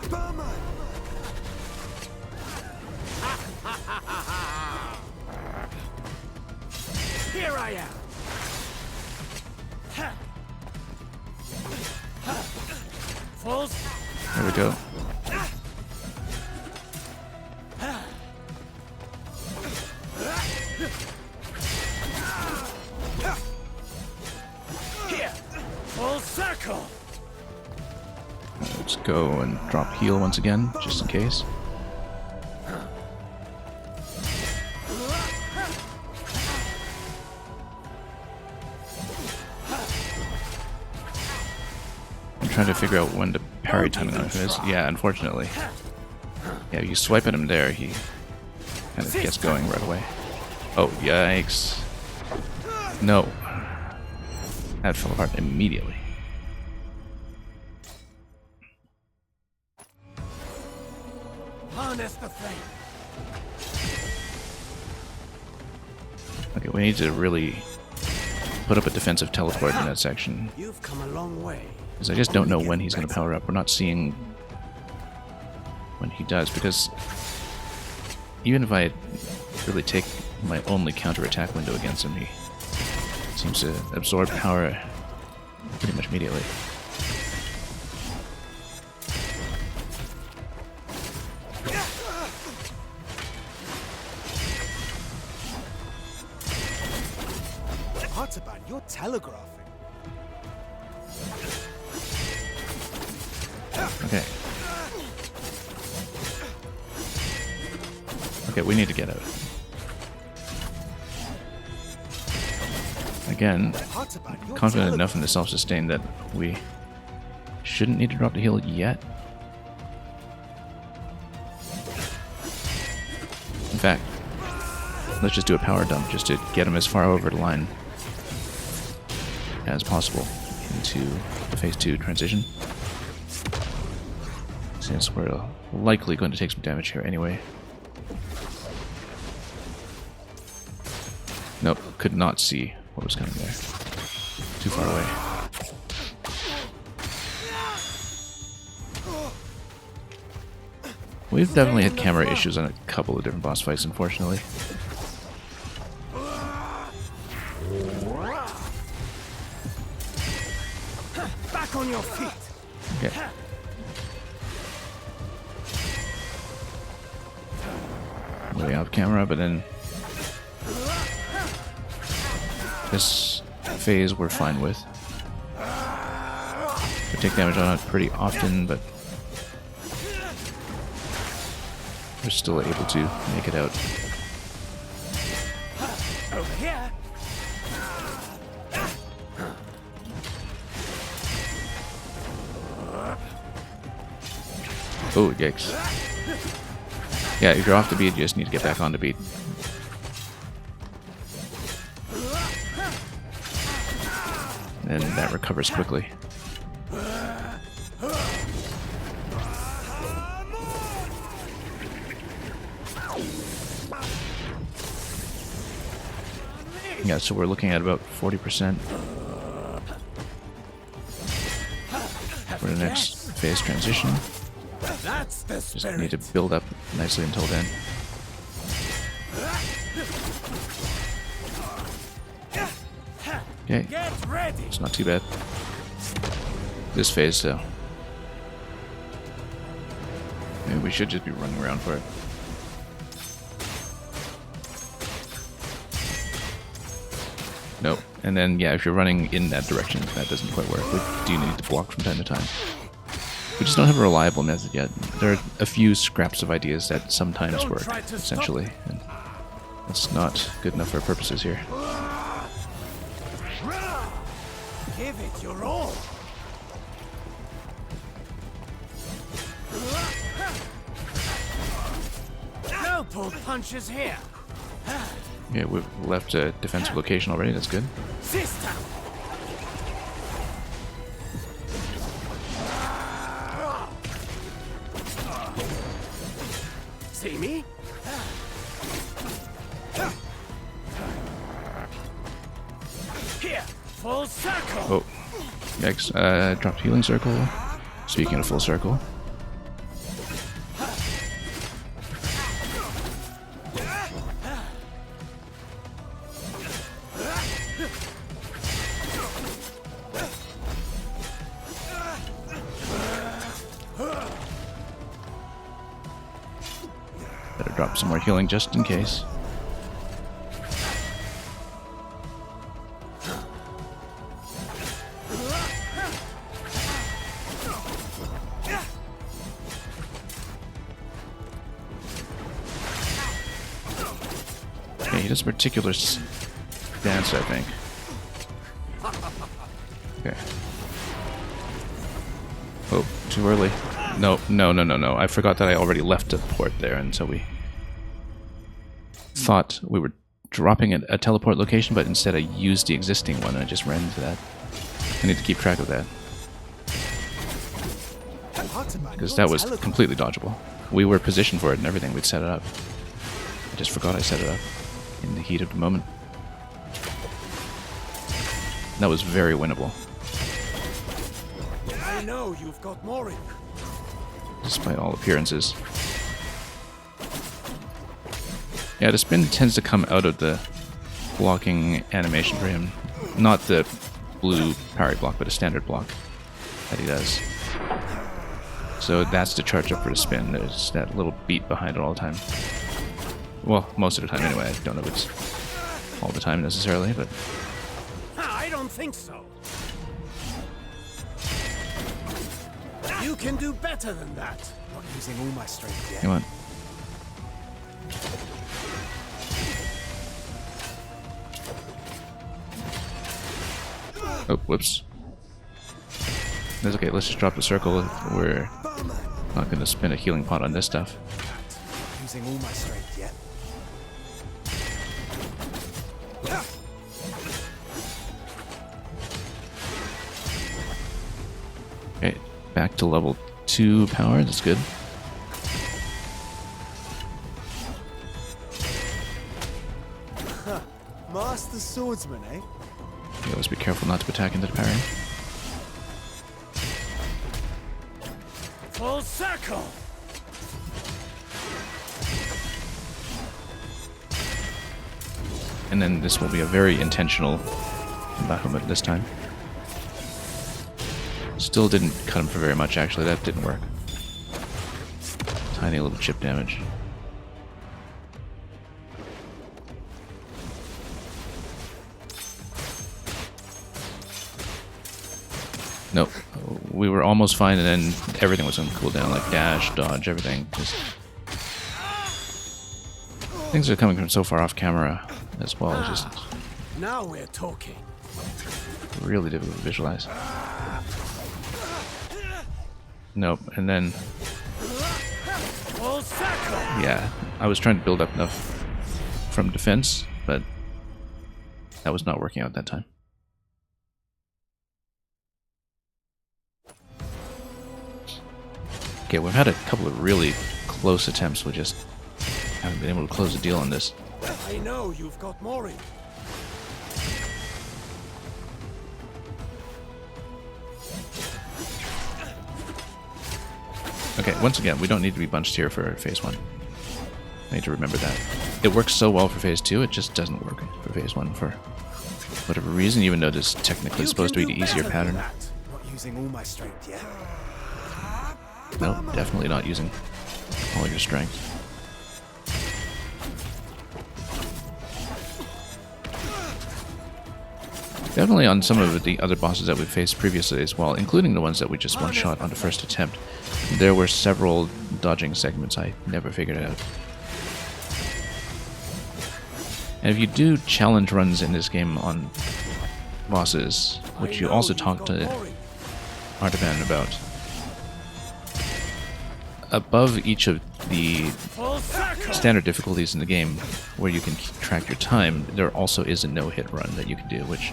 Berman! Here I am. Fools. There we go. Here. Full circle. Let's go and drop heal once again, just in case. I'm trying to figure out when to parry timing on him is. Yeah, unfortunately. Yeah, you swipe at him there, he kind of gets going right away. Oh, yikes. No. That fell apart immediately. Harness the flame. Okay, we need to really put up a defensive teleport in that section. You've come a long way. Because I just don't know when he's going to power up. We're not seeing when he does, because even if I really take my only counterattack window against him, he seems to absorb power pretty much immediately. Artaban, you're telegraphing. Okay. Okay, we need to get out. Again, Artaban, you're confident enough in the self-sustain that we shouldn't need to drop the heal yet. In fact, let's just do a power dump just to get him as far over the line as possible into the phase 2 transition. Since we're likely going to take some damage here anyway. Nope, could not see what was coming there. Too far away. We've definitely had camera issues on a couple of different boss fights, unfortunately. Back on your feet. Okay. Way off camera, but then this phase we're fine with. We take damage on it pretty often, but we're still able to make it out. Over here. Oh, yikes. Yeah, if you're off the beat, you just need to get back on the beat. And that recovers quickly. Yeah, so we're looking at about 40% for the next phase transition. That's the Just spirit. need to build up nicely until then. Okay, Get ready. it's not too bad. This phase, though. Maybe we should just be running around for it. Nope. And then, yeah, if you're running in that direction, that doesn't quite work. We do need to block from time to time. We just don't have a reliable method yet. There are a few scraps of ideas that sometimes Don't work, try to stop essentially. And that's not good enough for our purposes here. Give it your all. No pull punches here. Yeah, we've left a defensive location already, that's good. Sister. See me? Here. Full circle. Oh, yikes! Dropped healing circle. Speaking of full circle, better drop some more healing just in case. Okay, he does a particular dance, I think. Okay. Oh, too early. No. I forgot that I already left a port there, and so we thought we were dropping at a teleport location, but instead I used the existing one and I just ran into that. I need to keep track of that, because that was completely dodgeable. We were positioned for it and everything. We'd set it up. I just forgot I set it up in the heat of the moment. That was very winnable, I know you've got more in you. despite all appearances. Yeah, the spin tends to come out of the blocking animation for him. Not the blue parry block, but a standard block that he does. So that's the charge up for the spin. There's that little beat behind it all the time. Well, most of the time anyway. I don't know if it's all the time necessarily, but... I don't think so. You can do better than that. Not using all my strength yet. Come on. Oh, whoops. That's okay, let's just drop the circle. We're not going to spin a healing pot on this stuff. Not using all my strength yet. Okay, back to level 2 power, that's good. Master swordsman, eh? You always be careful not to attack into the parry. Full circle. And then this will be a very intentional Bahamut this time. Still didn't cut him for very much, actually. That didn't work. Tiny little chip damage. Nope. We were almost fine, and then everything was on cooldown, like dash, dodge, everything. Just things are coming from so far off camera as well. Just Now we're talking. really difficult to visualize. Nope. And then, Full circle. yeah, I was trying to build up enough from defense, but that was not working out that time. Okay, we've had a couple of really close attempts. We just haven't been able to close the deal on this. I know you've got more in you. Okay, once again, we don't need to be bunched here for phase 1. I need to remember that. It works so well for phase 2, it just doesn't work for phase 1 for whatever reason, even though this is technically supposed to be the easier pattern. Not using all my strength yet. Nope, definitely not using all your strength. Definitely on some of the other bosses that we faced previously as well, including the ones that we just one-shot on the first attempt, there were several dodging segments I never figured out. And if you do challenge runs in this game on bosses, which you also talked to Artaban about, above each of the standard difficulties in the game, where you can track your time, there also is a no-hit run that you can do, which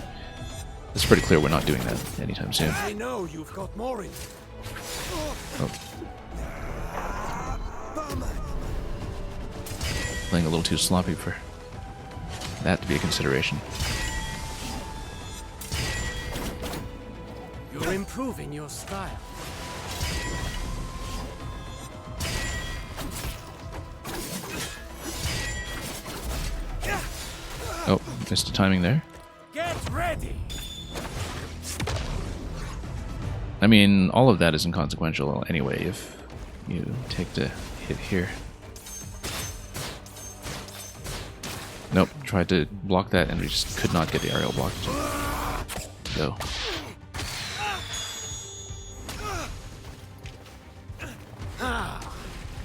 it's pretty clear we're not doing that anytime soon. I know you've got more in you. Oh. Playing a little too sloppy for that to be a consideration. You're improving your style. Oh, missed the timing there. Get ready. I mean, all of that is inconsequential anyway if you take the hit here. Nope, tried to block that and we just could not get the aerial block to go.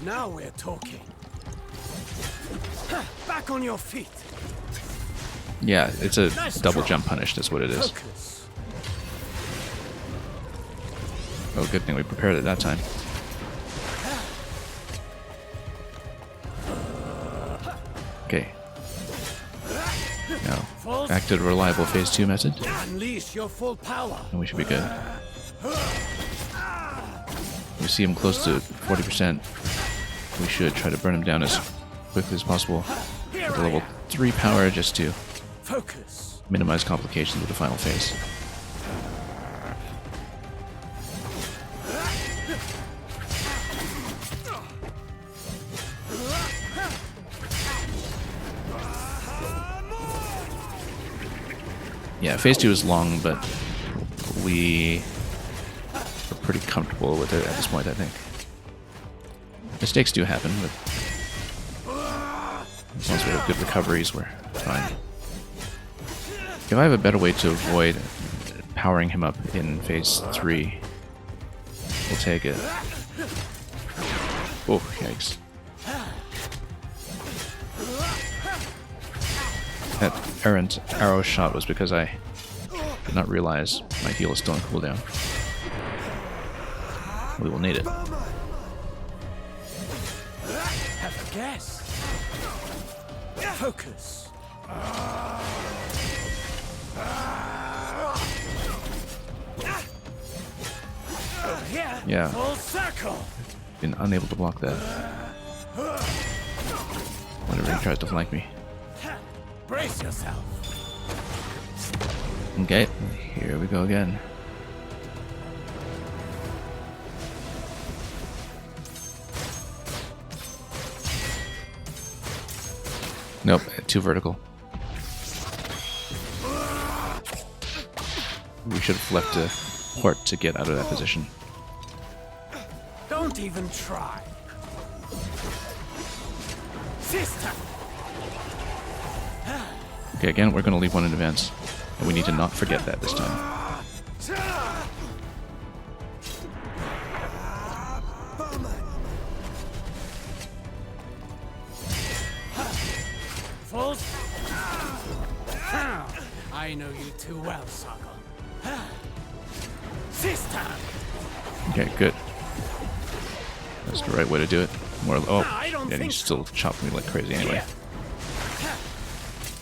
Now we're talking. Back on your feet. Yeah, it's a Nice double drop. jump punish, that's what it is. Focus. Oh, good thing we prepared it that time. Okay. Now, back to the reliable phase 2 method, Unleash your full power. and we should be good. We see him close to 40%. We should try to burn him down as quickly as possible with the level 3 power just to Focus. minimize complications with the final phase. Yeah, phase 2 is long, but we are pretty comfortable with it at this point, I think. Mistakes do happen, but as long as we have good recoveries, we're fine. If I have a better way to avoid powering him up in phase 3, we'll take it. Oh, yikes. That errant arrow shot was because I did not realize my heal is still on cooldown. We will need it. Have a guess. Focus. Here. Yeah. Full circle. Been unable to block that. Whenever he tries to flank me. Brace yourself. Okay, here we go again. Nope, too vertical. We should have left a port to get out of that position. Don't even try. Sister. Okay, again, we're going to leave one in advance. And we need to not forget that this time. Full. I know you too well, Sokol. Sister. Okay, good. That's the right way to do it. More. Oh, I don't and think he's still chopping me like crazy anyway.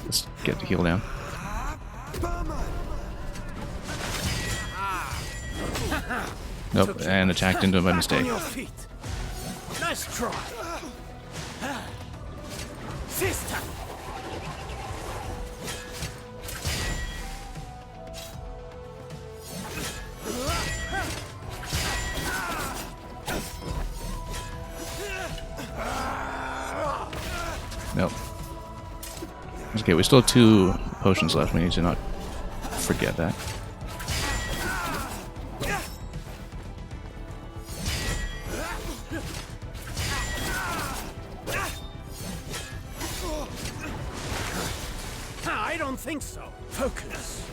Let's get the heal down. Nope, and attacked into him by Back mistake. on your feet. Nice try. Sister. Nope. Okay, we still have 2 potions left. We need to not forget that. I don't think so. Focus.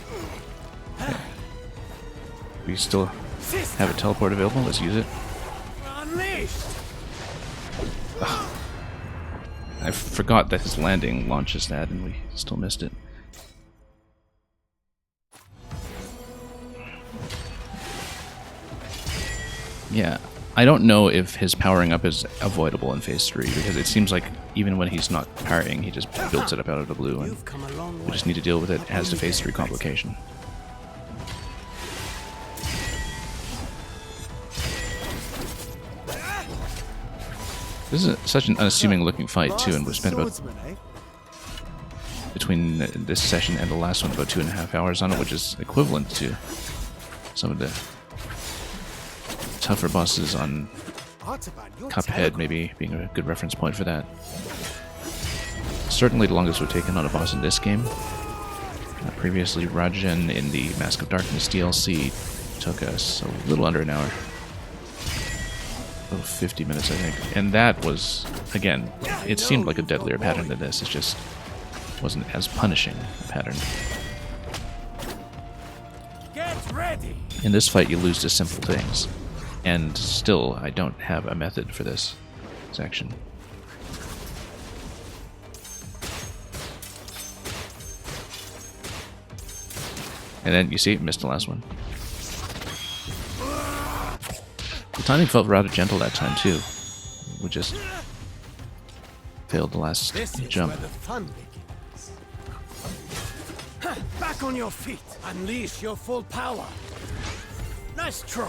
We still Sister. have a teleport available. Let's use it. Unleashed. I forgot that his landing launches that, and we still missed it. Yeah, I don't know if his powering up is avoidable in phase 3, because it seems like even when he's not parrying, he just builds it up out of the blue, and You've come a long we way. just need to deal with it as the phase 3 complication. This is such an unassuming looking fight too, and we spent about, Swordsman, eh? between this session and the last one, about 2.5 hours on it, which is equivalent to some of the tougher bosses on Artaban, you're Cuphead terrible. maybe being a good reference point for that. Certainly the longest we've taken on a boss in this game. Previously, Rajan in the Mask of Darkness DLC took us a little under an hour. Oh, 50 minutes, I think. And that was, again, it seemed like a deadlier pattern than this. It just wasn't as punishing a pattern. Get ready! In this fight, you lose to simple things. And still, I don't have a method for this section. And then, you see, missed the last one. The timing felt rather gentle that time, too. We just failed the last This is jump. where the fun begins. Back on your feet. Unleash your full power. Nice try.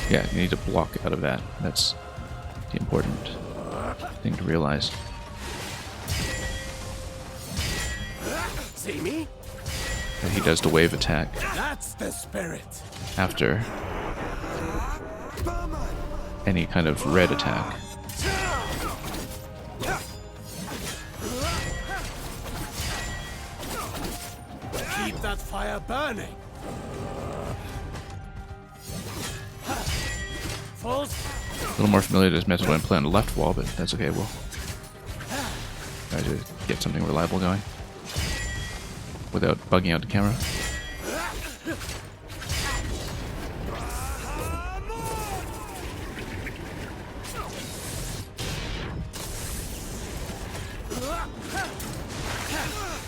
Yeah, you need to block out of that. That's the important thing to realize. See me? That he does the wave attack That's the spirit. after any kind of red attack. Keep that fire burning. Falls. A little more familiar to this method when I play on the left wall, but that's okay. We'll try to get something reliable going without bugging out the camera.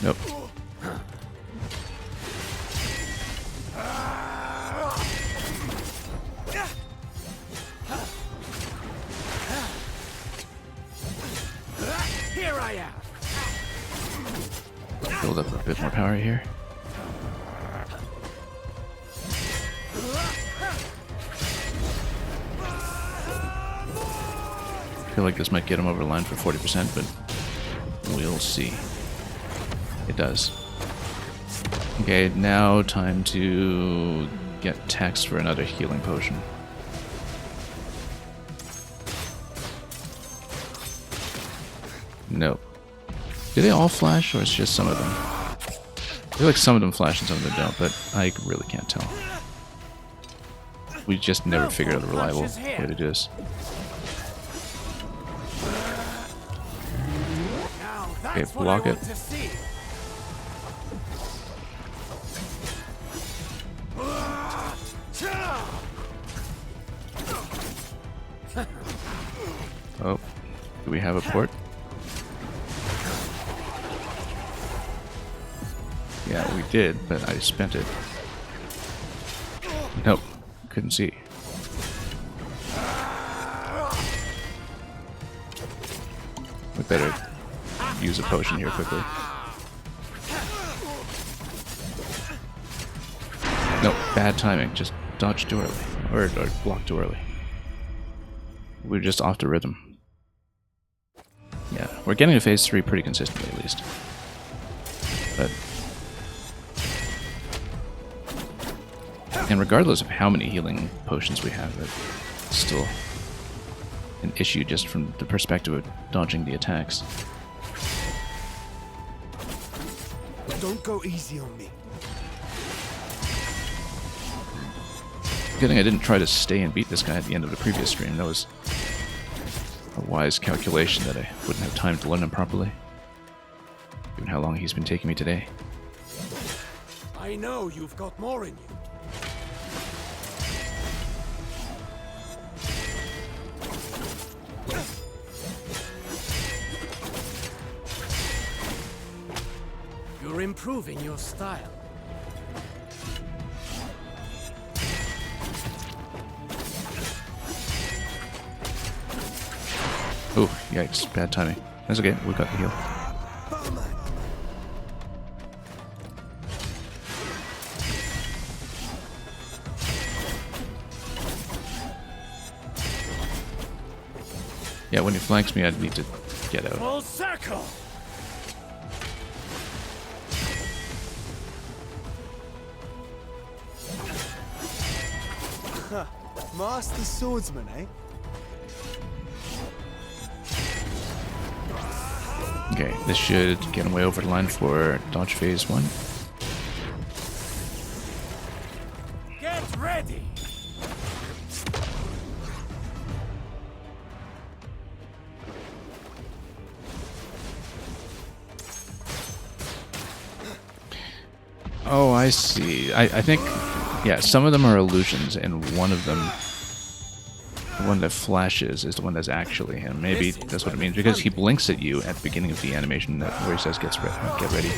Nope. Here I am. Build up a bit more power here. I feel like this might get him over the line for 40%, but we'll see. It does. Okay, now time to get Tex for another healing potion. Nope. Do they all flash, or it's just some of them? I feel like some of them flash and some of them don't, but I really can't tell. We just never figured out a reliable way to do this. Now Okay, that's what block I it. want to see. Oh, do we have a port? Yeah, we did, but I spent it. Nope, couldn't see. We better use a potion here quickly. No, bad timing. Just dodge too early. Or block too early. We're just off the rhythm. Yeah, we're getting to phase 3 pretty consistently at least. But... and regardless of how many healing potions we have, it's still an issue just from the perspective of dodging the attacks. Don't go easy on me. Good thing I didn't try to stay and beat this guy at the end of the previous stream. That was a wise calculation that I wouldn't have time to learn him properly. Given how long he's been taking me today. I know you've got more in you. You're improving your style. Oh, yikes, bad timing. That's okay, we got the heal. Yeah, when he flanks me, I'd need to get out. Full circle. Master swordsman, eh? Okay, this should get him way over the line for dodge phase 1. Get ready. Oh, I see. I think, yeah, some of them are illusions, and one of them, the one that flashes, is the one that's actually him. Maybe that's what it means, because he blinks at you at the beginning of the animation where he says, get ready.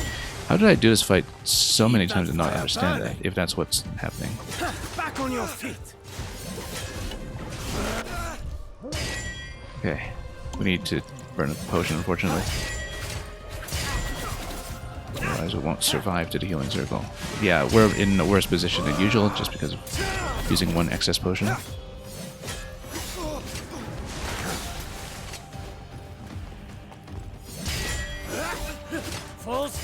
How did I do this fight so many times and not understand that, if that's what's happening? Back on your feet. Okay, we need to burn a potion, unfortunately. Otherwise, we won't survive to the healing circle. Yeah, we're in a worse position than usual just because of using one excess potion. Falls.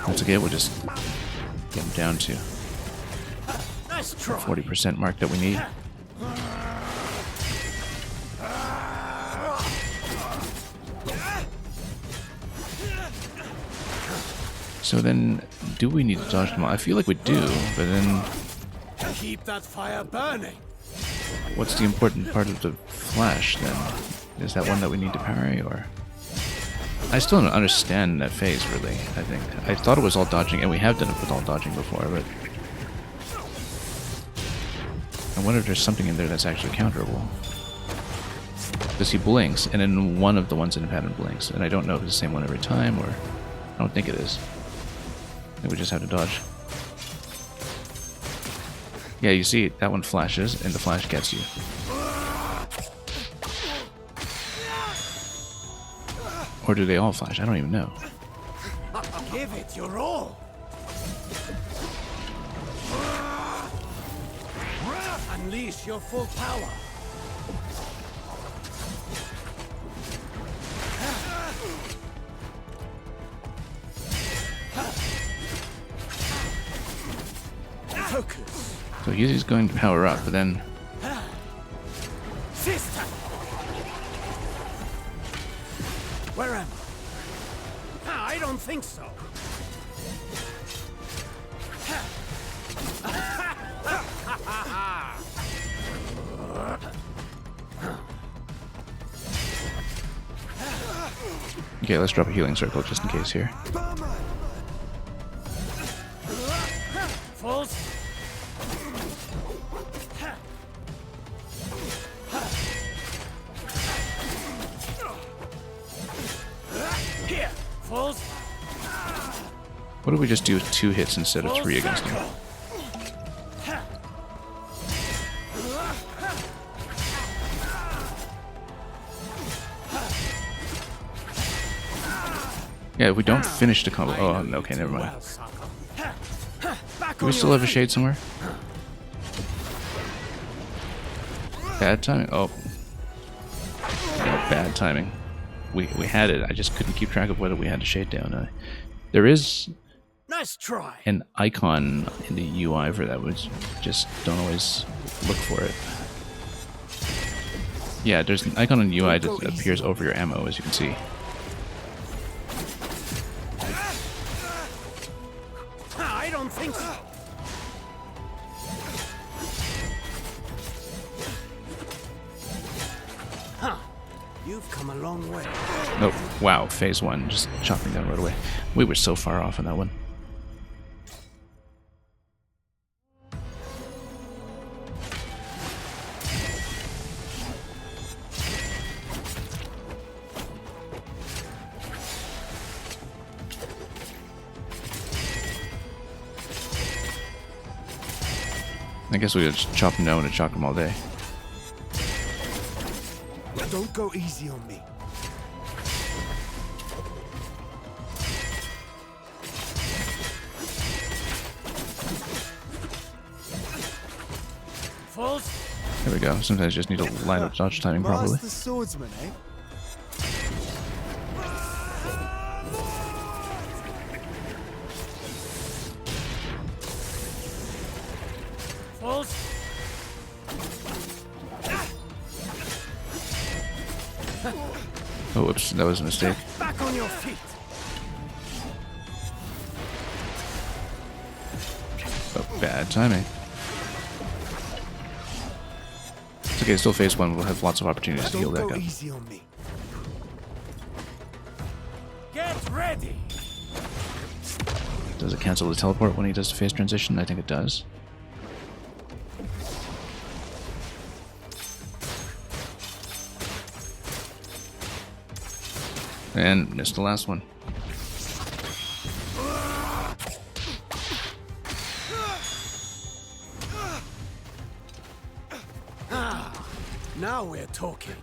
That's okay, we'll just get him down to Nice try. 40% mark that we need. So then, do we need to dodge them all? I feel like we do, but then Keep that fire burning. what's the important part of the flash then? Is that one that we need to parry, or? I still don't understand that phase, really, I think. I thought it was all dodging, and we have done it with all dodging before, but I wonder if there's something in there that's actually counterable. Because he blinks, and then one of the ones in the pattern blinks, and I don't know if it's the same one every time, or I don't think it is. I think we just have to dodge. Yeah, you see, that one flashes, and the flash gets you. Or do they all flash? I don't even know. Give it your all. Unleash your full power. Focus. So he's going to power up, but then Sister. Where am I? I don't think so. okay, let's drop a healing circle just in case here. Falls. Here. Falls. What if we just do 2 hits instead of 3 against him? Yeah, if we don't finish the combo. Oh, okay, never mind. Do we still have a shade somewhere? Bad timing? Oh. No, bad timing. We had it, I just couldn't keep track of whether we had a shade down. There is Nice try. an icon in the UI for that, which just don't always look for it. Yeah, there's an icon in the UI that appears over your ammo, as you can see. I don't think so. Huh. You've come a long way. Oh, wow, phase 1, just chopping down right away. We were so far off on that one. I guess we could just chop them down and chop them all day. Don't go easy on me. Falls. There we go. Sometimes you just need to line up dodge timing properly. Master swordsman, eh? False. Oh, whoops, that was a mistake. Back on your feet. Oh, bad timing. It's okay, still phase 1. We'll have lots of opportunities to heal Don't back go up. easy on me. Get ready. Does it cancel the teleport when he does the phase transition? I think it does. And missed the last one. Now we're talking.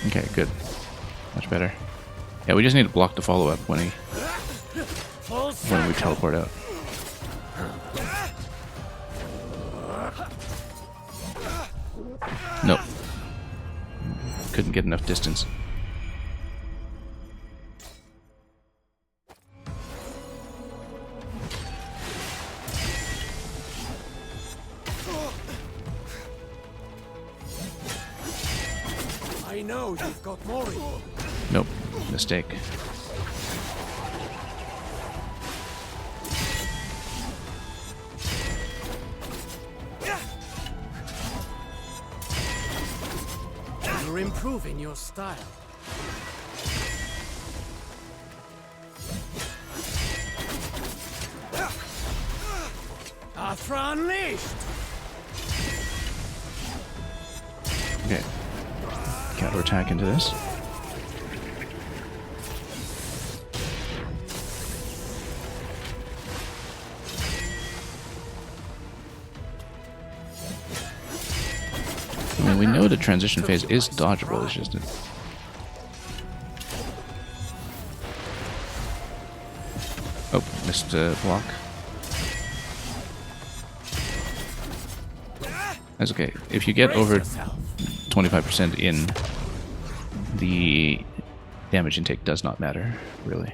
Okay, good. Much better. Yeah, we just need to block the follow-up when we teleport out. Nope. Couldn't get enough distance. I know you've got more in you. Nope. Mistake. You're improving your style. Athra unleashed! Okay. Counterattack into this. I mean, we know the transition phase is dodgeable, it's just... Oh, missed a block. That's okay. If you get over 25% in, the damage intake does not matter, really.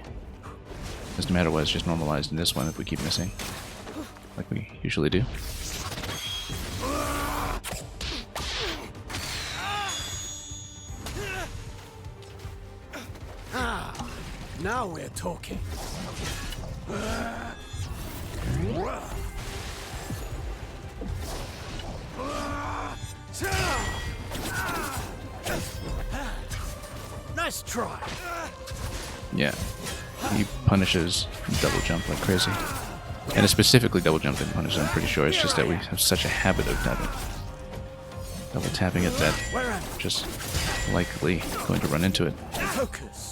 Doesn't matter what, it's just normalized in this one if we keep missing, like we usually do. Now we're talking. Nice try. Yeah, he punishes double jump like crazy. And it's specifically double jump that punishes, I'm pretty sure. It's just that we have such a habit of double tapping it that Where am we're just likely going to run into it. I? Focus.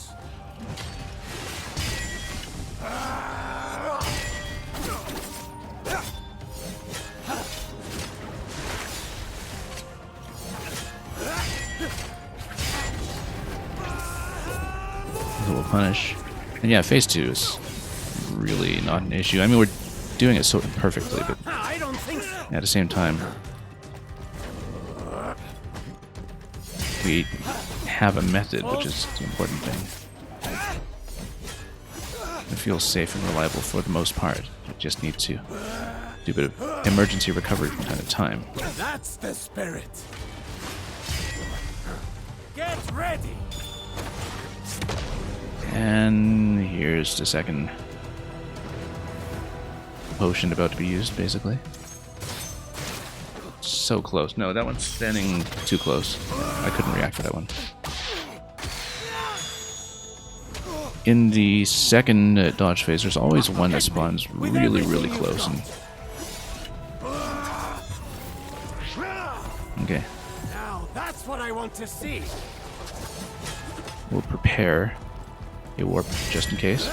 So we'll punish. And yeah, phase 2 is really not an issue. I mean, we're doing it so imperfectly, but I don't think so. at the same time, we have a method, which is the important thing. It feels safe and reliable for the most part. You just need to do a bit of emergency recovery from time to time. That's the spirit. Get ready. And here's the second potion about to be used, basically. So close. No, that one's standing too close. I couldn't react to that one. In the second dodge phase, there's always one that spawns really, really close. And okay, Now that's what I want to see. we'll prepare a warp just in case.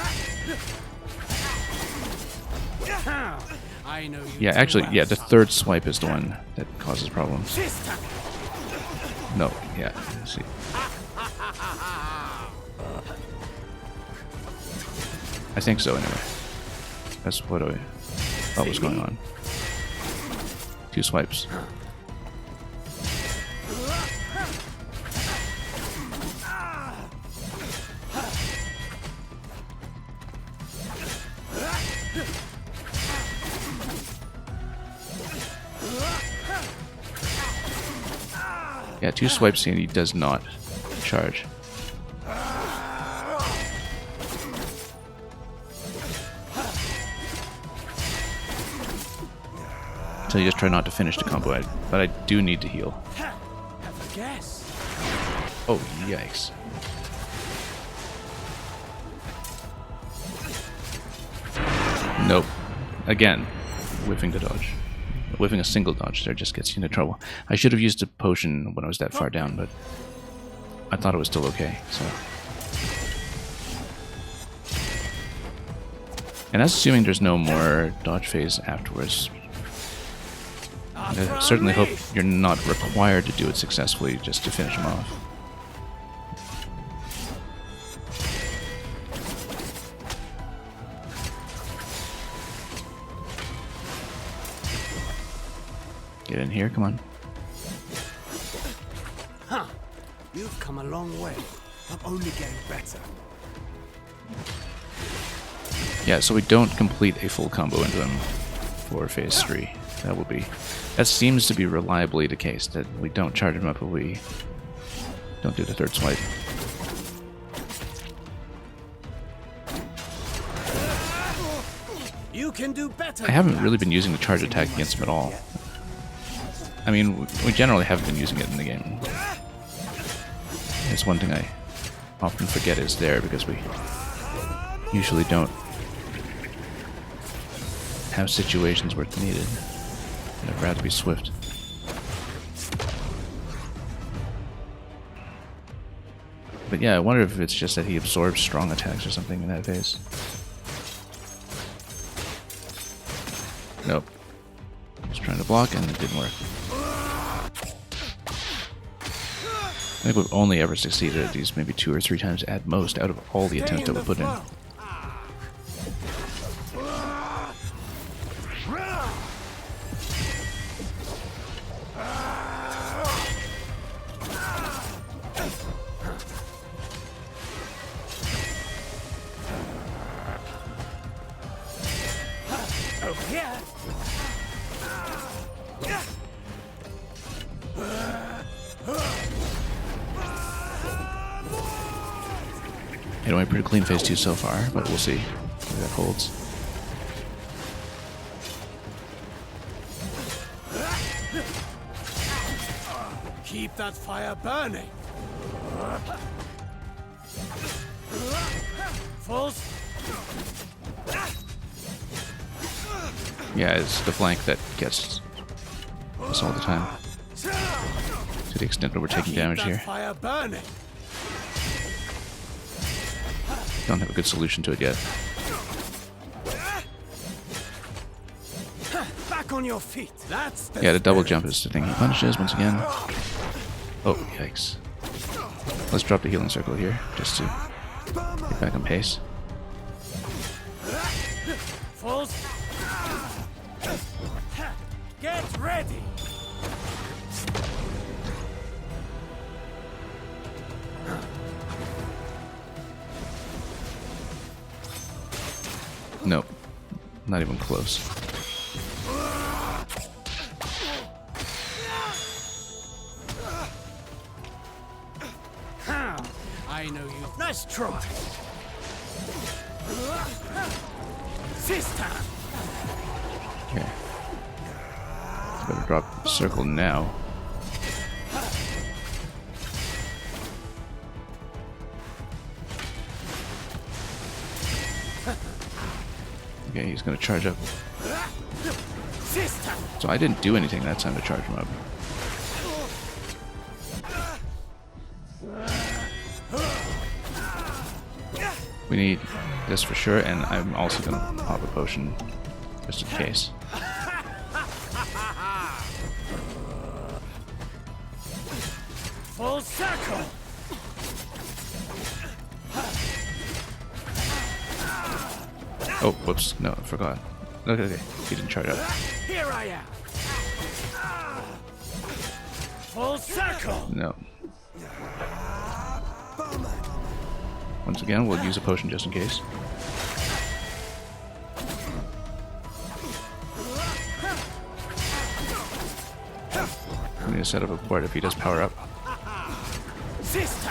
I know you. Yeah, too actually, well, yeah, the son. third swipe is the one that causes problems. Sister. No, yeah, let's see. I think so, anyway. That's what I thought was going on. 2 swipes. Yeah, 2 swipes and he does not charge. So you just try not to finish the combo, but I do need to heal. Have a guess. Oh, yikes. Nope. Again, whiffing the dodge. Whiffing a single dodge there just gets you into trouble. I should have used a potion when I was that far down, but I thought it was still okay, so... And that's assuming there's no more dodge phase afterwards. I certainly hope you're not required to do it successfully just to finish him off. Get in here, come on. Huh. You've come a long way. I'm only getting better. Yeah, so we don't complete a full combo into him for phase 3. That seems to be reliably the case, that we don't charge him up if we don't do the 3rd swipe. You can do better. I haven't really been using the charge attack against him at all. I mean, we generally haven't been using it in the game. It's one thing I often forget is there because we usually don't have situations where it's needed. I'd rather be swift. But yeah, I wonder if it's just that he absorbs strong attacks or something in that phase. Nope. Just trying to block and it didn't work. I think we've only ever succeeded at these maybe 2 or 3 times at most out of all the attempts that we put in. Anyway, pretty clean phase 2 so far, but we'll see if that holds. Keep that fire burning. False. Yeah, it's the flank that gets us all the time. To the extent that we're taking damage here. Fire burning. Don't have a good solution to it yet. Back on your feet. That's the Yeah, the double jump is the thing he punishes once again. Oh, yikes. Let's drop the healing circle here, just to get back on pace. False. Get ready. Nope. Not even close. I know you. Nice try. Sister. Okay. Better drop the circle now. Okay, he's gonna charge up. Sister. So I didn't do anything that time to charge him up. We need this for sure, and I'm also gonna pop a potion just in case. Full circle. Oh, whoops. No, I forgot. Okay. He didn't charge up. Here I am. Full circle. No. Once again, we'll use a potion just in case. We need to set up a board if he does power up. Sister!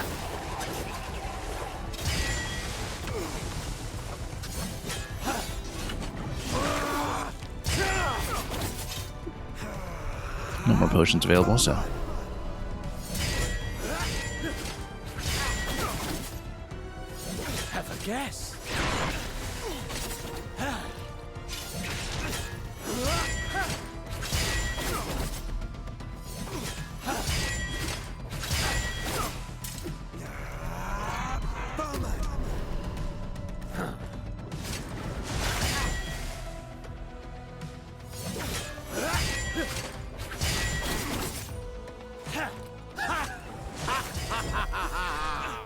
No more potions available, so. Have a guess.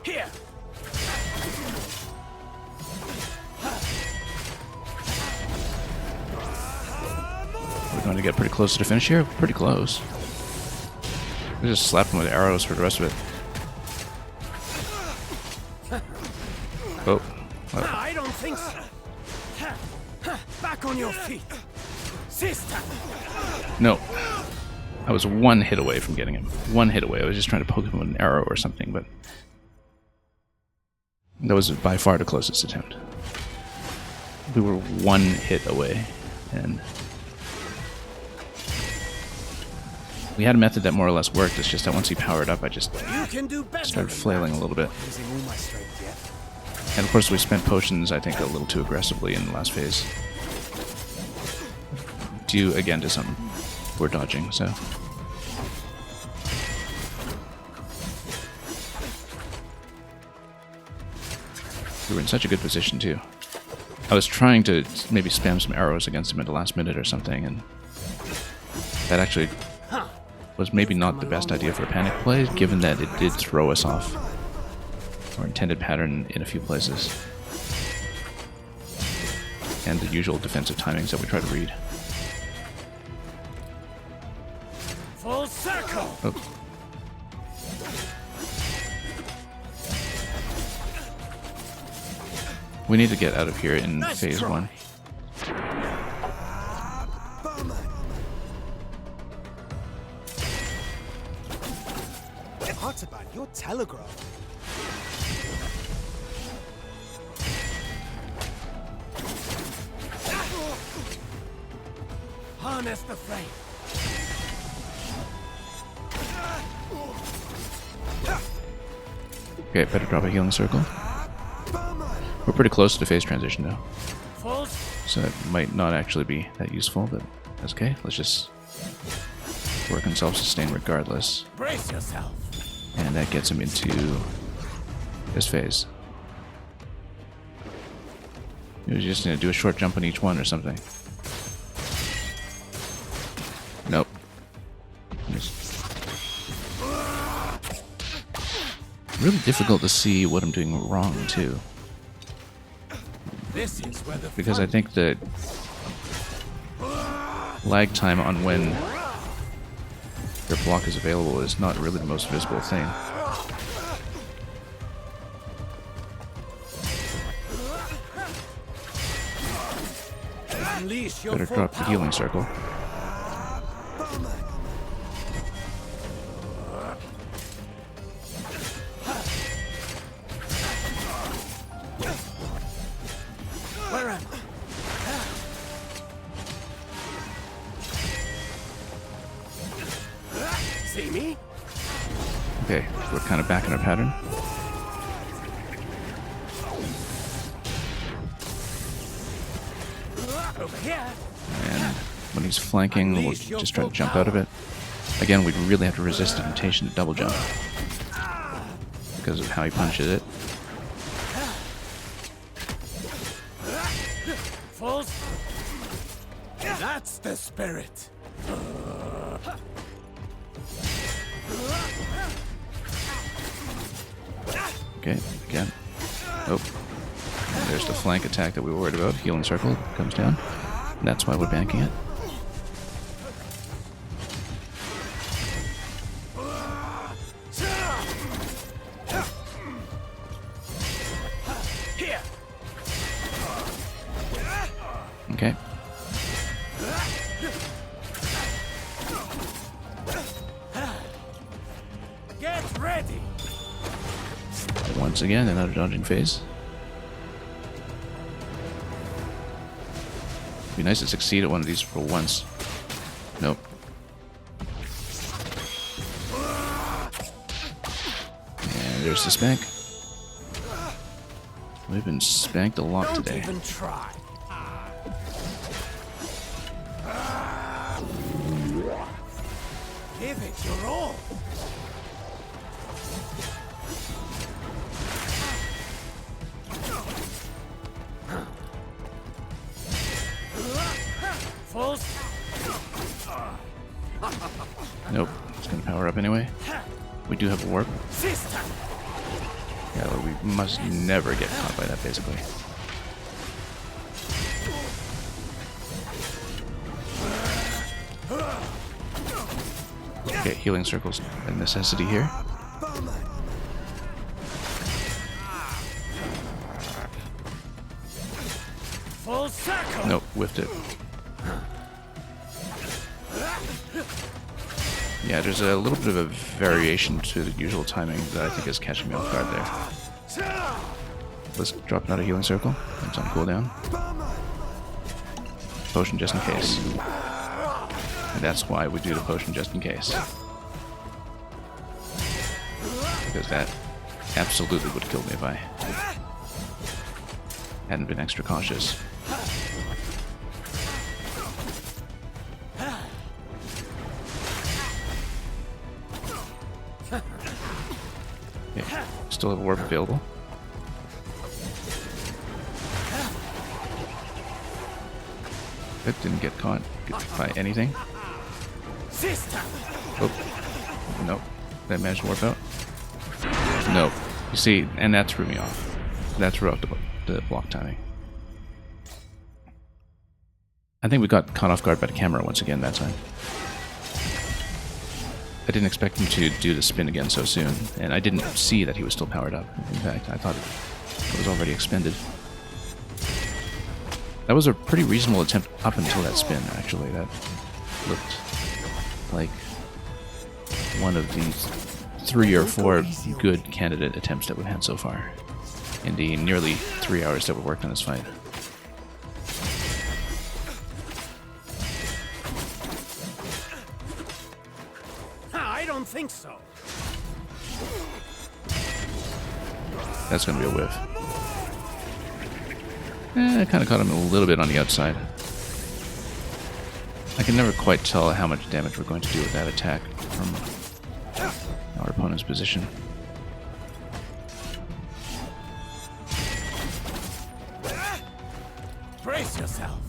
Here. We're going to get pretty close to the finish here. Pretty close. We just slap him with arrows for the rest of it. Oh. Oh. I don't think so. Back on your feet. Sister! No. I was one hit away from getting him. One hit away. I was just trying to poke him with an arrow or something, but that was by far the closest attempt. We were one hit away, and we had a method that more or less worked. It's just that once he powered up, I just You can do better started than flailing a little bit. Using all my strength yet. And of course we spent potions, I think, a little too aggressively in the last phase. Due, again, to some poor dodging, so. We were in such a good position, too. I was trying to maybe spam some arrows against him at the last minute or something, and that actually was maybe not the best idea for a panic play, given that it did throw us off our intended pattern in a few places. And the usual defensive timings that we try to read. Full circle! Oh. We need to get out of here in Nice phase try. 1. What about your telegraph? Harness the flame. Okay, better drop a healing circle. We're pretty close to the phase transition now, Full. so it might not actually be that useful, but that's okay. Let's just work on self-sustain regardless. Brace yourself. And that gets him into this phase. He was just going to do a short jump on each one or something. Nope. Really difficult to see what I'm doing wrong, too. This is where the Because I think that lag time on when their block is available is not really the most visible thing. unleash your Better full drop the power. healing circle. Where am I? See me? Okay, we're kind of back in our pattern. Over here. And when he's flanking, we'll just try to jump out of it. Again, we really have to resist the temptation to double jump because of how he punches it. Full. That's the spirit. Okay, again. Oh. And there's the flank attack that we were worried about. Healing circle comes down. And that's why we're banking it. Here. Okay. Get ready. Once again, another dodging phase. Be nice to succeed at one of these for once. Nope. And there's the spank. We've been spanked a lot today. Don't even try. Give it your all. Full. Nope. It's gonna power up anyway. We do have a warp. Sister. Yeah, we must never get caught by that, basically. Okay, healing circles a necessity here. Full circle. Nope, whiffed it. Yeah, there's a little bit of a variation to the usual timing that I think is catching me off guard there. Let's drop another healing circle. It's on cooldown. Potion just in case. And that's why we do the potion just in case. Because that absolutely would have killed me if I hadn't been extra cautious. Okay, still have a warp available. It didn't get caught by anything. Sister. Oh, nope. Did I manage to warp out? Nope. You see, and that threw me off. That threw out the block timing. I think we got caught off guard by the camera once again that time. I didn't expect him to do the spin again so soon, and I didn't see that he was still powered up. In fact, I thought it was already expended. That was a pretty reasonable attempt up until that spin, actually. That looked like one of the 3 or 4 good candidate attempts that we've had so far in the nearly 3 hours that we worked on this fight. I don't think so. That's going to be a whiff. I kind of caught him a little bit on the outside. I can never quite tell how much damage we're going to do with that attack from our opponent's position. Brace yourself.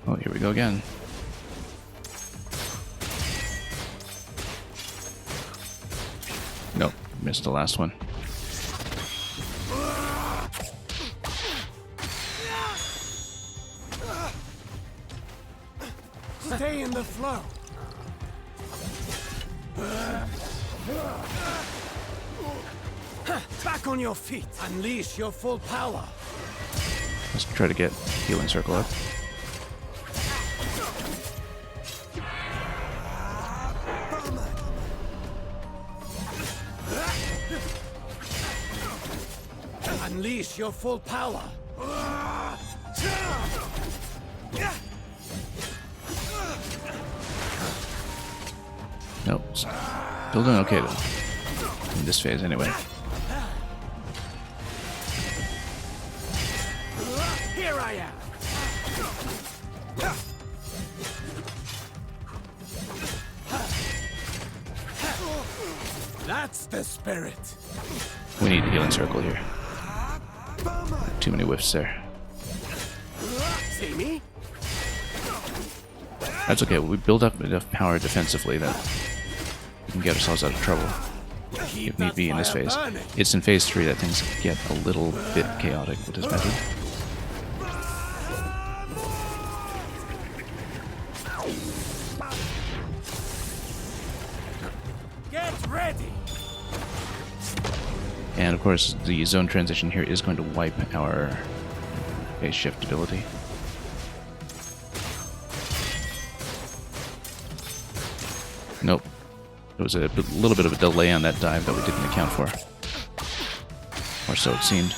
Oh, here we go again. Nope, missed the last one. Stay in the flow. Back on your feet. Unleash your full power. Let's try to get healing circle up. Unleash your full power. Nope. Still doing okay though. In this phase anyway. Here I am. That's the spirit. We need a healing circle here. Too many whiffs there. See me? That's okay. We build up enough power defensively that we can get ourselves out of trouble if need be in this phase. It's in phase 3 that things get a little bit chaotic with this method. Get ready. And of course, the zone transition here is going to wipe our phase shift ability. Nope. There was a little bit of a delay on that dive that we didn't account for. Or so it seemed.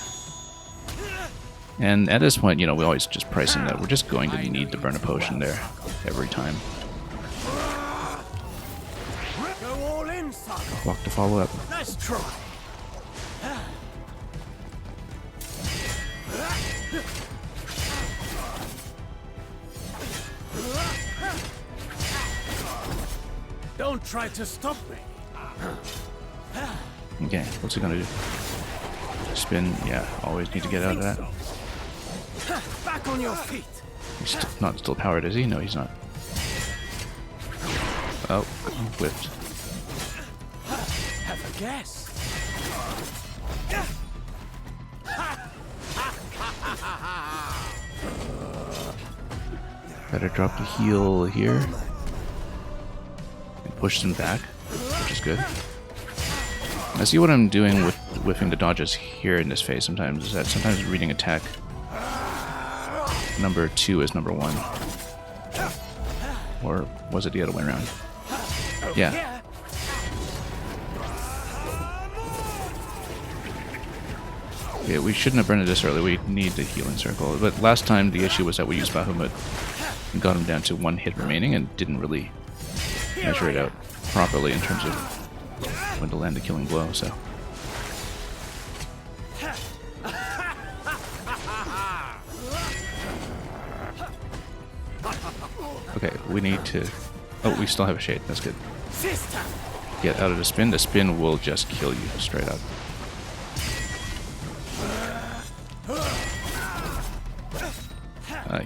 And at this point, you know, we're always just pricing that we're just going to need to burn a potion there every time. Go all in, Sokol. Walk to follow up. Let's try. Don't try to stop me. Okay, what's he gonna do? Spin, yeah, always need to get out of that. Back on your feet. He's not still powered, is he? No, he's not. Oh, whipped. Have a guess. Better drop the heel here. And push them back, which is good. I see what I'm doing with whiffing the dodges here in this phase sometimes, is that sometimes reading attack number 2 is number 1. Or was it the other way around? Yeah. Yeah, we shouldn't have burned it this early. We need the healing circle. But last time the issue was that we used Bahamut and got him down to 1 hit remaining and didn't really measure it out properly in terms of when to land the killing blow, so. Okay, we need to... Oh, we still have a shade. That's good. Get out of the spin. The spin will just kill you straight up.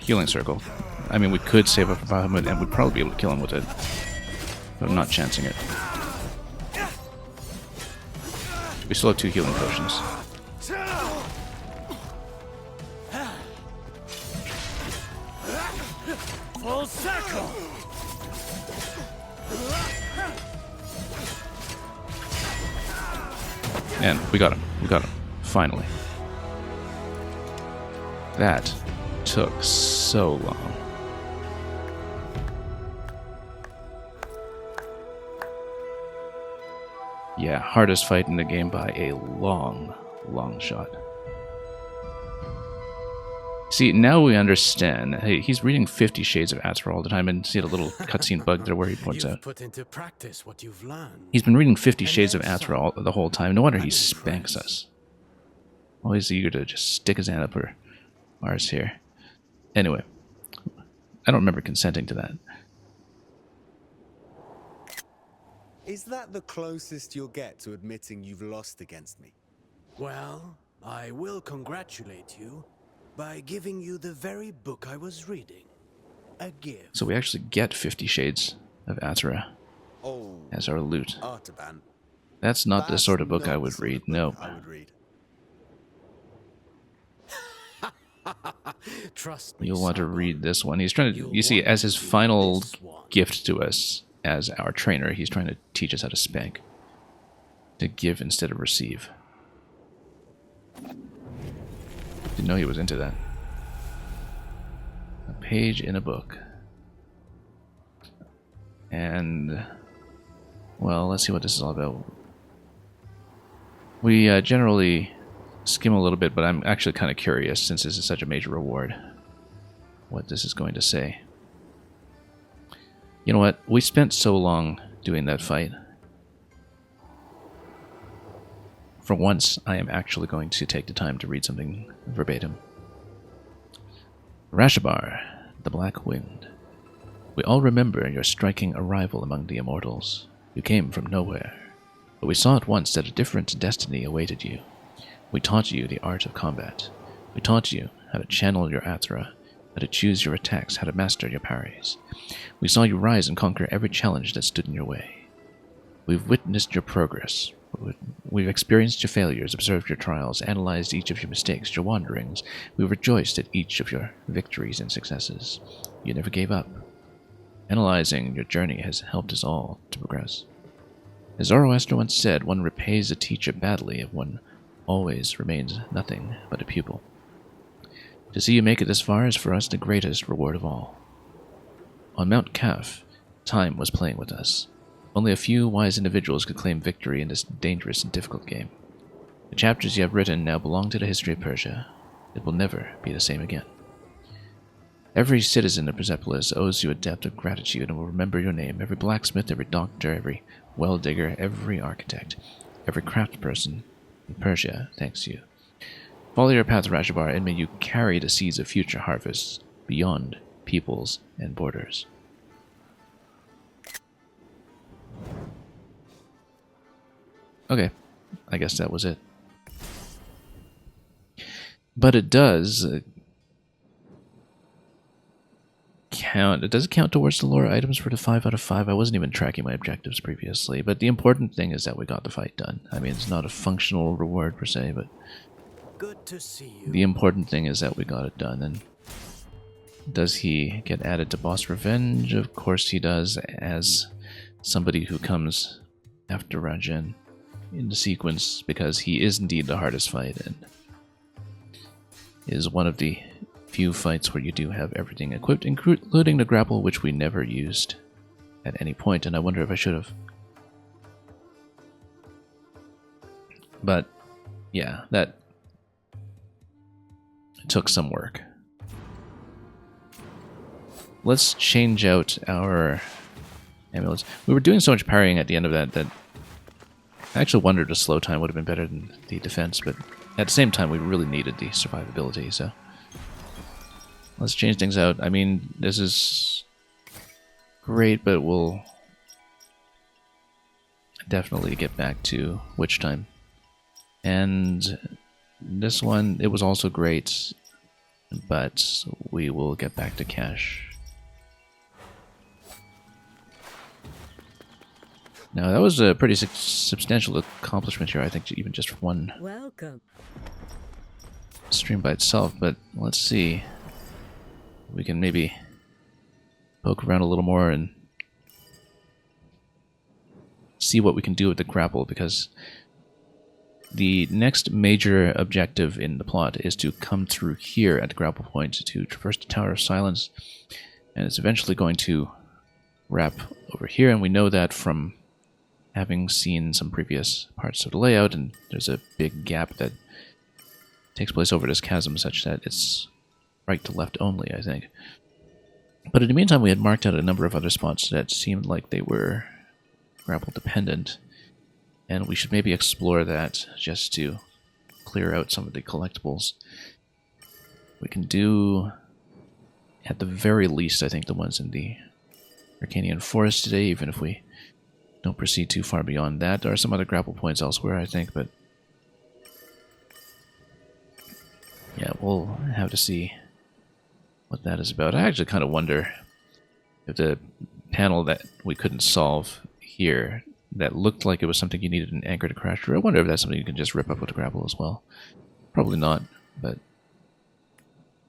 Healing circle. I mean, we could save up for Bahamut and we'd probably be able to kill him with it. But I'm not chancing it. We still have 2 healing potions. Full circle. And we got him. We got him. Finally. That took so long. Yeah, hardest fight in the game by a long, long shot. See, now we understand. Hey, he's reading 50 Shades of Atzra all the time, and see the little cutscene bug there where he points out. Put into practice what you've learned. He's been reading 50 Shades of Atzra the whole time. No wonder he spanks us. Always eager to just stick his hand up our ours here. Anyway, I don't remember consenting to that. Is that the closest you'll get to admitting you've lost against me? Well, I will congratulate you by giving you the very book I was reading. A gift. So we actually get 50 Shades of Atzra as our loot. Artaban. That's not the sort of book I would read. No. Trust me. You'll want to read this one. He's trying to, you see, as his final gift to us as our trainer, he's trying to teach us how to spank. To give instead of receive. Didn't know he was into that. A page in a book. And, well, let's see what this is all about. We generally skim a little bit, but I'm actually kind of curious, since this is such a major reward, what this is going to say. You know what? We spent so long doing that fight. For once, I am actually going to take the time to read something verbatim. Rashabar, the Black Wind. We all remember your striking arrival among the immortals. You came from nowhere, but we saw at once that a different destiny awaited you. We taught you the art of combat. We taught you how to channel your Athra, how to choose your attacks, how to master your parries. We saw you rise and conquer every challenge that stood in your way. We've witnessed your progress. We've experienced your failures, observed your trials, analyzed each of your mistakes, your wanderings. We've rejoiced at each of your victories and successes. You never gave up. Analyzing your journey has helped us all to progress. As Zoroaster once said, one repays a teacher badly if one always remains nothing but a pupil. To see you make it this far is for us the greatest reward of all. On Mount Kaf, time was playing with us. Only a few wise individuals could claim victory in this dangerous and difficult game. The chapters you have written now belong to the history of Persia. It will never be the same again. Every citizen of Persepolis owes you a debt of gratitude and will remember your name. Every blacksmith, every doctor, every well digger, every architect, every craftsperson in Persia thanks you. Follow your path, Rajabar, and may you carry the seeds of future harvests beyond peoples and borders. Okay, I guess that was it. But it does count. It does count towards the lore items for the 5 out of 5. I wasn't even tracking my objectives previously, but the important thing is that we got the fight done. I mean, it's not a functional reward per se, but Good to see you. the important thing is that we got it done. And does he get added to boss revenge? Of course he does, as somebody who comes after Rajan in the sequence, because he is indeed the hardest fight and is one of the few fights where you do have everything equipped, including the grapple, which we never used at any point, and I wonder if I should have. But yeah, that took some work. Let's change out our amulets. We were doing so much parrying at the end of that I actually wondered if slow time would have been better than the defense, but at the same time we really needed the survivability, so let's change things out. I mean, this is great, but we'll definitely get back to Witch Time. And this one, it was also great, but we will get back to Cash. Now, that was a pretty substantial accomplishment here, I think, even just for one Welcome. stream by itself, but let's see. We can maybe poke around a little more and see what we can do with the grapple, because the next major objective in the plot is to come through here at the grapple point to traverse the Tower of Silence, and it's eventually going to wrap over here, and we know that from having seen some previous parts of the layout, and there's a big gap that takes place over this chasm such that it's right to left only, I think. But in the meantime, we had marked out a number of other spots that seemed like they were grapple dependent, and we should maybe explore that just to clear out some of the collectibles. We can do, at the very least, I think, the ones in the Arcanian Forest today, even if we don't proceed too far beyond that. There are some other grapple points elsewhere, I think, but yeah, we'll have to see what that is about. I actually kind of wonder if the panel that we couldn't solve here, that looked like it was something you needed an anchor to crash through, I wonder if that's something you can just rip up with the grapple as well. Probably not, but...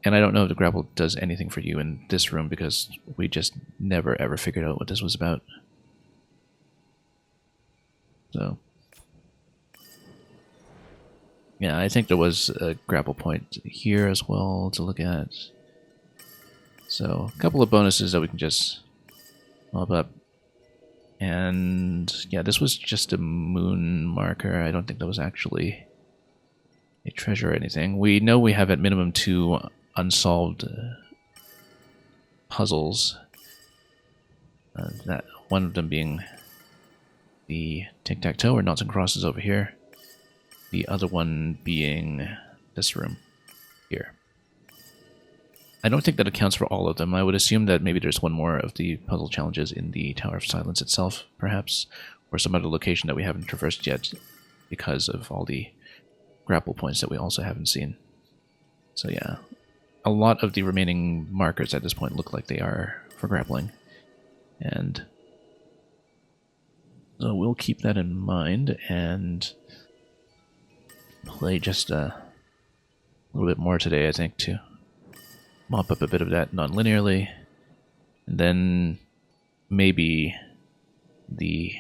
And I don't know if the grapple does anything for you in this room, because we just never ever figured out what this was about. So, yeah, I think there was a grapple point here as well to look at. So, a couple of bonuses that we can just mob up. And, yeah, this was just a moon marker. I don't think that was actually a treasure or anything. We know we have at minimum 2 unsolved puzzles. That one of them being the tic-tac-toe, or noughts and crosses over here. The other one being this room here. I don't think that accounts for all of them. I would assume that maybe there's one more of the puzzle challenges in the Tower of Silence itself, perhaps, or some other location that we haven't traversed yet because of all the grapple points that we also haven't seen. So yeah, a lot of the remaining markers at this point look like they are for grappling, and so we'll keep that in mind and play just a little bit more today, I think, to mop up a bit of that non-linearly, and then maybe the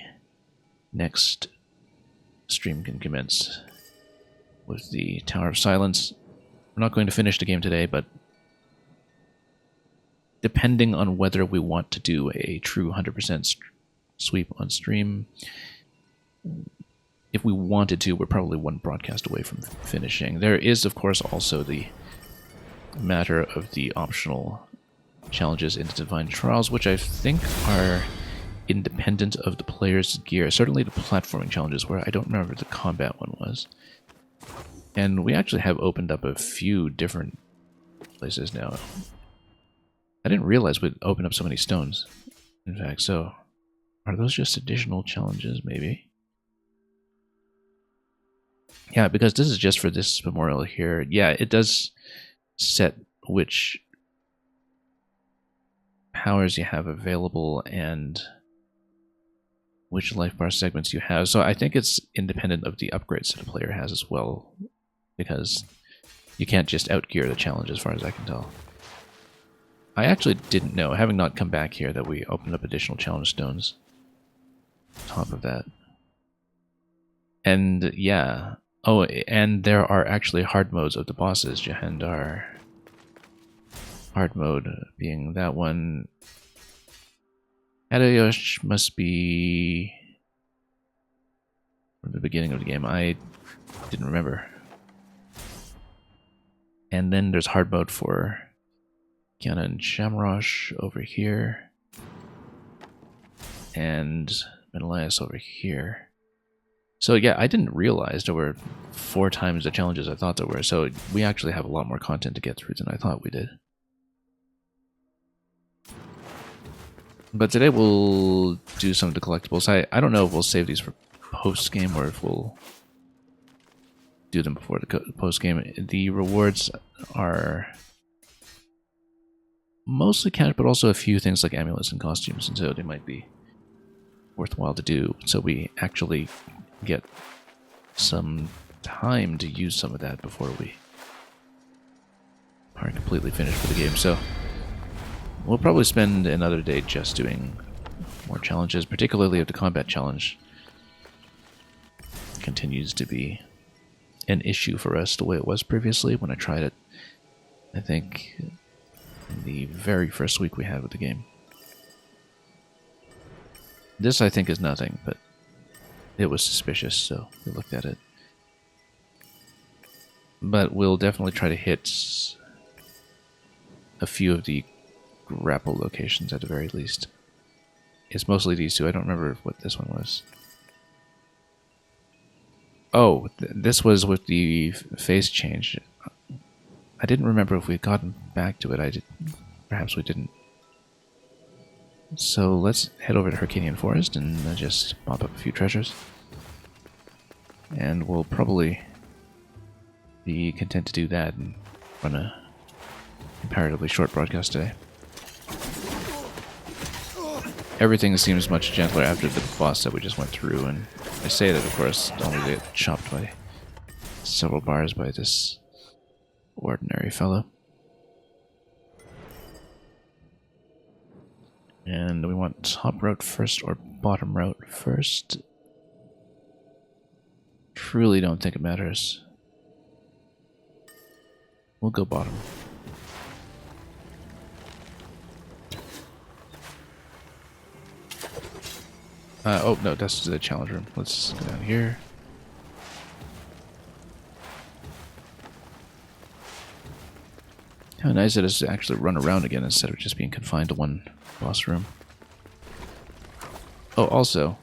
next stream can commence with the Tower of Silence. We're not going to finish the game today, but depending on whether we want to do a true 100% sweep on stream. If we wanted to, we're probably one broadcast away from finishing. There is, of course, also the matter of the optional challenges in Divine Trials, which I think are independent of the player's gear. Certainly the platforming challenges, where I don't remember the combat one was. And we actually have opened up a few different places now. I didn't realize we'd open up so many stones. In fact, so are those just additional challenges, maybe? Yeah, because this is just for this memorial here. Yeah, it does set which powers you have available and which life bar segments you have. So I think it's independent of the upgrades that a player has as well, because you can't just outgear the challenge as far as I can tell. I actually didn't know, having not come back here, that we opened up additional challenge stones on top of that. And yeah, oh, and there are actually hard modes of the bosses. Jahandar, hard mode being that one. Adayosh must be from the beginning of the game. I didn't remember. And then there's hard mode for Kiana and Shamrosh over here. And Menelaus over here. So yeah, I didn't realize there were 4 times the challenges I thought there were. So we actually have a lot more content to get through than I thought we did. But today we'll do some of the collectibles. I don't know if we'll save these for post-game or if we'll do them before the post-game. The rewards are mostly counted, but also a few things like amulets and costumes, and so they might be worthwhile to do. So we actually get some time to use some of that before we are completely finished for the game. So we'll probably spend another day just doing more challenges, particularly if the combat challenge continues to be an issue for us the way it was previously when I tried it, I think, in the very first week we had with the game. This, I think, is nothing, but it was suspicious, so we looked at it. But we'll definitely try to hit a few of the grapple locations at the very least. It's mostly these two. I don't remember what this one was. Oh, this was with the face change. I didn't remember if we had gotten back to it. Perhaps we didn't. So let's head over to Hercanian Forest and just pop up a few treasures. And we'll probably be content to do that and run a comparatively short broadcast today. Everything seems much gentler after the boss that we just went through, and I say that, of course, only to get chopped by several bars by this ordinary fellow. And we want top route first or bottom route first? Truly don't think it matters. We'll go bottom. Oh, no, that's the challenge room. Let's go down here. How nice it is to actually run around again instead of just being confined to one boss room. Oh, also,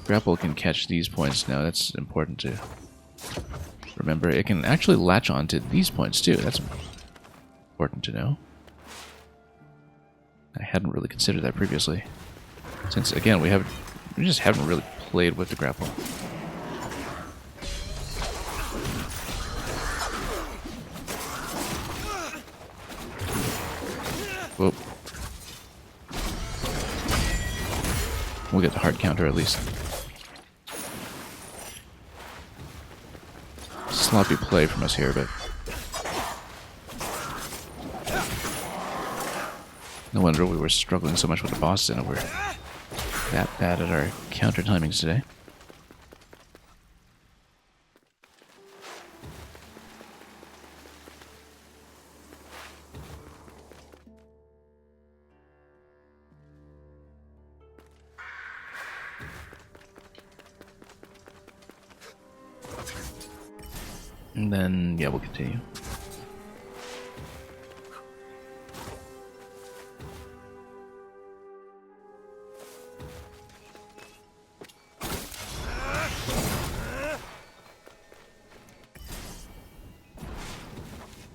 grapple can catch these points now. That's important to remember. It can actually latch onto these points too. That's important to know. I hadn't really considered that previously. Since, again, we just haven't really played with the grapple. Whoop. We'll get the hard counter at least. Sloppy play from us here, but no wonder we were struggling so much with the boss and we're that bad at our counter timings today. And then, yeah, we'll continue.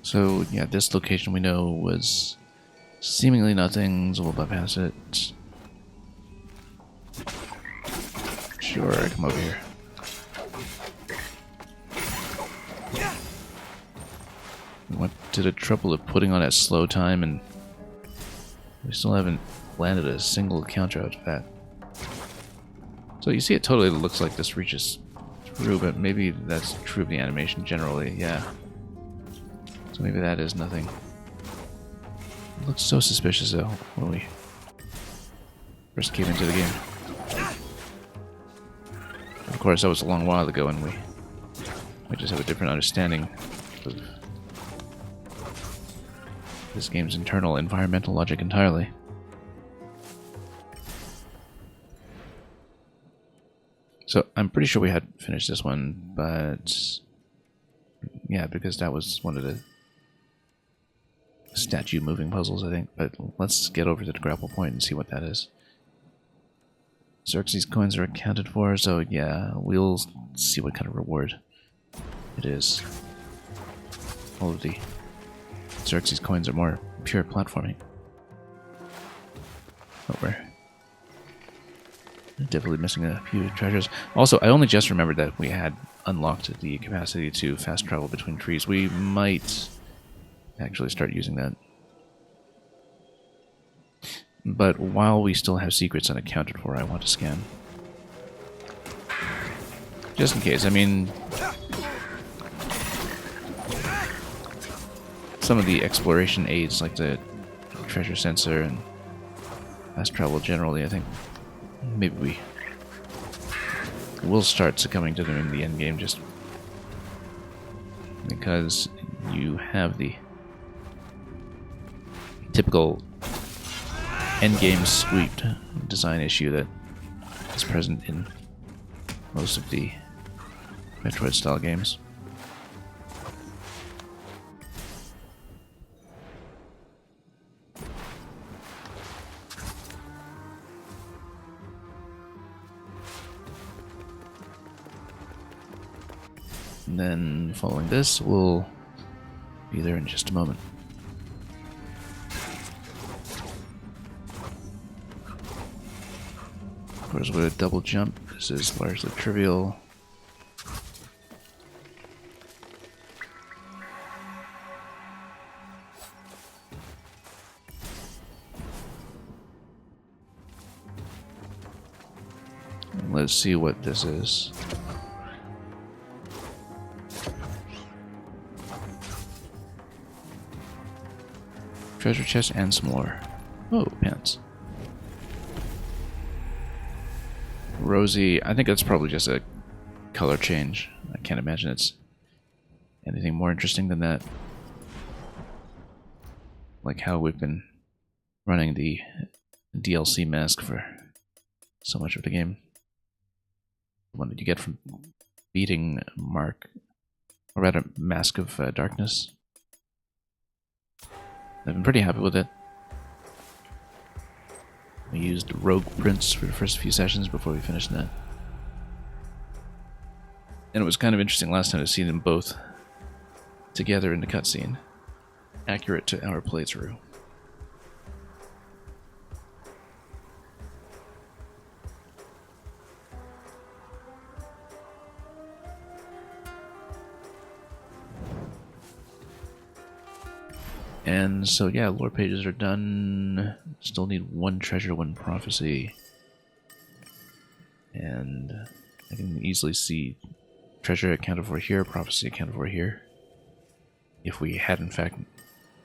So, yeah, this location we know was seemingly nothing, so we'll bypass it. Sure, come over here. We went to the trouble of putting on that slow time, and we still haven't landed a single counter out of that. So you see, it totally looks like this reaches through, but maybe that's true of the animation generally, yeah. So maybe that is nothing. It looks so suspicious though when we first came into the game. Of course, that was a long while ago, and we just have a different understanding of this game's internal environmental logic entirely. So I'm pretty sure we had finished this one, but yeah, because that was one of the statue moving puzzles, I think. But let's get over to the grapple point and see what that is. Xerxes coins are accounted for, so yeah, we'll see what kind of reward it is. All of the Xerxes coins are more pure platforming. But we're definitely missing a few treasures. Also, I only just remembered that we had unlocked the capacity to fast travel between trees. We might actually start using that. But while we still have secrets unaccounted for, I want to scan. Just in case. I mean, some of the exploration aids, like the treasure sensor and fast travel generally, I think maybe we will start succumbing to them in the end game, just because you have the typical endgame sweep design issue that is present in most of the Metroid style games. And then following this, we'll be there in just a moment. Of course, with a double jump, this is largely trivial. And let's see what this is. Treasure chest and some more. Oh, pants. Rosy, I think that's probably just a color change. I can't imagine it's anything more interesting than that. Like how we've been running the DLC mask for so much of the game. The one that you get from beating Mark, or rather Mask of Darkness. I've been pretty happy with it. We used Rogue Prince for the first few sessions before we finished that. And it was kind of interesting last time to see them both together in the cutscene, accurate to our playthrough. And so yeah, lore pages are done. Still need one treasure, one prophecy. And I can easily see treasure accounted for here, prophecy accounted for here. If we had in fact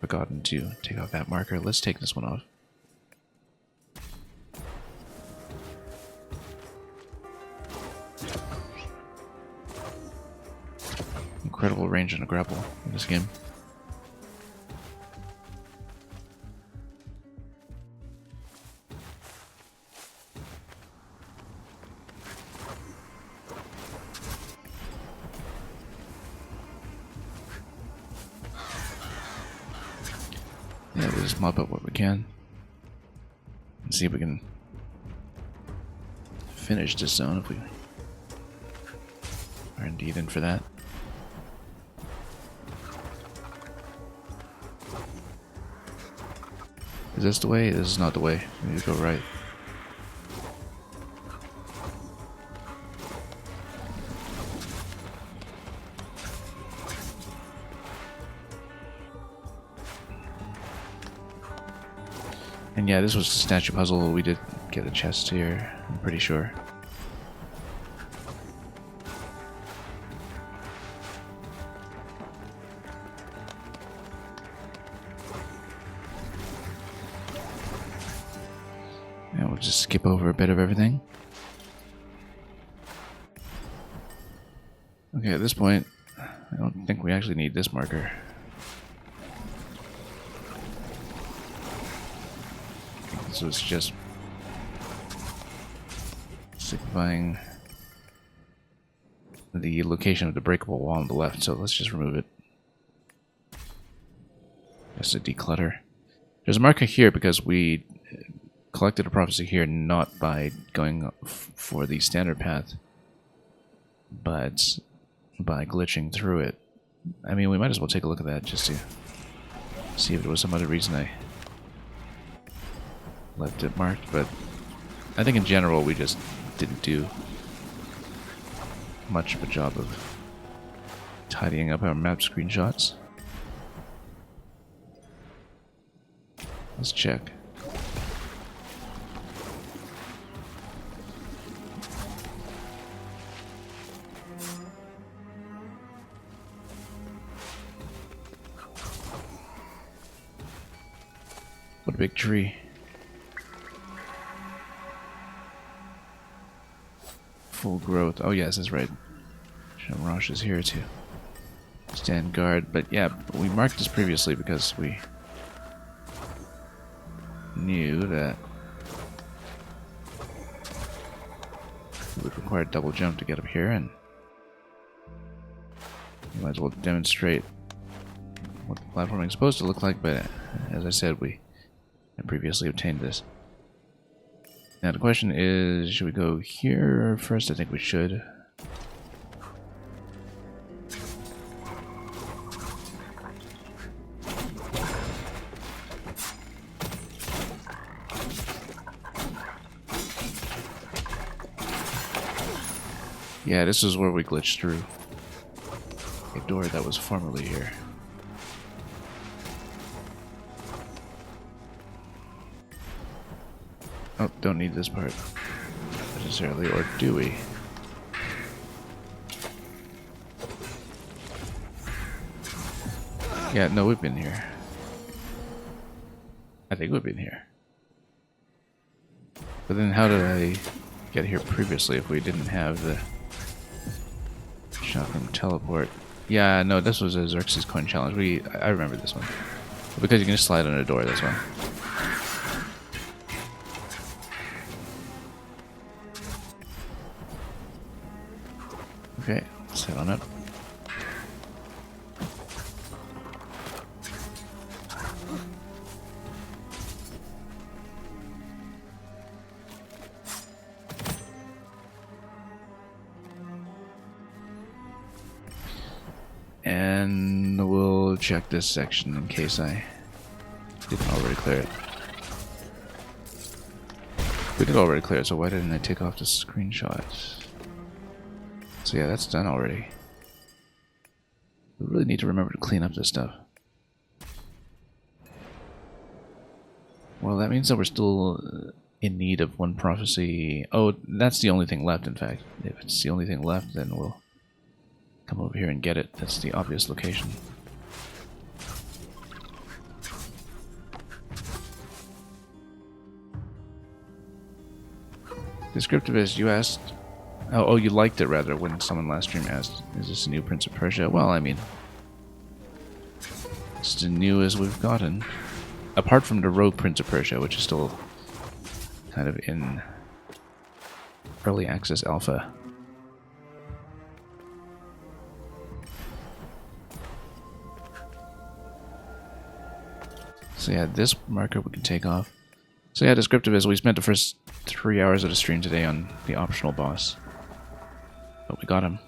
forgotten to take off that marker, let's take this one off. Incredible range on a grapple in this game. just mop up what we can. And see if we can finish this zone if we are indeed in for that. Is this the way? This is not the way. We need to go right. And yeah, this was the statue puzzle. We did get a chest here, I'm pretty sure. And we'll just skip over a bit of everything. Okay, at this point, I don't think we actually need this marker. So it's just signifying the location of the breakable wall on the left, so let's just remove it. Just to declutter. There's a marker here because we collected a prophecy here not by going for the standard path, but by glitching through it. I mean, we might as well take a look at that just to see if there was some other reason I left it marked, but I think in general we just didn't do much of a job of tidying up our map screenshots. Let's check. What a big tree. Full growth. Oh yes, that's right. Shamrosh is here to stand guard. But yeah, we marked this previously because we knew that it would require a double jump to get up here, and we might as well demonstrate what the platforming is supposed to look like. But as I said, we had previously obtained this. Now the question is, should we go here first? I think we should. Yeah, this is where we glitched through a door that was formerly here. Oh, don't need this part necessarily, or do we? Yeah, no, we've been here. I think we've been here. But then how did I get here previously if we didn't have the shotgun teleport? Yeah, no, this was a Xerxes coin challenge. I remember this one. Because you can just slide on a door, that's why. Okay, let's head on up. And we'll check this section in case I didn't already clear it. We did already clear it, so why didn't I take off the screenshots? So yeah, that's done already. We really need to remember to clean up this stuff. Well, that means that we're still in need of one prophecy. Oh, that's the only thing left, in fact. If it's the only thing left, then we'll come over here and get it. That's the obvious location. Descriptivist, you asked... Oh, you liked it, rather, when someone last stream asked, is this a new Prince of Persia? Well, I mean, it's as new as we've gotten. Apart from the Rogue Prince of Persia, which is still kind of in early access alpha. So yeah, this marker we can take off. So yeah, descriptive is we spent the first 3 hours of the stream today on the optional boss. But we got him.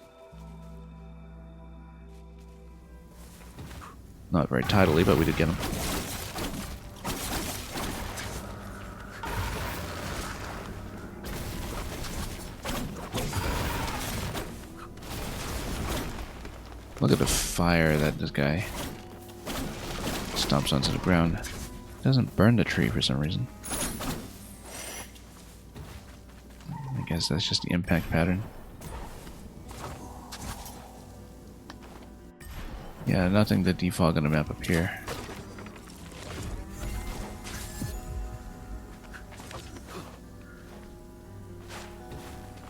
Not very tidily, but we did get him. Look at the fire that this guy stomps onto the ground. Doesn't burn the tree for some reason. I guess that's just the impact pattern. Yeah, nothing to defog on the map up here.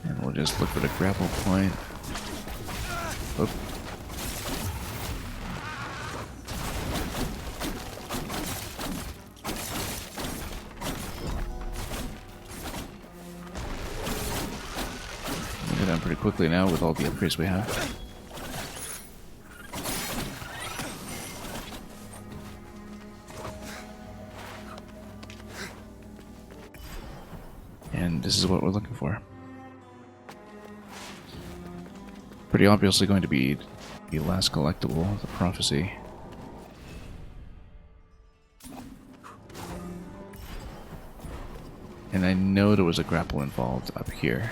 And we'll just look for the grapple point. Oop. We'll go down pretty quickly now with all the upgrades we have. And this is what we're looking for. Pretty obviously going to be the last collectible, the prophecy. And I know there was a grapple involved up here.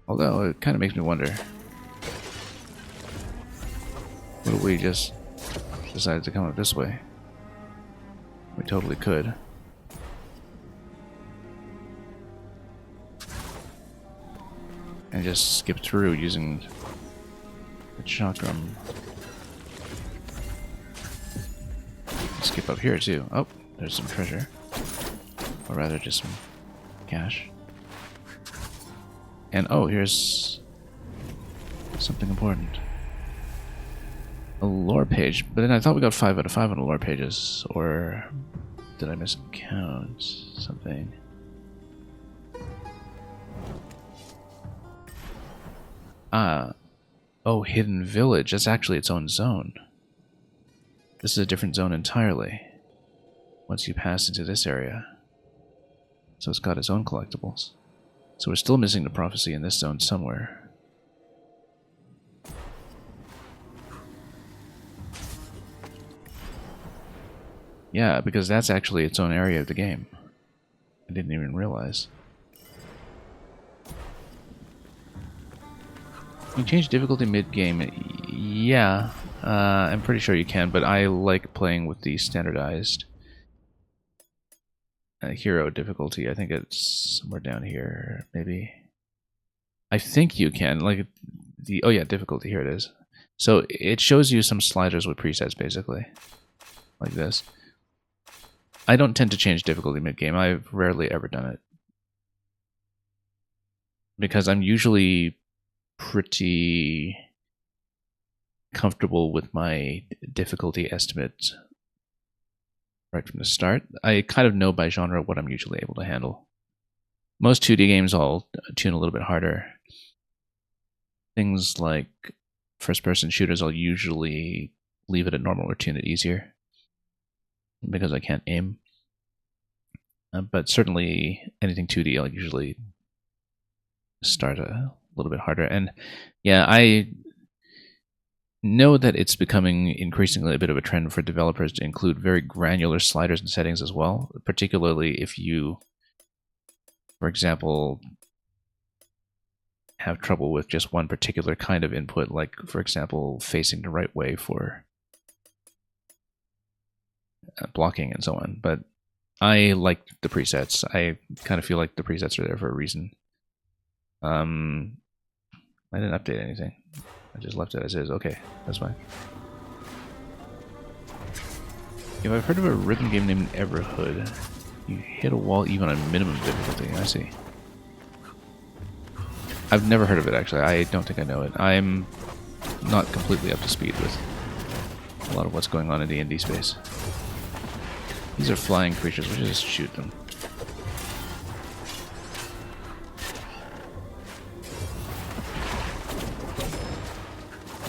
Although it kind of makes me wonder. What if we just decided to come up this way? We totally could. And just skip through using the chakram. Skip up here too. Oh, there's some treasure. Or rather just some cash. And oh, here's something important. A lore page. But then I thought we got 5 out of 5 on the lore pages. Or did I miscount something? Oh, Hidden Village. That's actually its own zone. This is a different zone entirely. Once you pass into this area. So it's got its own collectibles. So we're still missing the prophecy in this zone somewhere. Yeah, because that's actually its own area of the game. I didn't even realize. You can change difficulty mid-game. Yeah, I'm pretty sure you can, but I like playing with the standardized hero difficulty. I think it's somewhere down here, maybe. I think you can. Like the oh yeah, difficulty. Here it is. So it shows you some sliders with presets, basically, like this. I don't tend to change difficulty mid-game. I've rarely ever done it because I'm usually pretty comfortable with my difficulty estimate right from the start. I kind of know by genre what I'm usually able to handle. Most 2D games I'll tune a little bit harder. Things like first-person shooters I'll usually leave it at normal or tune it easier because I can't aim. But certainly anything 2D I'll usually start a little bit harder. And yeah, I know that it's becoming increasingly a bit of a trend for developers to include very granular sliders and settings as well, particularly if you, for example, have trouble with just one particular kind of input, like, for example, facing the right way for blocking and so on. But I like the presets. I kind of feel like the presets are there for a reason. I didn't update anything. I just left it as is. Okay, that's fine. If I've heard of a rhythm game named Everhood, you hit a wall even on minimum difficulty. I see. I've never heard of it, actually. I don't think I know it. I'm not completely up to speed with a lot of what's going on in the indie space. These are flying creatures. We should just shoot them.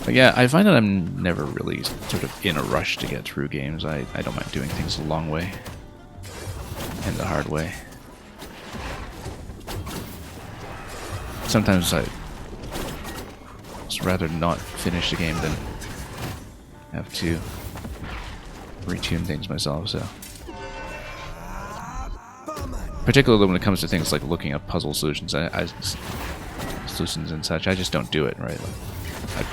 But yeah, I find that I'm never really sort of in a rush to get through games. I don't mind doing things the long way and the hard way. Sometimes I just rather not finish the game than have to retune things myself, so. Particularly when it comes to things like looking up puzzle solutions, solutions and such, I just don't do it, right? Like, I'd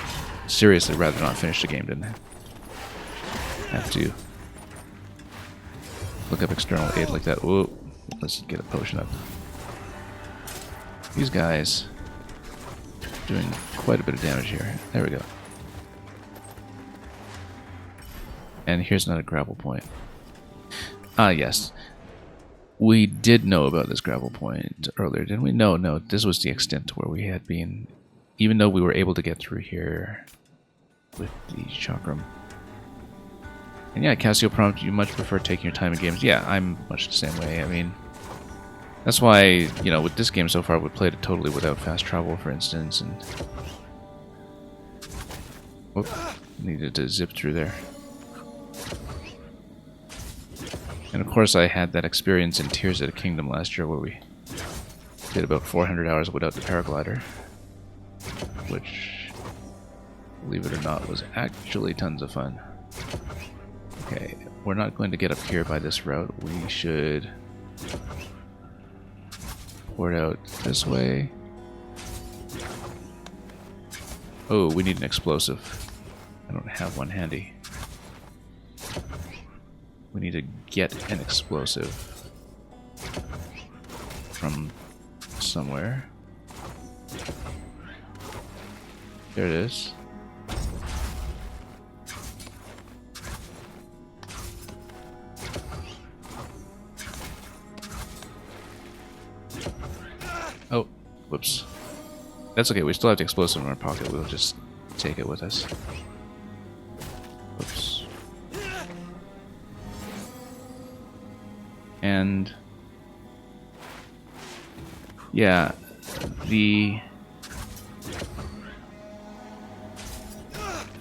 seriously rather not finish the game than have to look up external aid like that. Whoa, let's get a potion up. These guys doing quite a bit of damage here. There we go. And here's another gravel point. Ah, yes. We did know about this gravel point earlier, didn't we? No, this was the extent to where we had been, even though we were able to get through here with the chakram. And yeah, Cassio prompt, you much prefer taking your time in games. Yeah, I'm much the same way. I mean, that's why, you know, with this game so far, we played it totally without fast travel, for instance, and... Whoop, needed to zip through there. And of course I had that experience in Tears of the Kingdom last year where we did about 400 hours without the paraglider. Which, believe it or not, was actually tons of fun. Okay, we're not going to get up here by this route. We should port out this way. Oh, we need an explosive. I don't have one handy. We need to get an explosive from somewhere. There it is. Oh, whoops. That's okay, we still have the explosive in our pocket. We'll just take it with us. Oops. And yeah, the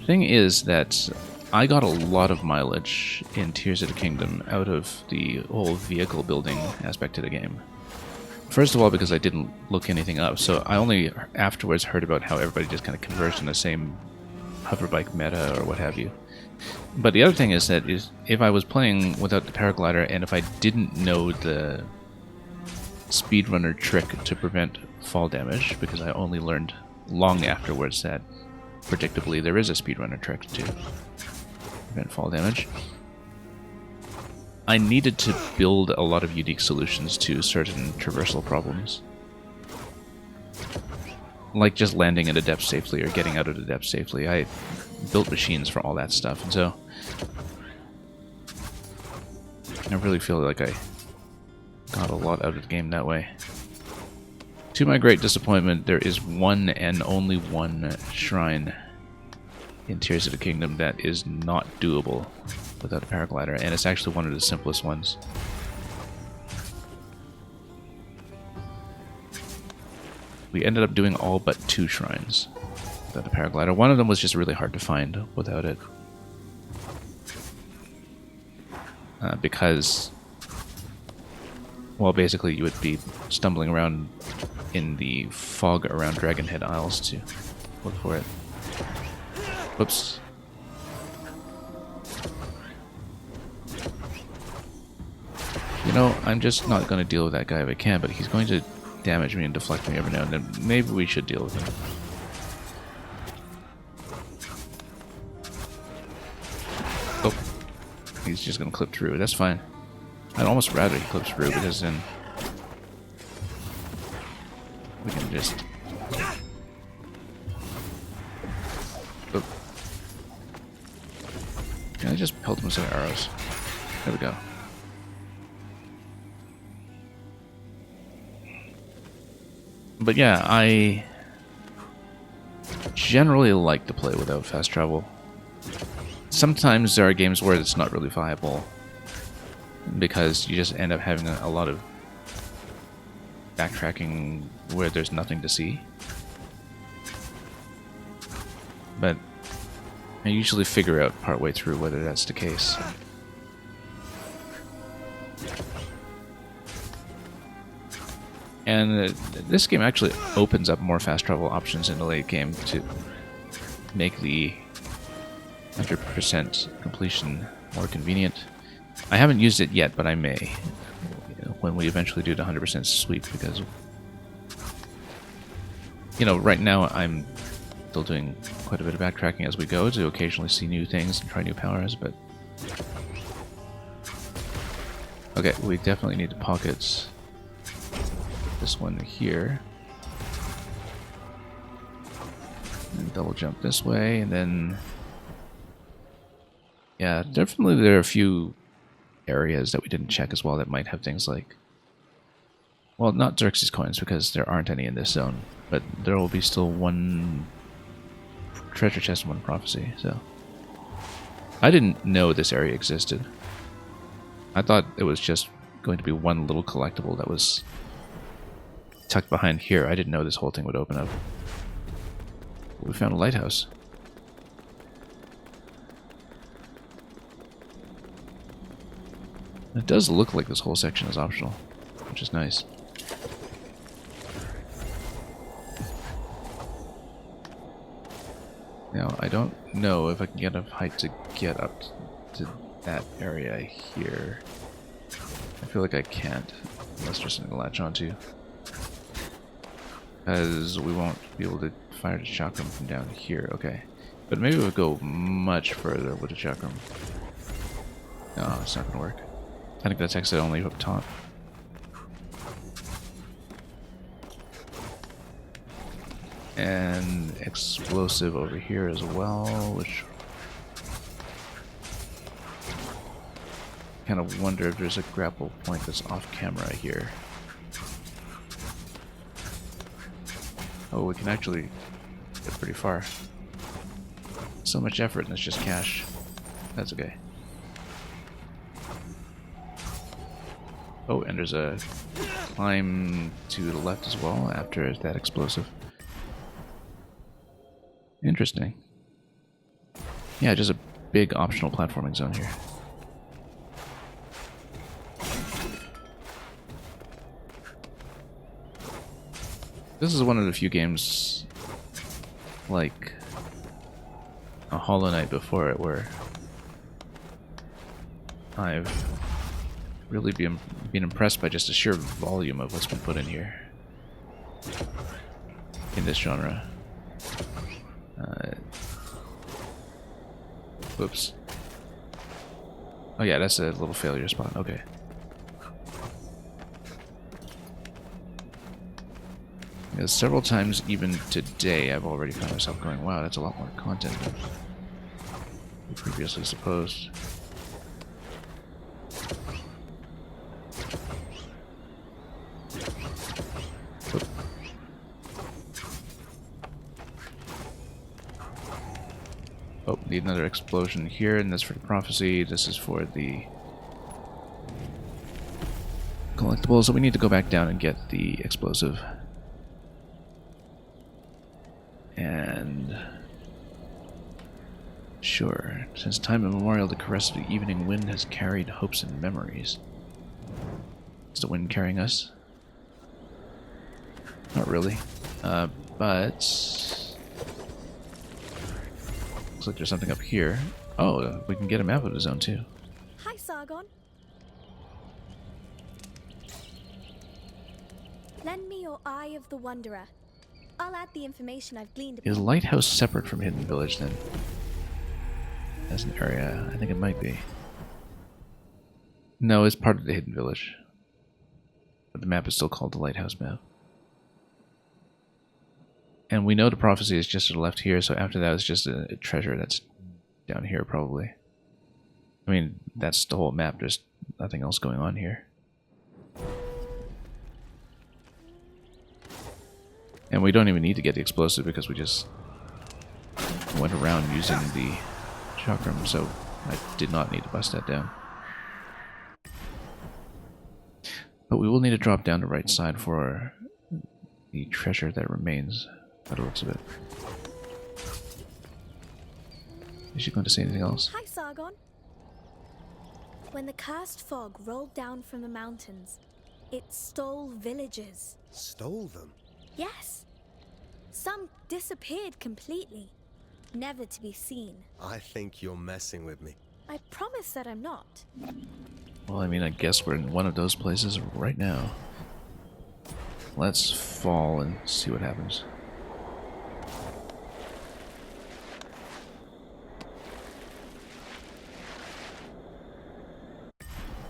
thing is that I got a lot of mileage in Tears of the Kingdom out of the whole vehicle building aspect of the game. First of all, because I didn't look anything up, so I only afterwards heard about how everybody just kind of converged on the same hoverbike meta or what have you. But the other thing is that if I was playing without the paraglider and if I didn't know the speedrunner trick to prevent fall damage, because I only learned long afterwards that predictably there is a speedrunner trick to prevent fall damage, I needed to build a lot of unique solutions to certain traversal problems. Like just landing at a depth safely or getting out of the depth safely. I built machines for all that stuff, and so I really feel like I got a lot out of the game that way. To my great disappointment, there is one and only one shrine in Tears of the Kingdom that is not doable without a paraglider, and it's actually one of the simplest ones. We ended up doing all but 2 shrines without a paraglider. One of them was just really hard to find without it. Because, well, basically you would be stumbling around in the fog around Dragonhead Isles to look for it. Whoops. You know, I'm just not going to deal with that guy if I can, but he's going to damage me and deflect me every now and then. Maybe we should deal with him. Oh, he's just going to clip through. That's fine. I'd almost rather he clips through, because then we can just... Oh. Can I just pelt him with some arrows? There we go. But yeah, I generally like to play without fast travel. Sometimes there are games where it's not really viable, because you just end up having a lot of backtracking where there's nothing to see. But I usually figure out partway through whether that's the case. And this game actually opens up more fast travel options in the late game to make the 100% completion more convenient. I haven't used it yet, but I may when we eventually do the 100% sweep, because right now I'm still doing quite a bit of backtracking as we go to occasionally see new things and try new powers, but okay, we definitely need to pocket this one here and double jump this way, and then yeah, definitely there are a few areas that we didn't check as well that might have things like, well, not Xerxes coins because there aren't any in this zone, but there will be still one treasure chest and one prophecy. So I didn't know this area existed. I thought it was just going to be one little collectible that was tucked behind here. I didn't know this whole thing would open up. We found a lighthouse. It does look like this whole section is optional, which is nice. Now, I don't know if I can get enough height to get up to that area here. I feel like I can't, unless there's something to latch onto. Because we won't be able to fire the chakram from down here. Okay. But maybe we'll go much further with the chakram. No, it's not going to work. I think that's exit only up top. And explosive over here as well, which kind of wonder if there's a grapple point that's off camera here. Oh, we can actually get pretty far. So much effort and it's just cash. That's okay. Oh, and there's a climb to the left as well after that explosive. Interesting. Yeah, just a big optional platforming zone here. This is one of the few games like a Hollow Knight before it where I've really been impressed by just the sheer volume of what's been put in here in this genre. Whoops. Oh yeah, that's a little failure spot. Okay. Yeah, several times even today I've already found myself going, wow, that's a lot more content than we previously supposed. Oh, need another explosion here, and that's for the prophecy. This is for the collectibles, so we need to go back down and get the explosive. And sure, since time immemorial, the caress of the evening wind has carried hopes and memories. Is the wind carrying us? Not really, but looks like there's something up here. Oh, we can get a map of the zone too. Hi, Sargon. Lend me your Eye of the Wanderer. I'll add the information I've gleaned about. Is Lighthouse separate from Hidden Village then? As an area, I think it might be. No, it's part of the Hidden Village. But the map is still called the Lighthouse map. And we know the prophecy is just to the left here, so after that it's just a treasure that's down here probably. I mean, that's the whole map, there's nothing else going on here. And we don't even need to get the explosive because we just went around using the chakram, so I did not need to bust that down. But we will need to drop down the right side for the treasure that remains, by the looks of it. Is she going to say anything else? Hi, Sargon. When the cursed fog rolled down from the mountains, it stole villages. Stole them? Yes. Some disappeared completely, never to be seen. I think you're messing with me. I promise that I'm not. Well, I mean, I guess we're in one of those places right now. Let's fall and see what happens.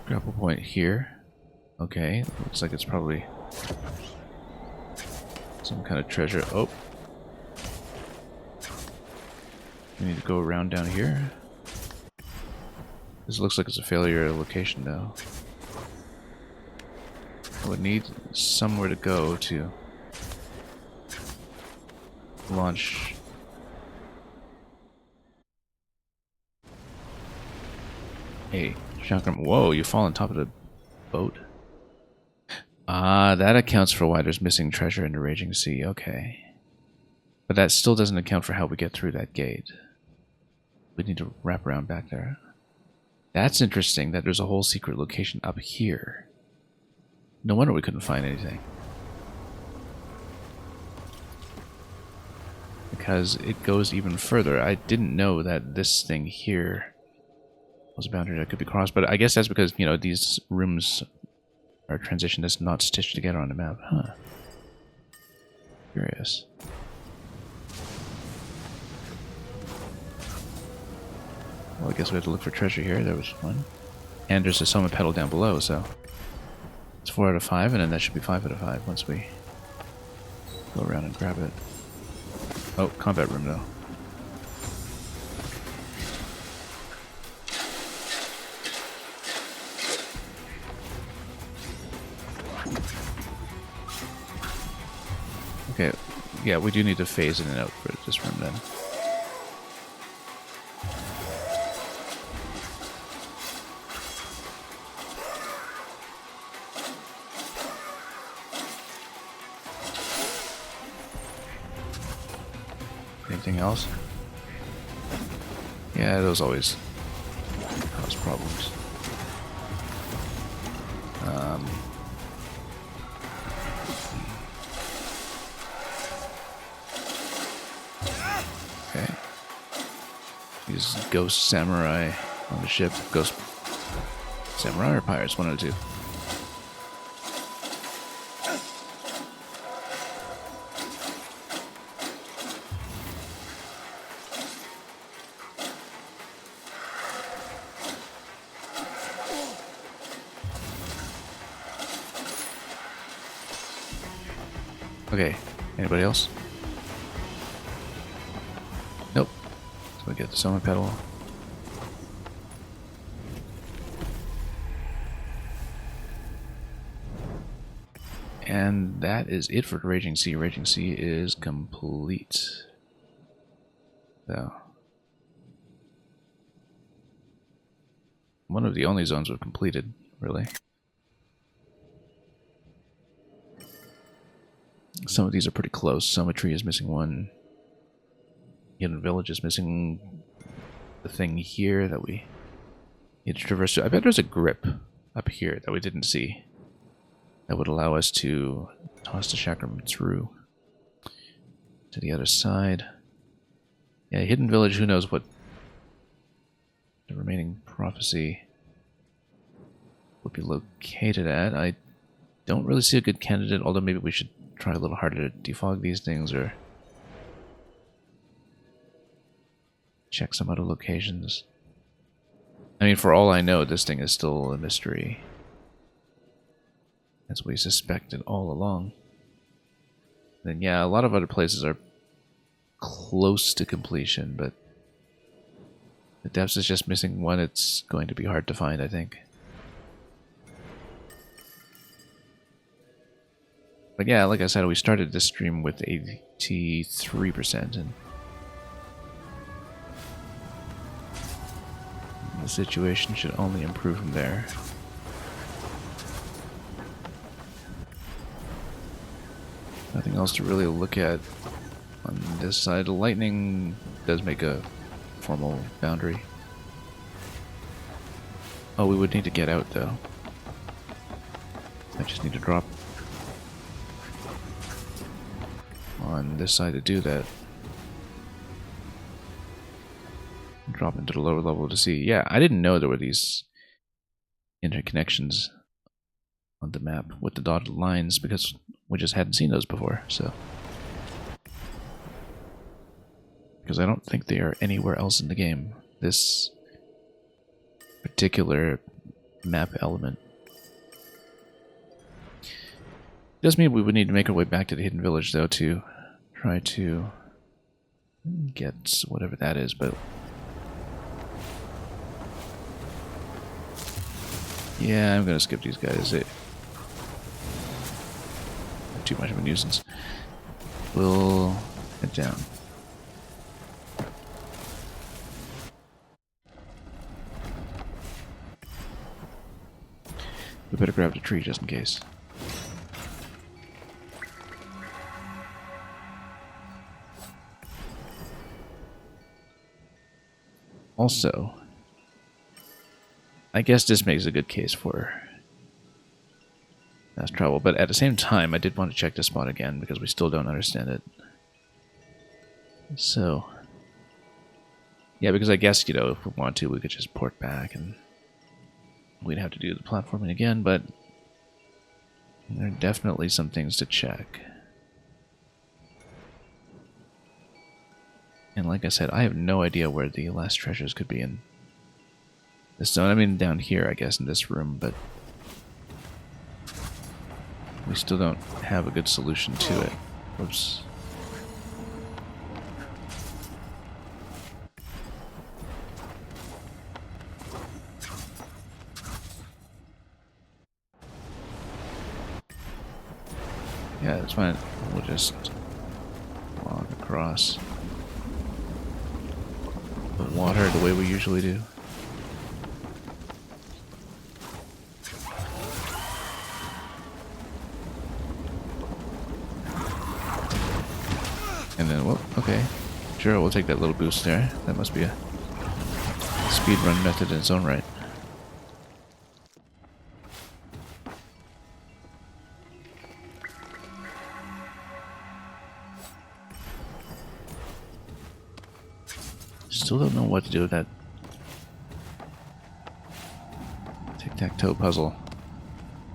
Grapple point here. Okay, looks like it's probably some kind of treasure. Oh. We need to go around down here. This looks like it's a failure location now. I would need somewhere to go to launch. Hey, chakram. Whoa, you fall on top of the boat. Ah, that accounts for why there's missing treasure in the Raging Sea. Okay. But that still doesn't account for how we get through that gate. We need to wrap around back there. That's interesting that there's a whole secret location up here. No wonder we couldn't find anything. Because it goes even further. I didn't know that this thing here was a boundary that could be crossed, but I guess that's because, you know, these rooms are transitioned as not stitched together on the map. Huh. Curious. Well, I guess we have to look for treasure here. There was one. And there's a summon pedal down below, so it's 4 out of 5, and then that should be 5 out of 5 once we go around and grab it. Oh, combat room though. Okay, yeah, we do need to phase in and out for this room then. Anything else? Yeah, those always cause problems. Okay. These ghost samurai on the ship. Ghost samurai or pirates? One of the two. Okay, anybody else? Nope. So we get the summon pedal. And that is it for Raging Sea. Raging Sea is complete. So, one of the only zones we've completed, really. Some of these are pretty close. Summitry is missing one. Hidden Village is missing the thing here that we need to traverse. I bet there's a grip up here that we didn't see that would allow us to toss the chakram through to the other side. Yeah, Hidden Village, who knows what the remaining prophecy would be located at. I don't really see a good candidate, although maybe we should try a little harder to defog these things or check some other locations. I mean, for all I know, this thing is still a mystery, as we suspected all along. Then yeah, a lot of other places are close to completion, but the depths is just missing one. It's going to be hard to find, I think. But yeah, like I said, we started this stream with 83%, and the situation should only improve from there. Nothing else to really look at on this side. The lightning does make a formal boundary. Oh, we would need to get out, though. I just need to drop on this side to do that. Drop into the lower level to see. Yeah, I didn't know there were these interconnections on the map with the dotted lines because we just hadn't seen those before, so. Because I don't think they are anywhere else in the game. This particular map element. Does mean we would need to make our way back to the hidden village, though, to try to get whatever that is, but yeah, I'm gonna skip these guys. They're too much of a nuisance. We'll head down. We better grab the tree just in case. Also, I guess this makes a good case for fast travel, but at the same time, I did want to check this spot again because we still don't understand it. So, yeah, because I guess, you know, if we want to, we could just port back and we'd have to do the platforming again, but there are definitely some things to check. And like I said, I have no idea where the last treasures could be in this zone. I mean, down here, I guess, in this room, but we still don't have a good solution to it. Whoops. Yeah, that's fine. We'll just walk across the water the way we usually do. And then, well, okay. Sure, we'll take that little boost there. That must be a speedrun method in its own right. Still don't know what to do with that tic-tac-toe puzzle.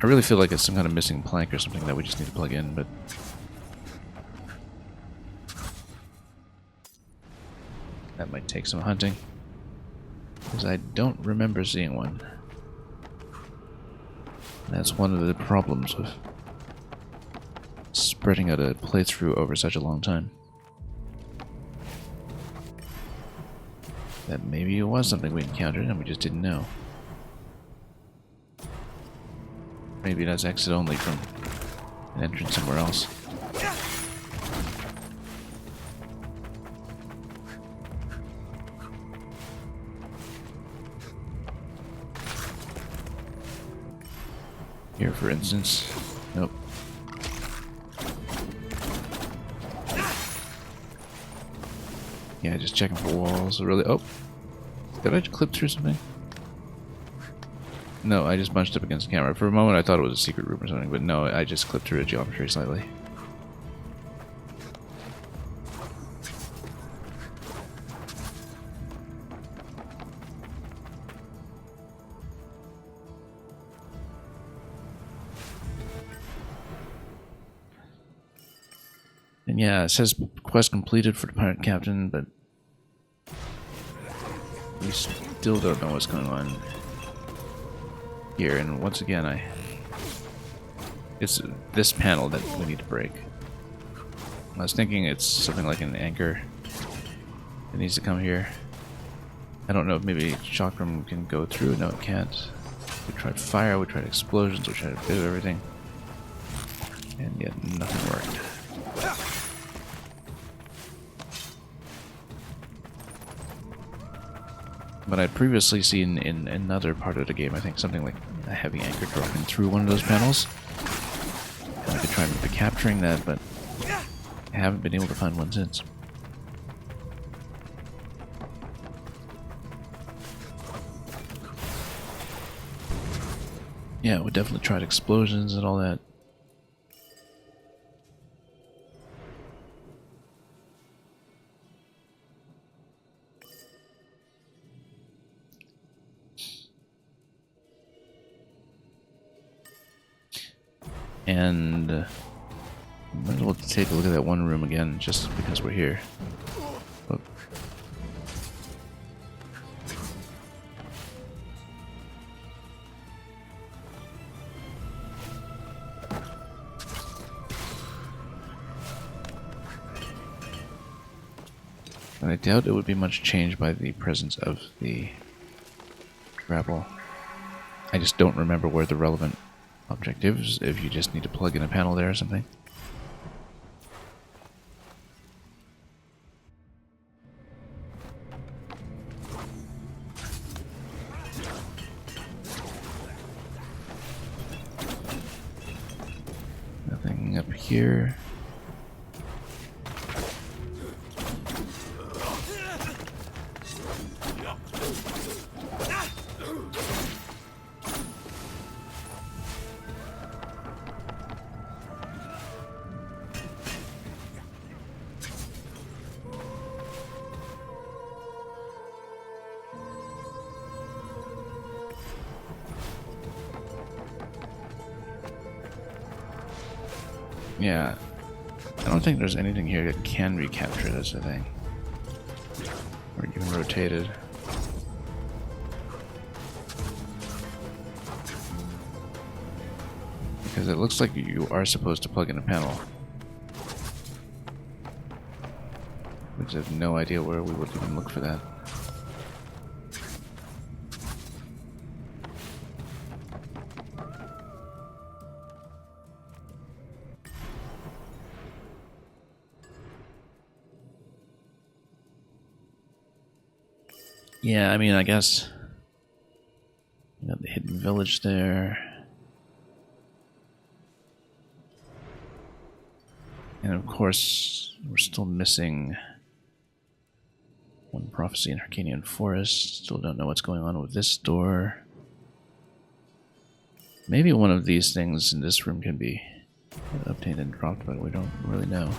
I really feel like it's some kind of missing plank or something that we just need to plug in, but that might take some hunting, because I don't remember seeing one. That's one of the problems with spreading out a playthrough over such a long time. That maybe it was something we encountered and we just didn't know. Maybe that's exit only from an entrance somewhere else. Here, for instance. Nope. Yeah, just checking for walls. Really? Oh, did I just clip through something? No, I just bunched up against the camera. For a moment, I thought it was a secret room or something, but no, I just clipped through the geometry slightly. And yeah, it says quest completed for the pirate captain, but we still don't know what's going on here. And once again, it's this panel that we need to break. I was thinking it's something like an anchor that needs to come here. I don't know if maybe chakram can go through. No, it can't. We tried fire, we tried explosions, we tried a bit of everything, and yet nothing worked. But I'd previously seen in another part of the game, I think something like a heavy anchor dropping through one of those panels. And I could try maybe capturing that, but I haven't been able to find one since. Yeah, we definitely tried explosions and all that. And might as well take a look at that one room again, just because we're here. Oh. And I doubt it would be much changed by the presence of the grapple. I just don't remember where the relevant objectives, if you just need to plug in a panel there or something. Nothing up here. Yeah, I don't think there's anything here that can recapture this, I think. Or even rotated. Because it looks like you are supposed to plug in a panel. Which I have no idea where we would even look for that. Yeah, I mean, I guess you got the hidden village there. And of course, we're still missing one prophecy in Hercanian Forest. Still don't know what's going on with this door. Maybe one of these things in this room can be obtained and dropped, but we don't really know.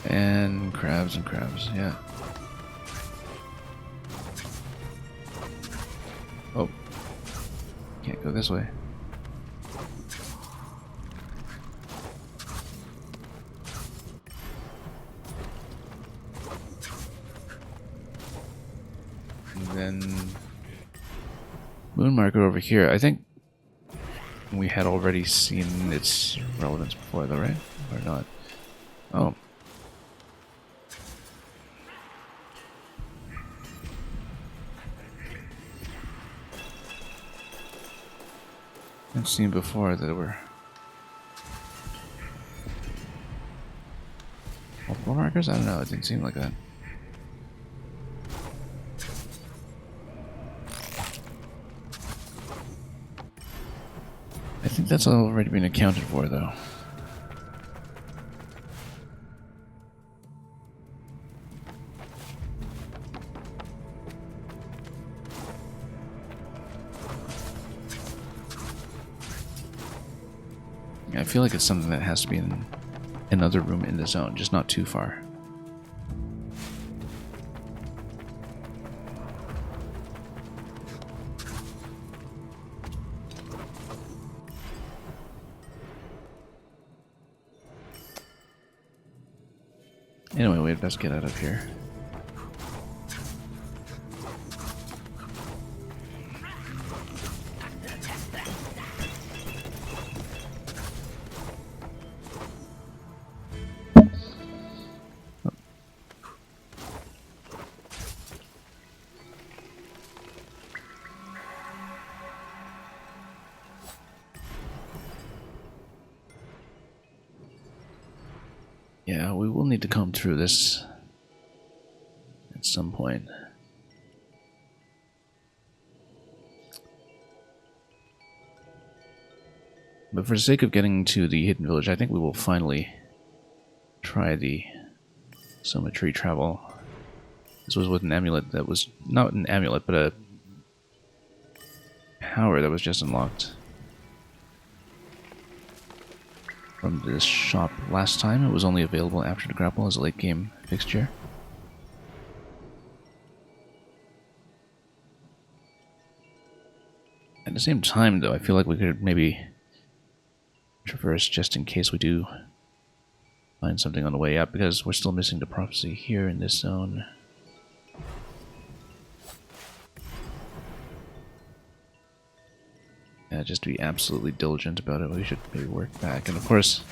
And crabs, yeah. Oh. Can't go this way. And then moon marker over here. I think we had already seen its relevance before though, right? Or not? Oh. I've seen before that were multiple markers? I don't know, it didn't seem like that. I think that's already been accounted for though. I feel like it's something that has to be in another room in the zone, just not too far. Anyway, we had best get out of here. Yeah, we will need to comb through this at some point. But for the sake of getting to the hidden village, I think we will finally try the Soma tree travel. This was with an amulet that was not an amulet, but a power that was just unlocked from this shop last time. It was only available after the grapple as a late game fixture. At the same time, though, I feel like we could maybe traverse just in case we do find something on the way up, because we're still missing the prophecy here in this zone. Yeah, just to be absolutely diligent about it, we should maybe work back. And of course,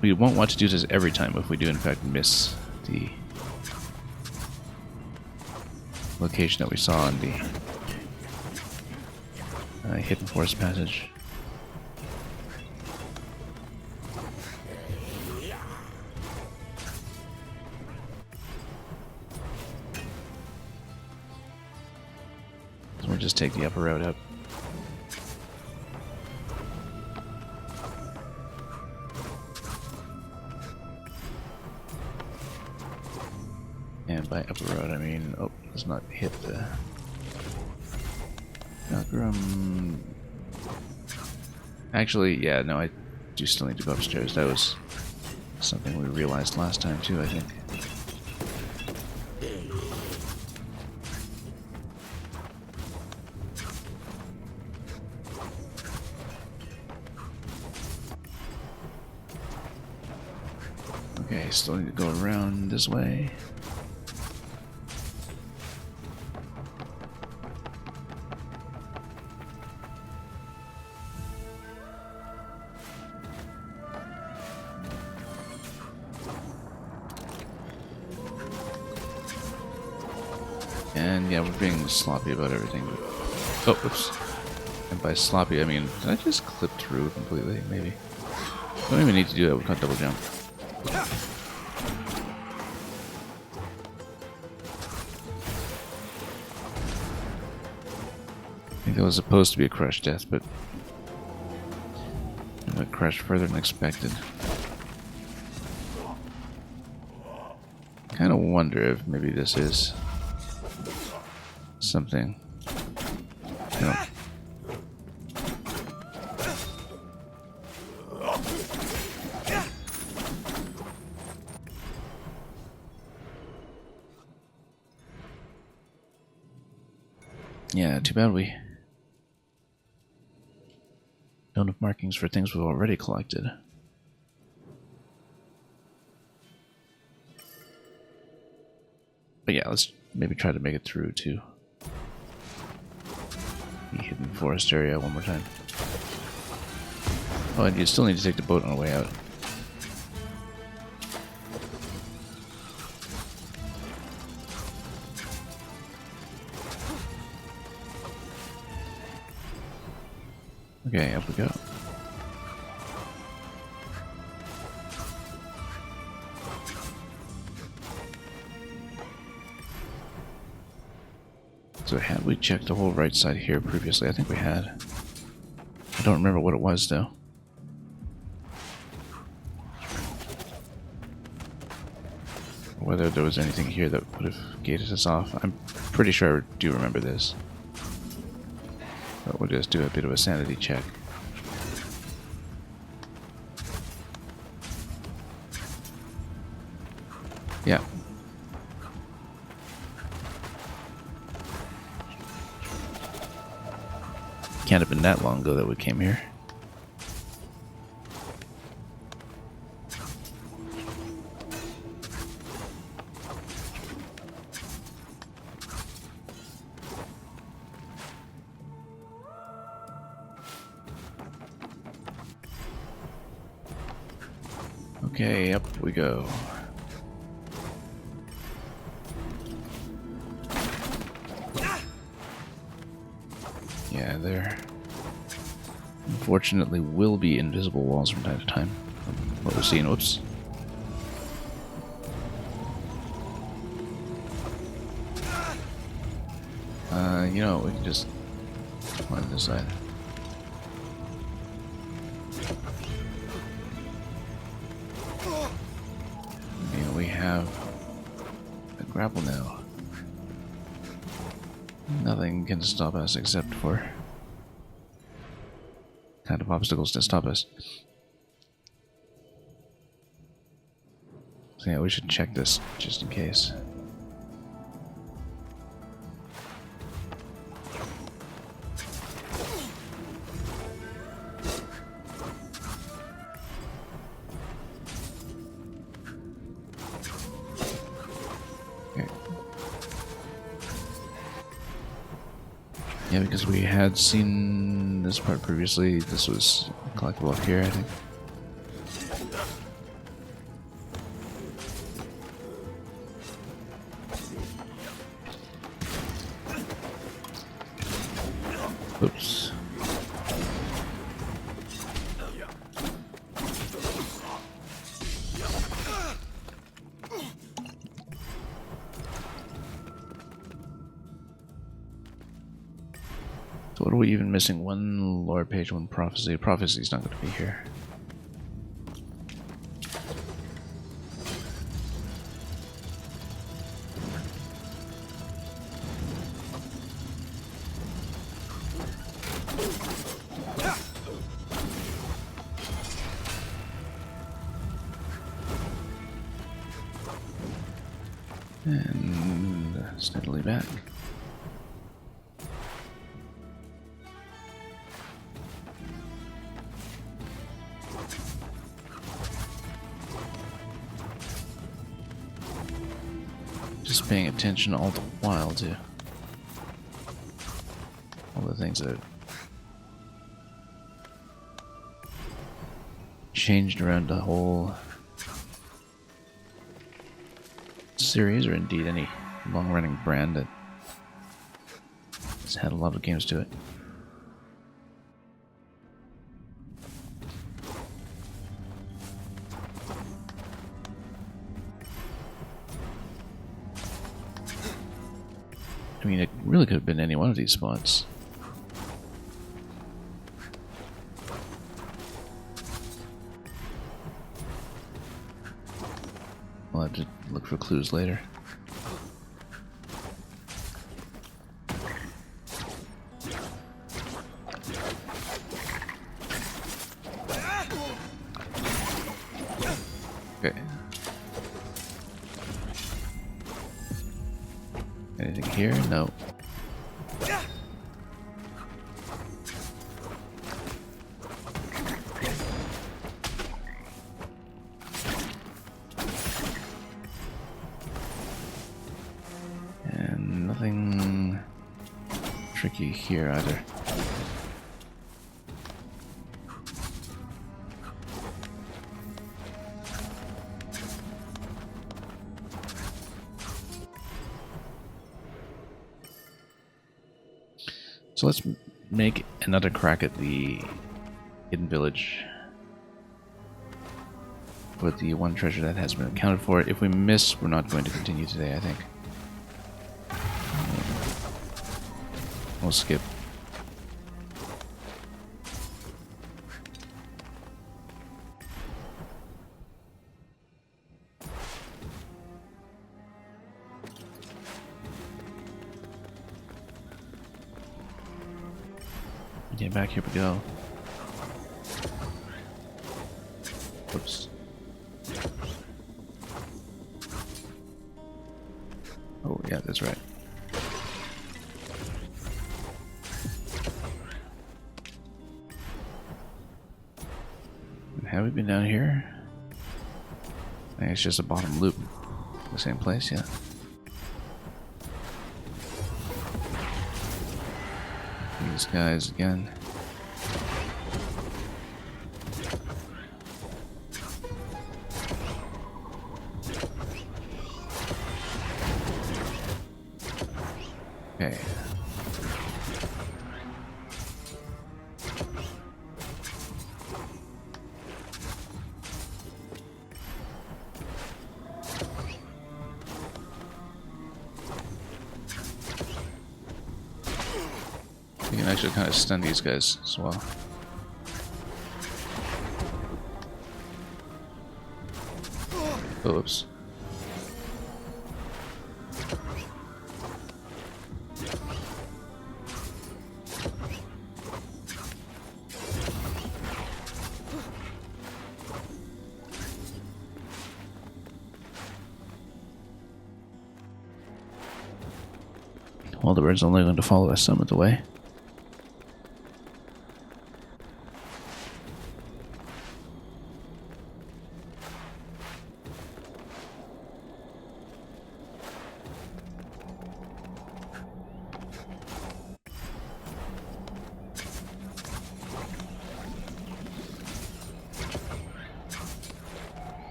we won't want to do this every time if we do in fact miss the location that we saw in the hidden forest passage. So we'll just take the upper road up. And by upper road, I mean, oh, let's not hit the Malcolm. Actually, yeah, no, I do still need to go upstairs. That was something we realized last time too, I think. Okay, still need to go around this way. And yeah, we're being sloppy about everything. Oh, whoops. And by sloppy, I mean, did I just clip through completely? Maybe. We don't even need to do that, we can't double jump. I think that was supposed to be a crush death, but it crashed further than expected. Kind of wonder if maybe this is something. No. Yeah, too bad we don't have markings for things we've already collected. But yeah, let's maybe try to make it through to the hidden forest area one more time. Oh, and you still need to take the boat on the way out. Okay, up we go. So had we checked the whole right side here previously? I think we had. I don't remember what it was though. Whether there was anything here that would have gated us off. I'm pretty sure I do remember this. But we'll just do a bit of a sanity check. Yeah. Can't have been that long ago that we came here. Okay, up we go. Yeah, there unfortunately will be invisible walls from time to time. What we're seeing, whoops. You know, we can just climb this side. grapple now. Nothing can stop us except for kind of obstacles to stop us. So yeah, we should check this just in case. Yeah, because we had seen this part previously. This was collectible up here, I think. Oops. So what are we even missing? One lore page, one prophecy. Prophecy's not going to be here. And steadily back. Just paying attention all the while to all the things that have changed around the whole series, or indeed any long-running brand that has had a lot of games to it. I mean, it really could have been any one of these spots. We'll have to look for clues later. Okay. Anything here? No. And nothing tricky here either. So let's make another crack at the hidden village with the one treasure that has been accounted for. If we miss, we're not going to continue today, I think. We'll skip. Get back, here we go. Oops. Oh, yeah, that's right. And have we been down here? I think it's just a bottom loop. The same place, yeah. These guys again. Okay. You can actually kind of stun these guys as well. Oops. Well, the bird's only going to follow us some of the way.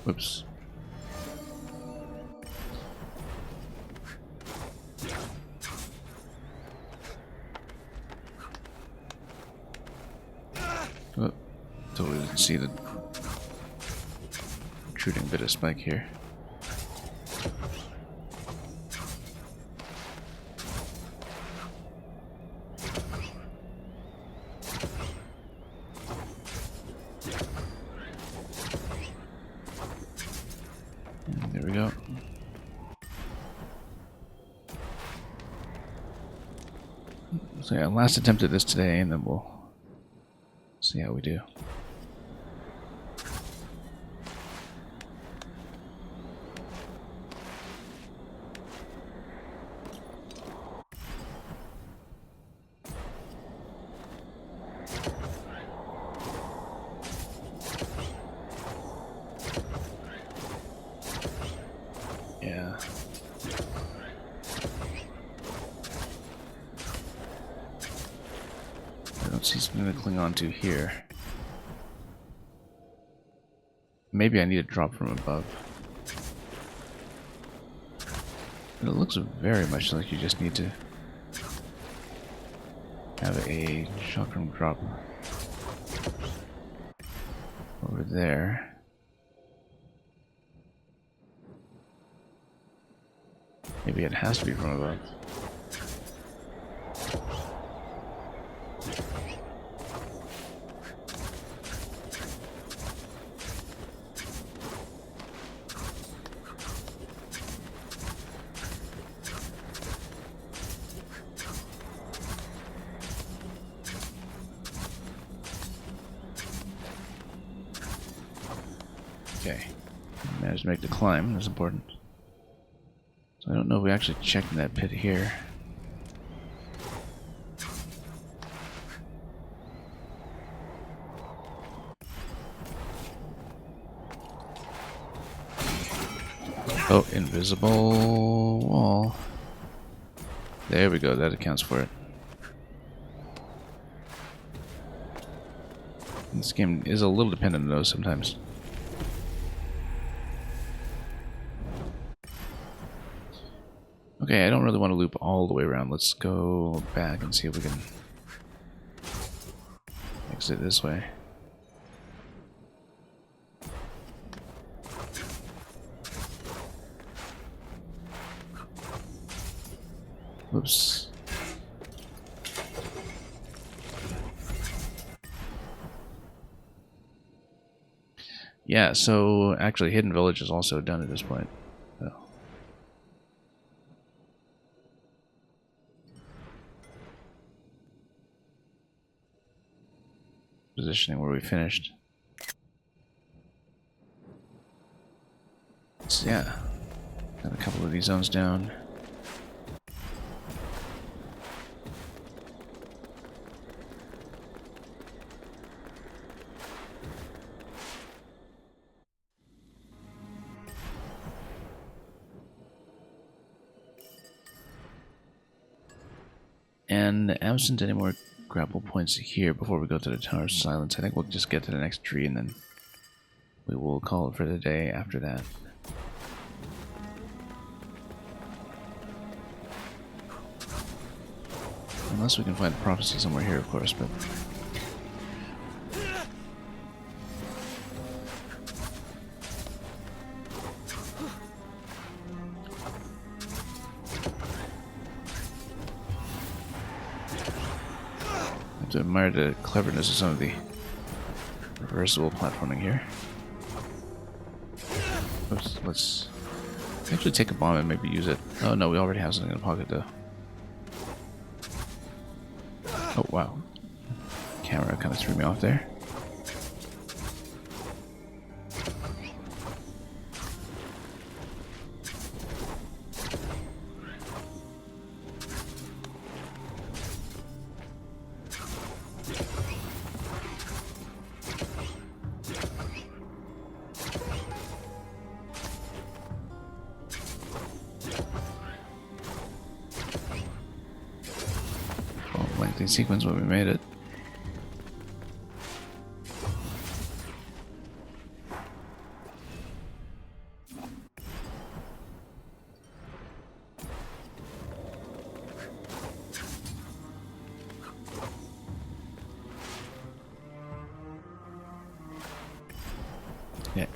Whoops. Oh, totally didn't see the protruding bit of spike here. And there we go. So yeah, last attempt at this today, and then we'll see how we do. Yeah. I don't see something to cling on to here. Maybe I need a drop from above. But it looks very much like you just need to have a shotgun drop over there. Maybe it has to be from above. Okay. Managed to make the climb. That's important. So I don't know if we actually checked in that pit here. Oh, invisible wall. There we go. That accounts for it. This game is a little dependent on those sometimes. Okay, I don't really want to loop all the way around. Let's go back and see if we can exit this way. Whoops. Yeah, so actually Hidden Village is also done at this point. So. Positioning where we finished. So yeah, got a couple of these zones down. And absent any more grapple points here before we go to the Tower of Silence, I think we'll just get to the next tree and then we will call it for the day after that. Unless we can find the prophecy somewhere here, of course, but... to admire the cleverness of some of the reversible platforming here. Oops, let's actually take a bomb and maybe use it. Oh no, we already have something in the pocket though. Oh wow. Camera kind of threw me off there. empty sequence when we made it. Yeah.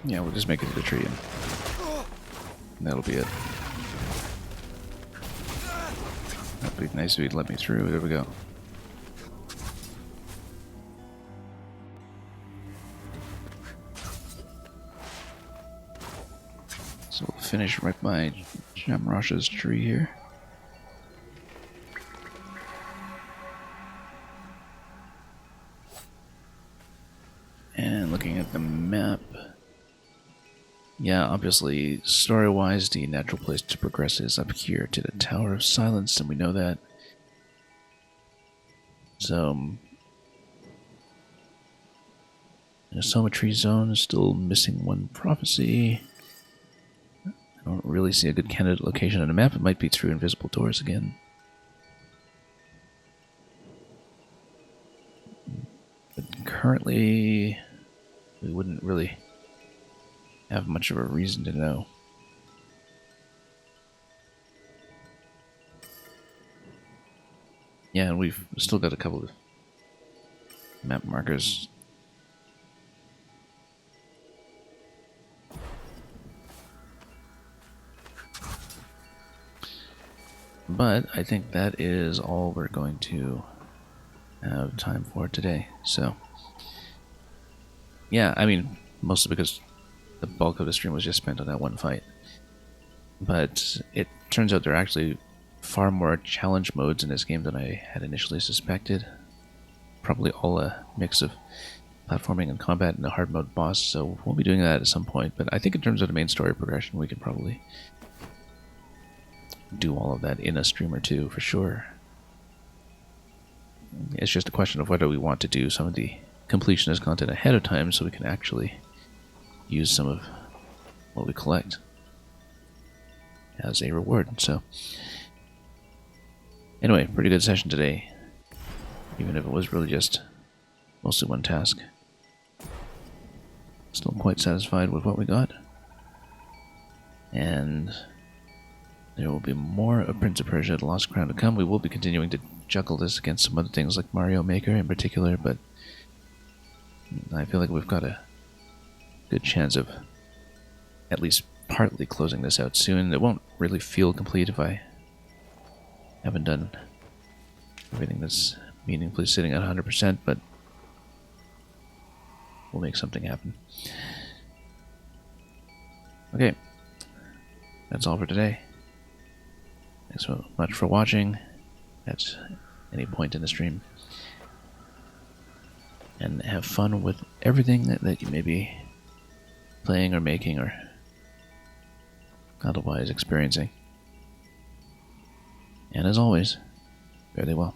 Yeah, we'll just make it to the tree and that'll be it. That'd be nice if he'd let me through. There we go. So we'll finish right by Jamrash's tree here. And looking at the map, yeah, obviously, story-wise, the natural place to progress is up here to the Tower of Silence, and we know that. So, the Soma Tree Zone is still missing one prophecy. I don't really see a good candidate location on the map. It might be through invisible doors again. But currently, we wouldn't really have much of a reason to know. Yeah, and we've still got a couple of map markers. But I think that is all we're going to have time for today. So, yeah, I mean, mostly because the bulk of the stream was just spent on that one fight. But it turns out there are actually far more challenge modes in this game than I had initially suspected. Probably all a mix of platforming and combat and a hard mode boss, so we'll be doing that at some point. But I think in terms of the main story progression, we can probably do all of that in a stream or two for sure. It's just a question of whether we want to do some of the completionist content ahead of time so we can actually use some of what we collect as a reward. So anyway, pretty good session today, even if it was really just mostly one task. Still quite satisfied with what we got, and there will be more of Prince of Persia: The Lost Crown to come. We will be continuing to juggle this against some other things like Mario Maker in particular, but I feel like we've got a good chance of at least partly closing this out soon. It won't really feel complete if I haven't done everything that's meaningfully sitting at 100%, but we'll make something happen. Okay, that's all for today. Thanks so much for watching at any point in the stream, and have fun with everything that you may be playing or making or otherwise experiencing. And as always, fare thee well.